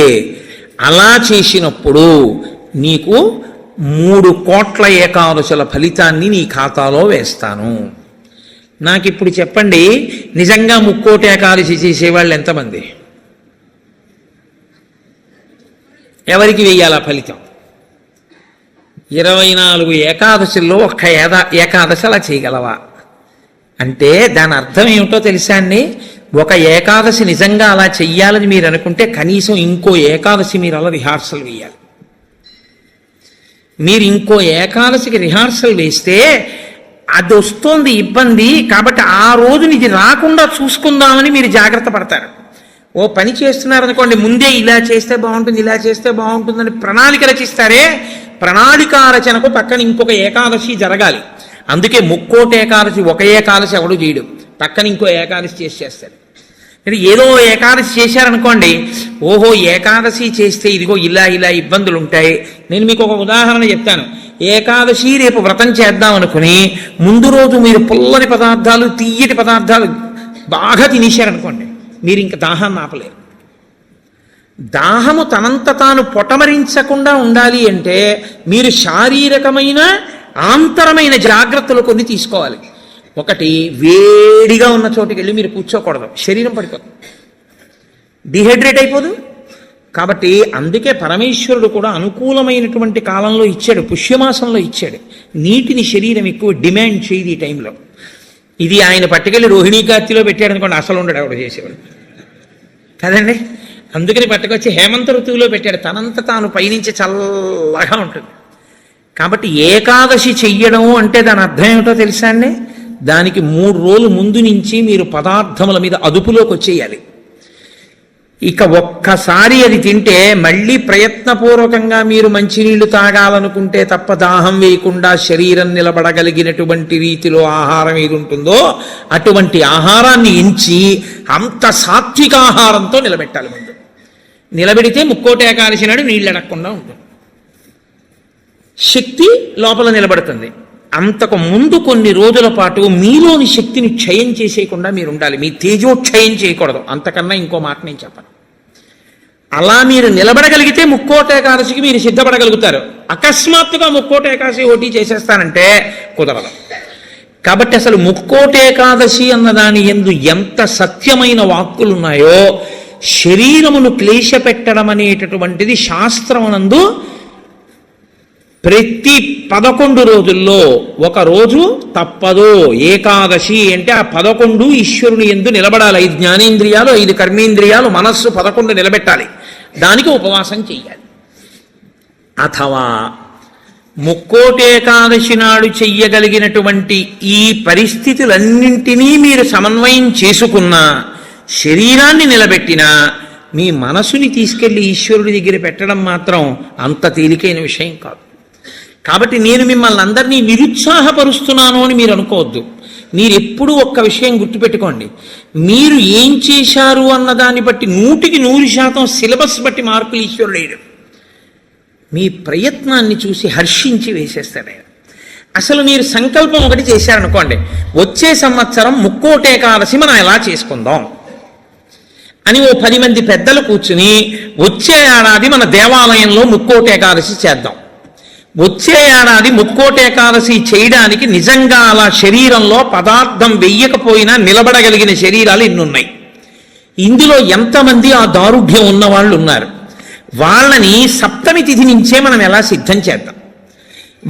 అలా చేసినప్పుడు నీకు 3 కోట్ల ఏకాదశుల ఫలితాన్ని నీ ఖాతాలో వేస్తాను. నాకు ఇప్పుడు చెప్పండి, నిజంగా ముక్కోటి ఏకాదశి చేసేవాళ్ళు ఎంతమంది? ఎవరికి వెయ్యాలా ఫలితం? 24 ఏకాదశుల్లో ఒక్క ఏకాదశి అలా చేయగలవా అంటే దాని అర్థం ఏమిటో తెలుసా అండి? ఒక ఏకాదశి నిజంగా అలా చెయ్యాలని మీరు అనుకుంటే కనీసం ఇంకో ఏకాదశి మీరు అలా రిహార్సల్ వేయాలి. మీరు ఇంకో ఏకాదశికి రిహార్సల్ వేస్తే అది వస్తోంది ఇబ్బంది, కాబట్టి ఆ రోజుని ఇది రాకుండా చూసుకుందామని మీరు జాగ్రత్త పడతారు. ఓ పని చేస్తున్నారనుకోండి, ముందే ఇలా చేస్తే బాగుంటుంది, ఇలా చేస్తే బాగుంటుందని ప్రణాళిక రచిస్తారే, ప్రణాళికా రచనకు పక్కన ఇంకొక ఏకాదశి జరగాలి. అందుకే ముక్కోటి ఏకాదశి ఒక ఏకాదశి ఎవడు చేయడు, పక్కన ఇంకో ఏకాదశి చేస్తాడు. మీరు ఏదో ఏకాదశి చేశారనుకోండి, ఓహో ఏకాదశి చేస్తే ఇదిగో ఇలా ఇలా ఇబ్బందులు ఉంటాయి. నేను మీకు ఒక ఉదాహరణ చెప్తాను. ఏకాదశి రేపు వ్రతం చేద్దాం అనుకుని ముందు రోజు మీరు పుల్లని పదార్థాలు, తీయటి పదార్థాలు బాగా తినేశారనుకోండి, మీరు ఇంకా దాహాన్ని ఆపలేరు. దాహము తనంత తాను పొటమరించకుండా ఉండాలి అంటే మీరు శారీరకమైన ఆంతరమైన జాగ్రత్తలు కొన్ని తీసుకోవాలి. ఒకటి, వేడిగా ఉన్న చోటుకి వెళ్ళి మీరు కూర్చోకూడదు, శరీరం పడిపోతుంది, డిహైడ్రేట్ అయిపోదు. కాబట్టి అందుకే పరమేశ్వరుడు కూడా అనుకూలమైనటువంటి కాలంలో ఇచ్చాడు, పుష్యమాసంలో ఇచ్చాడు. నీటిని శరీరం ఎక్కువ డిమాండ్ చేయదు ఈ టైంలో. ఇది ఆయన పట్టుకెళ్ళి రోహిణీ కార్తీలో పెట్టాడు అనుకోండి, అసలు ఉండడు ఆవిడ చేసేవాడు కదండి. అందుకని పట్టుకొచ్చి హేమంత ఋతువులో పెట్టాడు, తనంత తాను పైనుంచి చల్లగా ఉంటుంది. కాబట్టి ఏకాదశి చెయ్యడం అంటే దాని అర్థం ఏమిటో తెలుసా అండి? దానికి 3 రోజులు ముందు నుంచి మీరు పదార్థముల మీద అదుపులోకి వచ్చేయాలి. ఇక ఒక్కసారి అది తింటే మళ్ళీ ప్రయత్నపూర్వకంగా మీరు మంచినీళ్లు తాగాలనుకుంటే తప్ప దాహం వేయకుండా శరీరం నిలబడగలిగినటువంటి రీతిలో ఆహారం ఏది ఉంటుందో అటువంటి ఆహారాన్ని ఎంచి అంత సాత్విక ఆహారంతో నిలబెట్టాలి. ముందు నిలబెడితే ముక్కోటి ఏకాదశి నాడు నీళ్ళు అడగకుండా ఉంటుంది, శక్తి లోపల నిలబడుతుంది. అంతకు ముందు కొన్ని రోజుల పాటు మీలోని శక్తిని క్షయం చేసేయకుండా మీరు ఉండాలి. మీ తేజోక్షయం చేయకూడదు. అంతకన్నా ఇంకో మాట నేను చెప్పను. అలా మీరు నిలబడగలిగితే ముక్కోట ఏకాదశికి మీరు సిద్ధపడగలుగుతారు. అకస్మాత్తుగా ముక్కోట ఏకాదశి ఓటీ చేసేస్తానంటే కుదరదు. కాబట్టి అసలు ముక్కోట ఏకాదశి అన్నదాని యందు ఎంత సత్యమైన వాక్కులున్నాయో, శరీరమును క్లేశపెట్టడం అనేటటువంటిది శాస్త్రమునందు ప్రతి 11 రోజుల్లో ఒక రోజు తప్పదు. ఏకాదశి అంటే ఆ 11 ఈశ్వరుని యందు నిలబడాలి. 5 జ్ఞానేంద్రియాలు, 5 కర్మేంద్రియాలు, మనస్సు 11 నిలబెట్టాలి. దానికి ఉపవాసం చెయ్యాలి. అథవా ముక్కోటేకాదశి నాడు చెయ్యగలిగినటువంటి ఈ పరిస్థితులన్నింటినీ మీరు సమన్వయం చేసుకున్నా, శరీరాన్ని నిలబెట్టినా, మీ మనసుని తీసుకెళ్లి ఈశ్వరుడి దగ్గర పెట్టడం మాత్రం అంత తేలికైన విషయం కాదు. కాబట్టి నేను మిమ్మల్ని అందరినీ నిరుత్సాహపరుస్తున్నాను అని మీరు అనుకోవద్దు. మీరు ఎప్పుడూ ఒక్క విషయం గుర్తుపెట్టుకోండి. మీరు ఏం చేశారు అన్నదాన్ని బట్టి 100% సిలబస్ బట్టి మార్కులు ఈశ్వరుడు వేయడు. మీ ప్రయత్నాన్ని చూసి హర్షించి వేసేస్తాడు ఆయన. అసలు మీరు సంకల్పం ఒకటి చేశారనుకోండి, వచ్చే సంవత్సరం ముక్కోటేకాదశి మనం ఎలా చేసుకుందాం అని ఓ 10 మంది పెద్దలు కూర్చుని, వచ్చే ఏడాది మన దేవాలయంలో ముక్కోటేకాదశి చేద్దాం, వచ్చే ఏడాది ముక్కోటేకాదశి చేయడానికి నిజంగా అలా శరీరంలో పదార్థం వెయ్యకపోయినా నిలబడగలిగిన శరీరాలు ఇన్నున్నాయి. ఇందులో ఎంతమంది ఆ దారుఢ్యం ఉన్న వాళ్ళు ఉన్నారు? వాళ్ళని సప్తమి తిథి నుంచే మనం ఎలా సిద్ధం చేద్దాం.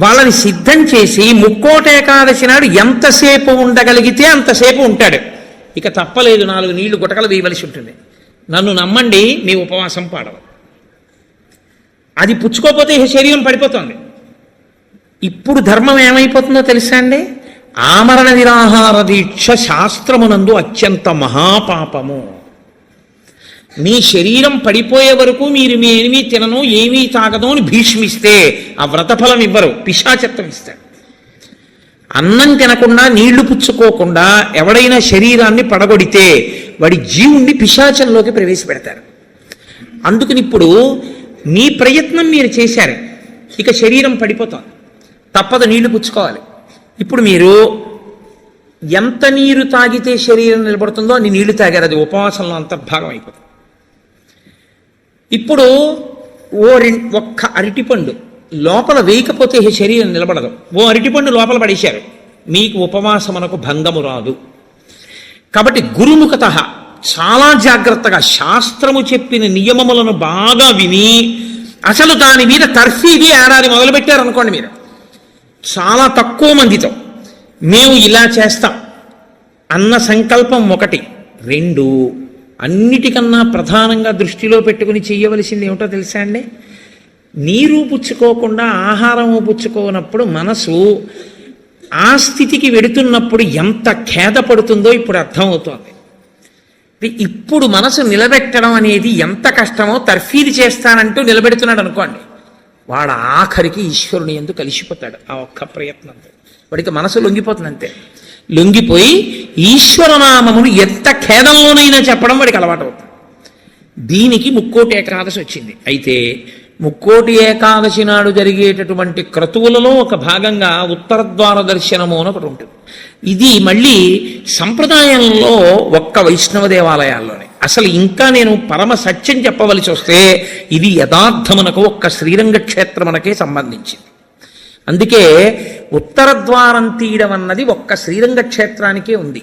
వాళ్ళని సిద్ధం చేసి ముక్కోటేకాదశి నాడు ఎంతసేపు ఉండగలిగితే అంతసేపు ఉంటాడు. ఇక తప్పలేదు, 4 నీళ్లు గుటకలు వేయవలసి ఉంటుంది. నన్ను నమ్మండి, మీ ఉపవాసం పాడవు. అది పుచ్చుకోకపోతే శరీరం పడిపోతుంది. ఇప్పుడు ధర్మం ఏమైపోతుందో తెలుసా అండి? ఆమరణ నిరాహార దీక్ష శాస్త్రమునందు అత్యంత మహాపాపము. మీ శరీరం పడిపోయే వరకు మీరు ఏమీ తినను, ఏమీ తాగదు అని భీష్మిస్తే ఆ వ్రతఫలం ఇవ్వరు, పిశాచత్వం ఇస్తాడు. అన్నం తినకుండా, నీళ్లు పుచ్చుకోకుండా ఎవడైనా శరీరాన్ని పడగొడితే వాడి జీవుణ్ణి పిశాచంలోకి ప్రవేశపెడతారు. అందుకని ఇప్పుడు మీ ప్రయత్నం మీరు చేశారు, ఇక శరీరం పడిపోతుంది, తప్పదు, నీళ్లు పుచ్చుకోవాలి. ఇప్పుడు మీరు ఎంత నీరు తాగితే శరీరం నిలబడుతుందో అన్ని నీళ్లు తాగారు, అది ఉపవాసంలో అంతర్భాగం అయిపోతుంది. ఇప్పుడు ఒక్క అరటిపండు లోపల వేయకపోతే శరీరం నిలబడదు. ఓ అరటిపండు లోపల పడేశారు, మీకు ఉపవాసమునకు భంగము రాదు. కాబట్టి గురుముఖత చాలా జాగ్రత్తగా శాస్త్రము చెప్పిన నియమములను బాగా విని, అసలు దాని మీద తర్ఫీది ఏడాది మొదలుపెట్టారనుకోండి, మీరు చాలా తక్కువ మందితో మేము ఇలా చేస్తాం అన్న సంకల్పం 1. 2, అన్నిటికన్నా ప్రధానంగా దృష్టిలో పెట్టుకుని చెయ్యవలసింది ఏమిటో తెలుసా అండి? నీరు పుచ్చుకోకుండా, ఆహారము పుచ్చుకోనప్పుడు మనసు ఆ స్థితికి వెడుతున్నప్పుడు ఎంత ఖేదపడుతుందో ఇప్పుడు అర్థమవుతోంది. ఇప్పుడు మనసు నిలబెట్టడం అనేది ఎంత కష్టమో తర్ఫీది చేస్తానంటూ నిలబెడుతున్నాడు అనుకోండి, వాడు ఆఖరికి ఈశ్వరుని యందు కలిసిపోతాడు. ఆ ఒక్క ప్రయత్నంతో వాడికి మనసు లొంగిపోతుంది. అంతే, లొంగిపోయి ఈశ్వరనామమును ఎంత ఖేదంలోనైనా చెప్పడం వాడికి అలవాటు అవుతుంది. దీనికి ముక్కోటి ఏకాదశి వచ్చింది. అయితే ముక్కోటి ఏకాదశి నాడు జరిగేటటువంటి క్రతువులలో ఒక భాగంగా ఉత్తరద్వార దర్శనము అని ఒకటి ఉంటుంది. ఇది మళ్ళీ సంప్రదాయంలో ఒక్క వైష్ణవ దేవాలయాల్లోనే. అసలు ఇంకా నేను పరమ సత్యం చెప్పవలసి వస్తే ఇది యథార్థమునకు ఒక్క శ్రీరంగ క్షేత్రమునకే సంబంధించింది. అందుకే ఉత్తరద్వారం తీయడం అన్నది ఒక్క శ్రీరంగ క్షేత్రానికే ఉంది.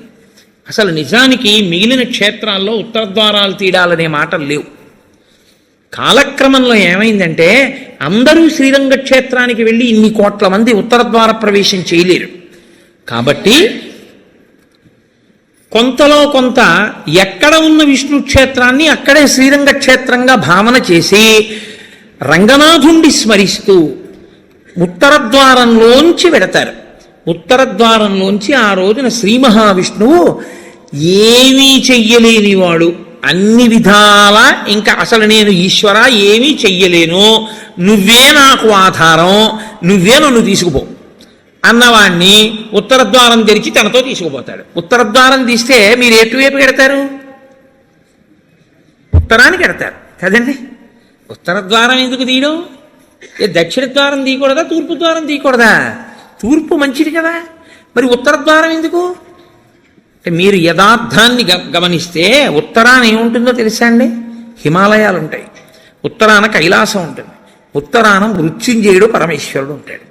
అసలు నిజానికి మిగిలిన క్షేత్రాల్లో ఉత్తరద్వారాలు తీయడాలనే మాటలు లేవు. కాలక్రమంలో ఏమైందంటే అందరూ శ్రీరంగ క్షేత్రానికి వెళ్ళి ఇన్ని కోట్ల మంది ఉత్తరద్వార ప్రవేశం చేయలేరు. కాబట్టి కొంతలో కొంత ఎక్కడ ఉన్న విష్ణు క్షేత్రాన్ని అక్కడే శ్రీరంగ క్షేత్రంగా భావన చేసి రంగనాథుణ్ణి స్మరిస్తూ ఉత్తరద్వారంలోంచి వెడతారు. ఉత్తరద్వారంలోంచి ఆ రోజున శ్రీ మహావిష్ణువు ఏమీ చెయ్యలేనివాడు, అన్ని విధాల ఇంకా అసలు నేను ఈశ్వర ఏమీ చెయ్యలేను, నువ్వే నాకు ఆధారం, నువ్వే నన్ను తీసుకుపో అన్నవాణ్ణి ఉత్తరద్వారం తెరిచి తనతో తీసుకుపోతాడు. ఉత్తరద్వారం తీస్తే మీరు ఎటువైపు ఎడతారు? ఉత్తరానికి ఎడతారు కదండి. ఉత్తరద్వారం ఎందుకు తీయడం? దక్షిణ ద్వారం తీయకూడదా, తూర్పు ద్వారం తీయకూడదా? తూర్పు మంచిది కదా, మరి ఉత్తర ద్వారం ఎందుకు అంటే మీరు యథార్థాన్ని గమనిస్తే ఉత్తరాన ఏముంటుందో తెలుసా అండి? హిమాలయాలు ఉంటాయి, ఉత్తరాన కైలాసం ఉంటుంది, ఉత్తరాన మృత్యుంజయుడు పరమేశ్వరుడు ఉంటాడు.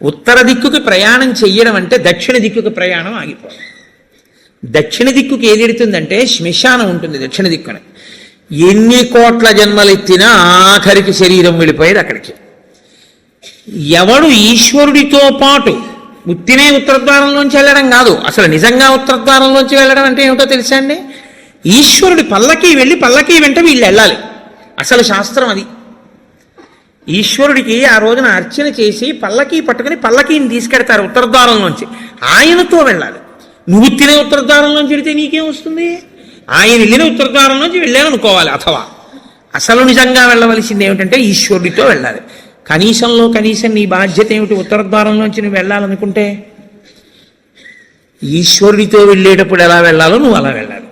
ఉత్తర దిక్కుకి ప్రయాణం చెయ్యడం అంటే దక్షిణ దిక్కుకి ప్రయాణం ఆగిపోవడం. దక్షిణ దిక్కుకి ఏది ఎడుతుందంటే శ్మశానం ఉంటుంది దక్షిణ దిక్కున. ఎన్ని కోట్ల జన్మలెత్తినా ఆఖరికి శరీరం వెళ్ళిపోయేది అక్కడికి. ఎవడు ఈశ్వరుడితో పాటు ఉత్తినే ఉత్తరద్వారంలోంచి వెళ్ళడం కాదు, అసలు నిజంగా ఉత్తరద్వారంలోంచి వెళ్ళడం అంటే ఏమిటో తెలుసా అండి? ఈశ్వరుడి పల్లకి వెళ్ళి పల్లకి వెంట వీళ్ళు వెళ్ళాలి. అసలు శాస్త్రం అది. ఈశ్వరుడికి ఆ రోజున అర్చన చేసి పల్లకీ పట్టుకుని పల్లకీని తీసుకెడతారు ఉత్తరద్వారంలోంచి, ఆయనతో వెళ్ళాలి. నువ్వు తినే ఉత్తరద్వారంలోంచి వెళితే నీకేం వస్తుంది? ఆయన వెళ్ళిన ఉత్తరద్వారంలోంచి వెళ్ళాలనుకోవాలి. అథవా అసలు నిజంగా వెళ్ళవలసింది ఏమిటంటే ఈశ్వరుడితో వెళ్ళాలి. కనీసంలో కనీసం నీ బాధ్యత ఏమిటి? ఉత్తరద్వారంలోంచి నువ్వు వెళ్ళాలనుకుంటే ఈశ్వరుడితో వెళ్ళేటప్పుడు ఎలా వెళ్ళాలో నువ్వు అలా వెళ్ళాలి.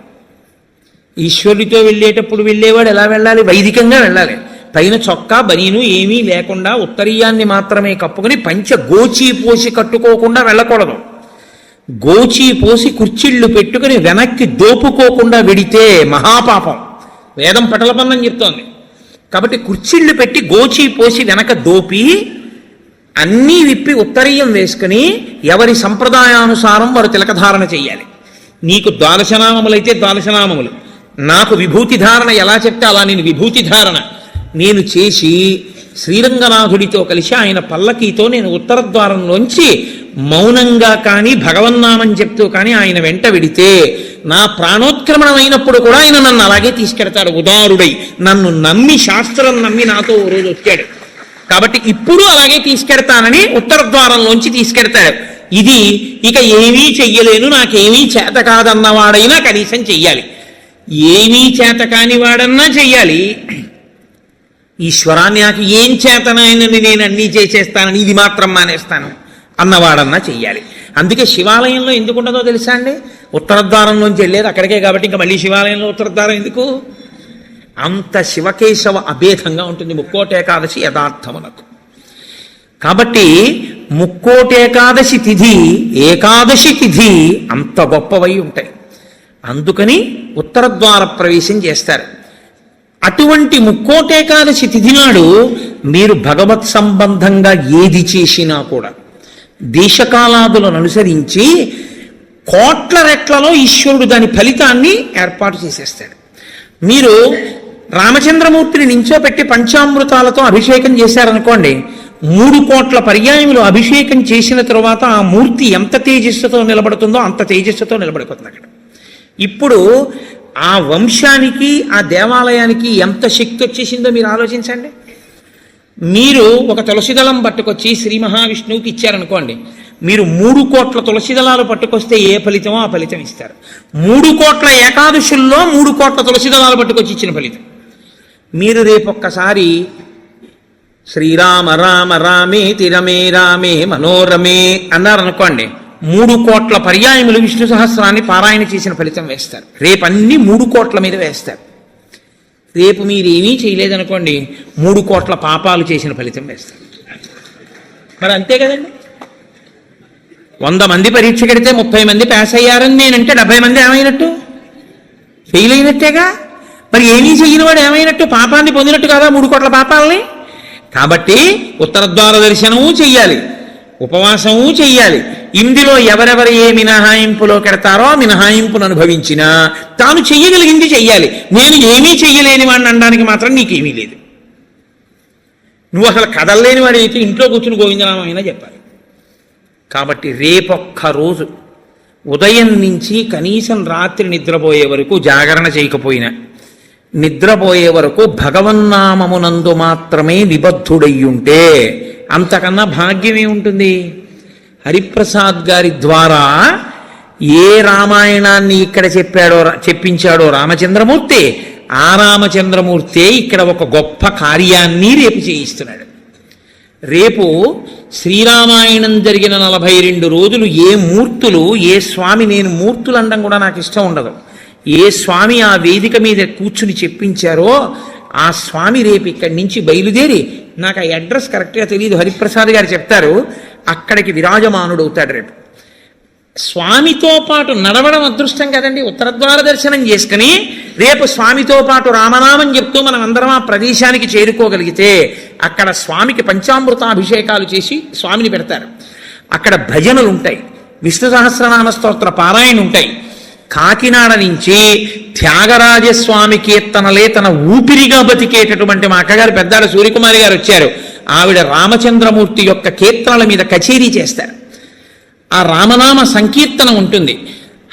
ఈశ్వరుడితో వెళ్ళేటప్పుడు వెళ్ళేవాడు ఎలా వెళ్ళాలి? వైదికంగా వెళ్ళాలి. పైన చొక్కా బనీను ఏమీ లేకుండా ఉత్తరీయాన్ని మాత్రమే కప్పుకొని పంచ గోచీ పోసి కట్టుకోకుండా వెళ్ళకూడదు. గోచీ పోసి కుర్చీళ్ళు పెట్టుకుని వెనక్కి దోపుకోకుండా వెడితే మహాపాపం. వేదం పటలపన్నం చెప్తోంది. కాబట్టి కుర్చీళ్ళు పెట్టి గోచీ పోసి వెనక దోపి అన్నీ విప్పి ఉత్తరీయం వేసుకుని ఎవరి సంప్రదాయానుసారం వారు తిలకధారణ చెయ్యాలి. నీకు ద్వాదశనామములైతే ద్వాదశనామములు, నాకు విభూతి ధారణ ఎలా చెప్తే అలా నేను విభూతి ధారణ నేను చేసి శ్రీరంగనాథుడితో కలిసి ఆయన పల్లకీతో నేను ఉత్తరద్వారంలోంచి మౌనంగా కానీ భగవన్నామని చెప్తూ కానీ ఆయన వెంట వెడితే నా ప్రాణోత్క్రమణం అయినప్పుడు కూడా ఆయన నన్ను అలాగే తీసుకెడతాడు. ఉదారుడై నన్ను నమ్మి, శాస్త్రం నమ్మి నాతో ఓ రోజు వచ్చాడు కాబట్టి ఇప్పుడు అలాగే తీసుకెడతానని ఉత్తరద్వారంలోంచి తీసుకెడతాడు. ఇది ఇక ఏమీ చెయ్యలేను, నాకేమీ చేత కాదన్నవాడైనా కనీసం చెయ్యాలి. ఏమీ చేత కాని వాడన్నా చెయ్యాలి. ఈశ్వరాన్ని నాకు ఏం చేతనైనది నేను అన్నీ చేసేస్తానని ఇది మాత్రం మానేస్తాను అన్నవాడన్నా చెయ్యాలి. అందుకే శివాలయంలో ఎందుకు ఉండదో తెలుసా అండి? ఉత్తరద్వారంలోంచి వెళ్ళేది అక్కడికే కాబట్టి ఇంకా మళ్ళీ శివాలయంలో ఉత్తరద్వారం ఎందుకు? అంత శివకేశవ అభేదంగా ఉంటుంది ముక్కోటేకాదశి యథార్థమునకు. కాబట్టి ముక్కోటేకాదశి తిథి, ఏకాదశి తిథి అంత గొప్పవై ఉంటాయి. అందుకని ఉత్తరద్వార ప్రవేశం చేస్తారు. అటువంటి ముక్కోటేకాదశి తిథి నాడు మీరు భగవత్ సంబంధంగా ఏది చేసినా కూడా దేశకాలాదులను అనుసరించి కోట్ల రెట్లలో ఈశ్వరుడు దాని ఫలితాన్ని ఏర్పాటు చేసేస్తాడు. మీరు రామచంద్రమూర్తిని నించోపెట్టి పంచామృతాలతో అభిషేకం చేశారనుకోండి, 3 కోట్ల పర్యాయములు అభిషేకం చేసిన తరువాత ఆ మూర్తి ఎంత తేజస్సుతో నిలబడుతుందో అంత తేజస్సుతో నిలబడిపోతుంది అక్కడ. ఇప్పుడు ఆ వంశానికి ఆ దేవాలయానికి ఎంత శక్తి వచ్చేసిందో మీరు ఆలోచించండి. మీరు ఒక తులసిదళం పట్టుకొచ్చి శ్రీ మహావిష్ణువుకి ఇచ్చారనుకోండి, మీరు 3 కోట్ల తులసిదళాలు పట్టుకొస్తే ఏ ఫలితమో ఆ ఫలితం ఇస్తారు. 3 కోట్ల ఏకాదశుల్లో 3 కోట్ల తులసిదళాలు పట్టుకొచ్చి ఇచ్చిన ఫలితం. మీరు రేపొక్కసారి శ్రీరామ రామ రామేతి రమే రామే మనోరమే అన్నారనుకోండి, 3 కోట్ల పర్యాయములు విష్ణు సహస్రాన్ని పారాయణ చేసిన ఫలితం వేస్తారు. రేపన్నీ 3 కోట్ల మీద వేస్తారు. రేపు మీరేమీ చేయలేదనుకోండి, 3 కోట్ల పాపాలు చేసిన ఫలితం వేస్తారు. మరి అంతే కదండి. 100 మంది పరీక్ష కడితే 30 మంది పాస్ అయ్యారని నేనంటే 70 మంది ఏమైనట్టు? ఫెయిల్ అయినట్టేగా. మరి ఏమీ చేయని వాడు ఏమైనట్టు? పాపాన్ని పొందినట్టు కదా 3 కోట్ల పాపాలని. కాబట్టి ఉత్తరద్వార దర్శనము చెయ్యాలి, ఉపవాసము చెయ్యాలి. ఇందులో ఎవరెవరు ఏ మినహాయింపులో కెడతారో ఆ మినహాయింపును అనుభవించినా తాను చెయ్యగలిగింది చెయ్యాలి. నేను ఏమీ చెయ్యలేని వాడిని అనడానికి మాత్రం నీకేమీ లేదు. నువ్వు అసలు కదలలేని వాడి అయితే ఇంట్లో కూర్చుని గోవిందనామైనా చెప్పాలి. కాబట్టి రేపొక్క రోజు ఉదయం నుంచి కనీసం రాత్రి నిద్రపోయే వరకు జాగరణ చేయకపోయినా నిద్రపోయే వరకు భగవన్నామమునందు మాత్రమే నిబద్ధుడయ్యుంటే అంతకన్నా భాగ్యం ఏముంటుంది? హరిప్రసాద్ గారి ద్వారా ఏ రామాయణాన్ని ఇక్కడ చెప్పించాడో రామచంద్రమూర్తి, ఆ రామచంద్రమూర్తే ఇక్కడ ఒక గొప్ప కార్యాన్ని రేపు చేయిస్తున్నాడు. రేపు శ్రీరామాయణం జరిగిన 42 రోజులు ఏ మూర్తులు, ఏ స్వామి, నేను మూర్తులు అనడం కూడా నాకు ఇష్టం ఉండదు, ఏ స్వామి ఆ వేదిక మీద కూర్చుని చెప్పించారో ఆ స్వామి రేపు ఇక్కడి నుంచి బయలుదేరి, నాకు ఆ అడ్రస్ కరెక్ట్గా తెలియదు, హరిప్రసాద్ గారు చెప్తారు, అక్కడికి విరాజమానుడవుతాడు రేపు. స్వామితో పాటు నడవడం అదృష్టం కదండి. ఉత్తరద్వార దర్శనం చేసుకుని రేపు స్వామితో పాటు రామనామం చెప్తూ మనం అందరం ఆ ప్రదేశానికి చేరుకోగలిగితే అక్కడ స్వామికి పంచామృతాభిషేకాలు చేసి స్వామిని పెడతారు. అక్కడ భజనలు ఉంటాయి, విష్ణు సహస్రనామ స్తోత్ర పారాయణ ఉంటాయి. కాకినాడ నుంచి త్యాగరాజస్వామి కీర్తనలే తన ఊపిరిగా బతికేటటువంటి మా అక్కగారు పెద్దాడ సూర్యకుమారి గారు వచ్చారు. ఆవిడ రామచంద్రమూర్తి యొక్క కీర్తనల మీద కచేరీ చేస్తారు. ఆ రామనామ సంకీర్తన ఉంటుంది.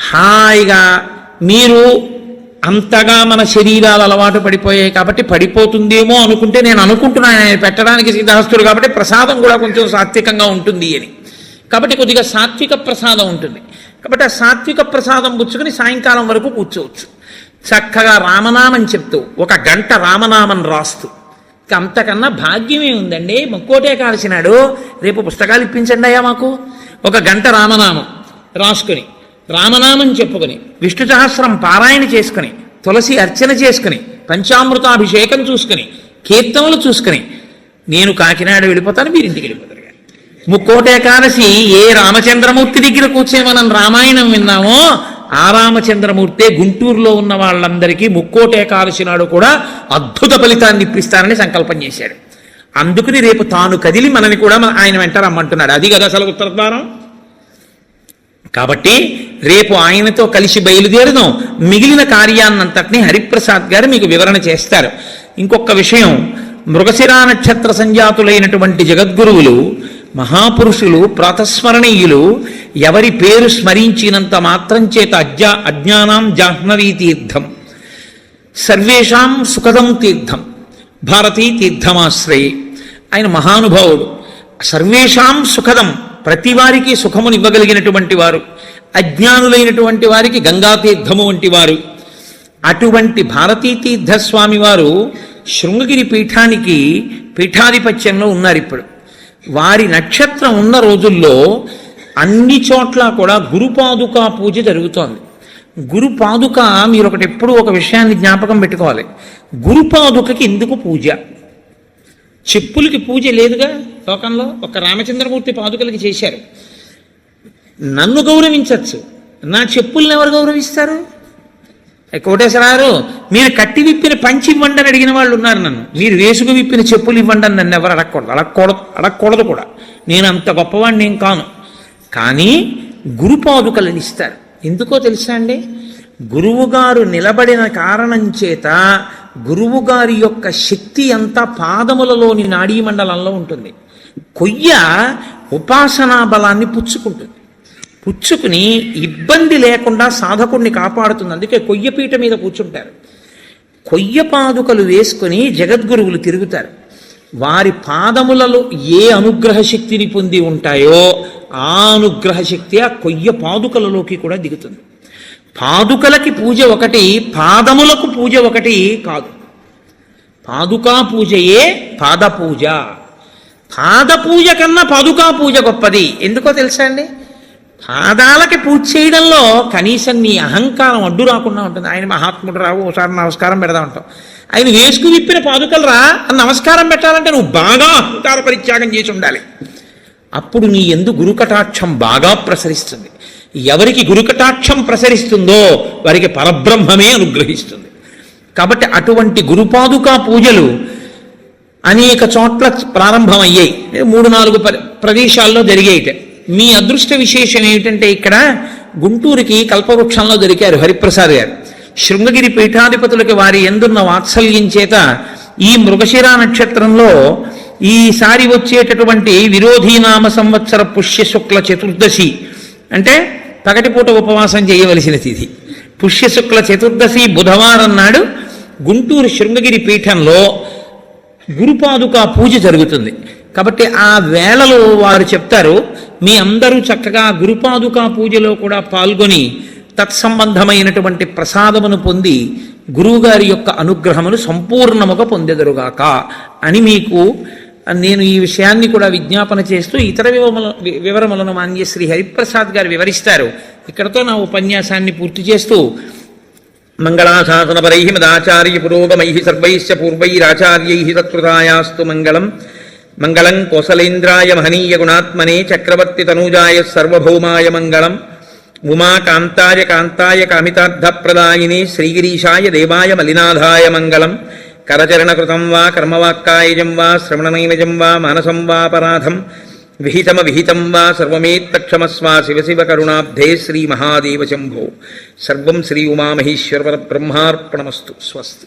హాయిగా మీరు అంతగా మన శరీరాలు అలవాటు పడిపోయాయి కాబట్టి పడిపోతుందేమో అనుకుంటే, నేను అనుకుంటున్నాను ఆయన పెట్టడానికి సిద్ధహస్తుడు కాబట్టి ప్రసాదం కూడా కొంచెం సాత్వికంగా ఉంటుంది అని. కాబట్టి కొద్దిగా సాత్విక ప్రసాదం ఉంటుంది. కాబట్టి ఆ సాత్విక ప్రసాదం పుచ్చుకొని సాయంకాలం వరకు కూర్చోవచ్చు. చక్కగా రామనామం చెప్తూ 1 గంట రామనామం రాస్తూ. అంతకన్నా భాగ్యమే ఉందండి. ముక్కోటే కాల్సినాడు. రేపు పుస్తకాలు ఇప్పించండి అయ్యా మాకు. 1 గంట రామనామం రాసుకుని, రామనామం చెప్పుకొని, విష్ణు సహస్రం పారాయణ చేసుకుని, తులసి అర్చన చేసుకుని, పంచామృతాభిషేకం చూసుకుని, కీర్తనలు చూసుకుని నేను కాకినాడ వెళ్ళిపోతాను, మీరు ఇంటికి వెళ్ళిపోతారు. ముక్కోటే కాలసి ఏ రామచంద్రమూర్తి దగ్గర కూర్చొని మనం రామాయణం విన్నామో ఆ రామచంద్రమూర్తే గుంటూరులో ఉన్న వాళ్ళందరికీ ముక్కోటే కాలసి నాడు కూడా అద్భుత ఫలితాన్ని ఇప్పిస్తారని సంకల్పం చేశాడు. అందుకని రేపు తాను కదిలి మనని కూడా ఆయన వెంట రమ్మంటున్నాడు. అది కదా అసలు ఉత్తరద్వారం. కాబట్టి రేపు ఆయనతో కలిసి బయలుదేరుదాం. మిగిలిన కార్యాన్నంతటినీ హరిప్రసాద్ గారు మీకు వివరణ చేస్తారు. ఇంకొక విషయం, మృగశిరా నక్షత్ర సంజాతులైనటువంటి జగద్గురువులు, మహాపురుషులు, ప్రాతస్మరణీయులు ఎవరి పేరు స్మరించినంత మాత్రం చేత అజ్ఞానాం జాహ్నవీ తీర్థం, సర్వేషాం సుఖదం తీర్థం, భారతీ తీర్థమాశ్రయి. ఆయన మహానుభావుడు. సర్వేషాం సుఖదం, ప్రతి వారికి సుఖమునివ్వగలిగినటువంటి వారు. అజ్ఞానులైనటువంటి వారికి గంగాతీర్థము వంటి వారు. అటువంటి భారతీ తీర్థస్వామి వారు శృంగగిరి పీఠానికి పీఠాధిపత్యంలో ఉన్నారు ఇప్పుడు. వారి నక్షత్రం ఉన్న రోజుల్లో అన్ని చోట్ల కూడా గురుపాదుకా పూజ జరుగుతోంది. గురుపాదుక, మీరు ఎప్పుడు ఒక విషయాన్ని జ్ఞాపకం పెట్టుకోవాలి. గురుపాదుకకి ఎందుకు పూజ? చెప్పులకి పూజ లేదుగా లోకంలో. ఒక రామచంద్రమూర్తి పాదుకలకి చేశారు. నన్ను గౌరవించవచ్చు, నా చెప్పుల్ని ఎవరు గౌరవిస్తారు? కోటేశ్వరారు, మీరు కట్టి విప్పిన పంచి ఇవ్వండి అని అడిగిన వాళ్ళు ఉన్నారు నన్ను. మీరు వేసుకు విప్పిన చెప్పులు ఇవ్వండి అని నన్ను ఎవరు అడగకూడదు కూడా. నేను అంత గొప్పవాడిని ఏం కాను. కానీ గురుపాదుకలను ఇస్తారు. ఎందుకో తెలుసా అండి? గురువుగారు నిలబడిన కారణం చేత గురువుగారి యొక్క శక్తి అంతా పాదములలోని నాడీ మండలంలో ఉంటుంది. కొయ్య ఉపాసనా బలాన్ని పుచ్చుకుంటుంది. పుచ్చుకుని ఇబ్బంది లేకుండా సాధకుడిని కాపాడుతుంది. అందుకే కొయ్యపీట మీద కూర్చుంటారు. కొయ్య పాదుకలు వేసుకుని జగద్గురువులు తిరుగుతారు. వారి పాదములలో ఏ అనుగ్రహ శక్తిని పొంది ఉంటాయో ఆ అనుగ్రహ శక్తి ఆ కొయ్య పాదుకలలోకి కూడా దిగుతుంది. పాదుకలకి పూజ ఒకటి, పాదములకు పూజ ఒకటి కాదు. పాదుకా పూజయే పాదపూజ. పాదపూజ కన్నా పాదుకా పూజ గొప్పది. ఎందుకో తెలుసా అండి? పాదాలకి పూజ చేయడంలో కనీసం నీ అహంకారం అడ్డు రాకుండా ఉంటుంది. ఆయన మహాత్ముడు రావు, ఒకసారి నమస్కారం పెడదా ఉంటాం. ఆయన వేసుకు విప్పిన పాదుకలు రా అని నమస్కారం పెట్టాలంటే నువ్వు బాగా అహంకార పరిత్యాగం చేసి ఉండాలి. అప్పుడు నీ యందు గురుకటాక్షం బాగా ప్రసరిస్తుంది. ఎవరికి గురుకటాక్షం ప్రసరిస్తుందో వారికి పరబ్రహ్మమే అనుగ్రహిస్తుంది. కాబట్టి అటువంటి గురుపాదుకా పూజలు అనేక చోట్ల ప్రారంభమయ్యాయి. 3-4 ప్రదేశాల్లో జరిగాయిట. మీ అదృష్ట విశేషం ఏమిటంటే ఇక్కడ గుంటూరుకి కల్పవృక్షంలో దొరికారు హరిప్రసాద్ గారు. శృంగగిరి పీఠాధిపతులకి వారి ఎందున్న వాత్సల్యం చేత ఈ మృగశిరా నక్షత్రంలో ఈసారి వచ్చేటటువంటి విరోధీనామ సంవత్సర పుష్య శుక్ల చతుర్దశి అంటే పగటిపూట ఉపవాసం చేయవలసిన తిథి. పుష్యశుక్ల చతుర్దశి బుధవారం నాడు గుంటూరు శృంగగిరి పీఠంలో గురుపాదుకా పూజ జరుగుతుంది. కాబట్టి ఆ వేళలో వారు చెప్తారు, మీ అందరూ చక్కగా గురుపాదుకా పూజలో కూడా పాల్గొని తత్సంబంధమైనటువంటి ప్రసాదమును పొంది గురువుగారి యొక్క అనుగ్రహమును సంపూర్ణముగా పొందెదరుగాక అని మీకు నేను ఈ విషయాన్ని కూడా విజ్ఞాపన చేస్తూ ఇతర వివరములను మాన్య శ్రీ హరిప్రసాద్ గారు వివరిస్తారు. ఇక్కడతో నా ఉపన్యాసాన్ని పూర్తి చేస్తూ మంగళాశాసనపరై మదాచార్య పురోగమై సర్వైశ్చ పూర్వైరాచార్యై తత్కృతాయాస్తు మంగళం. మంగళం కోసలేంద్రాయ మహనీయ గుణాత్మనే చక్రవర్తి తనూజాయ సర్వభౌమాయ మంగళం. ఉమాకాంతాయ కాంతాయ కామితార్థప్రదాయినే శ్రీగిరీశాయ దేవాయ మలినాథాయ మంగళం. కరచరణకృతం వా కర్మవాక్కాయజం వా శ్రవణనైనజం వా మానసం వాపరాధం విహితం వా సర్వమేత్తక్షమస్వ శివ శివ కరుణాబ్ధే శ్రీ మహాదేవ శంభో. సర్వం శ్రీ ఉమామహేశ్వర బ్రహ్మార్పణమస్తు. స్వస్తి.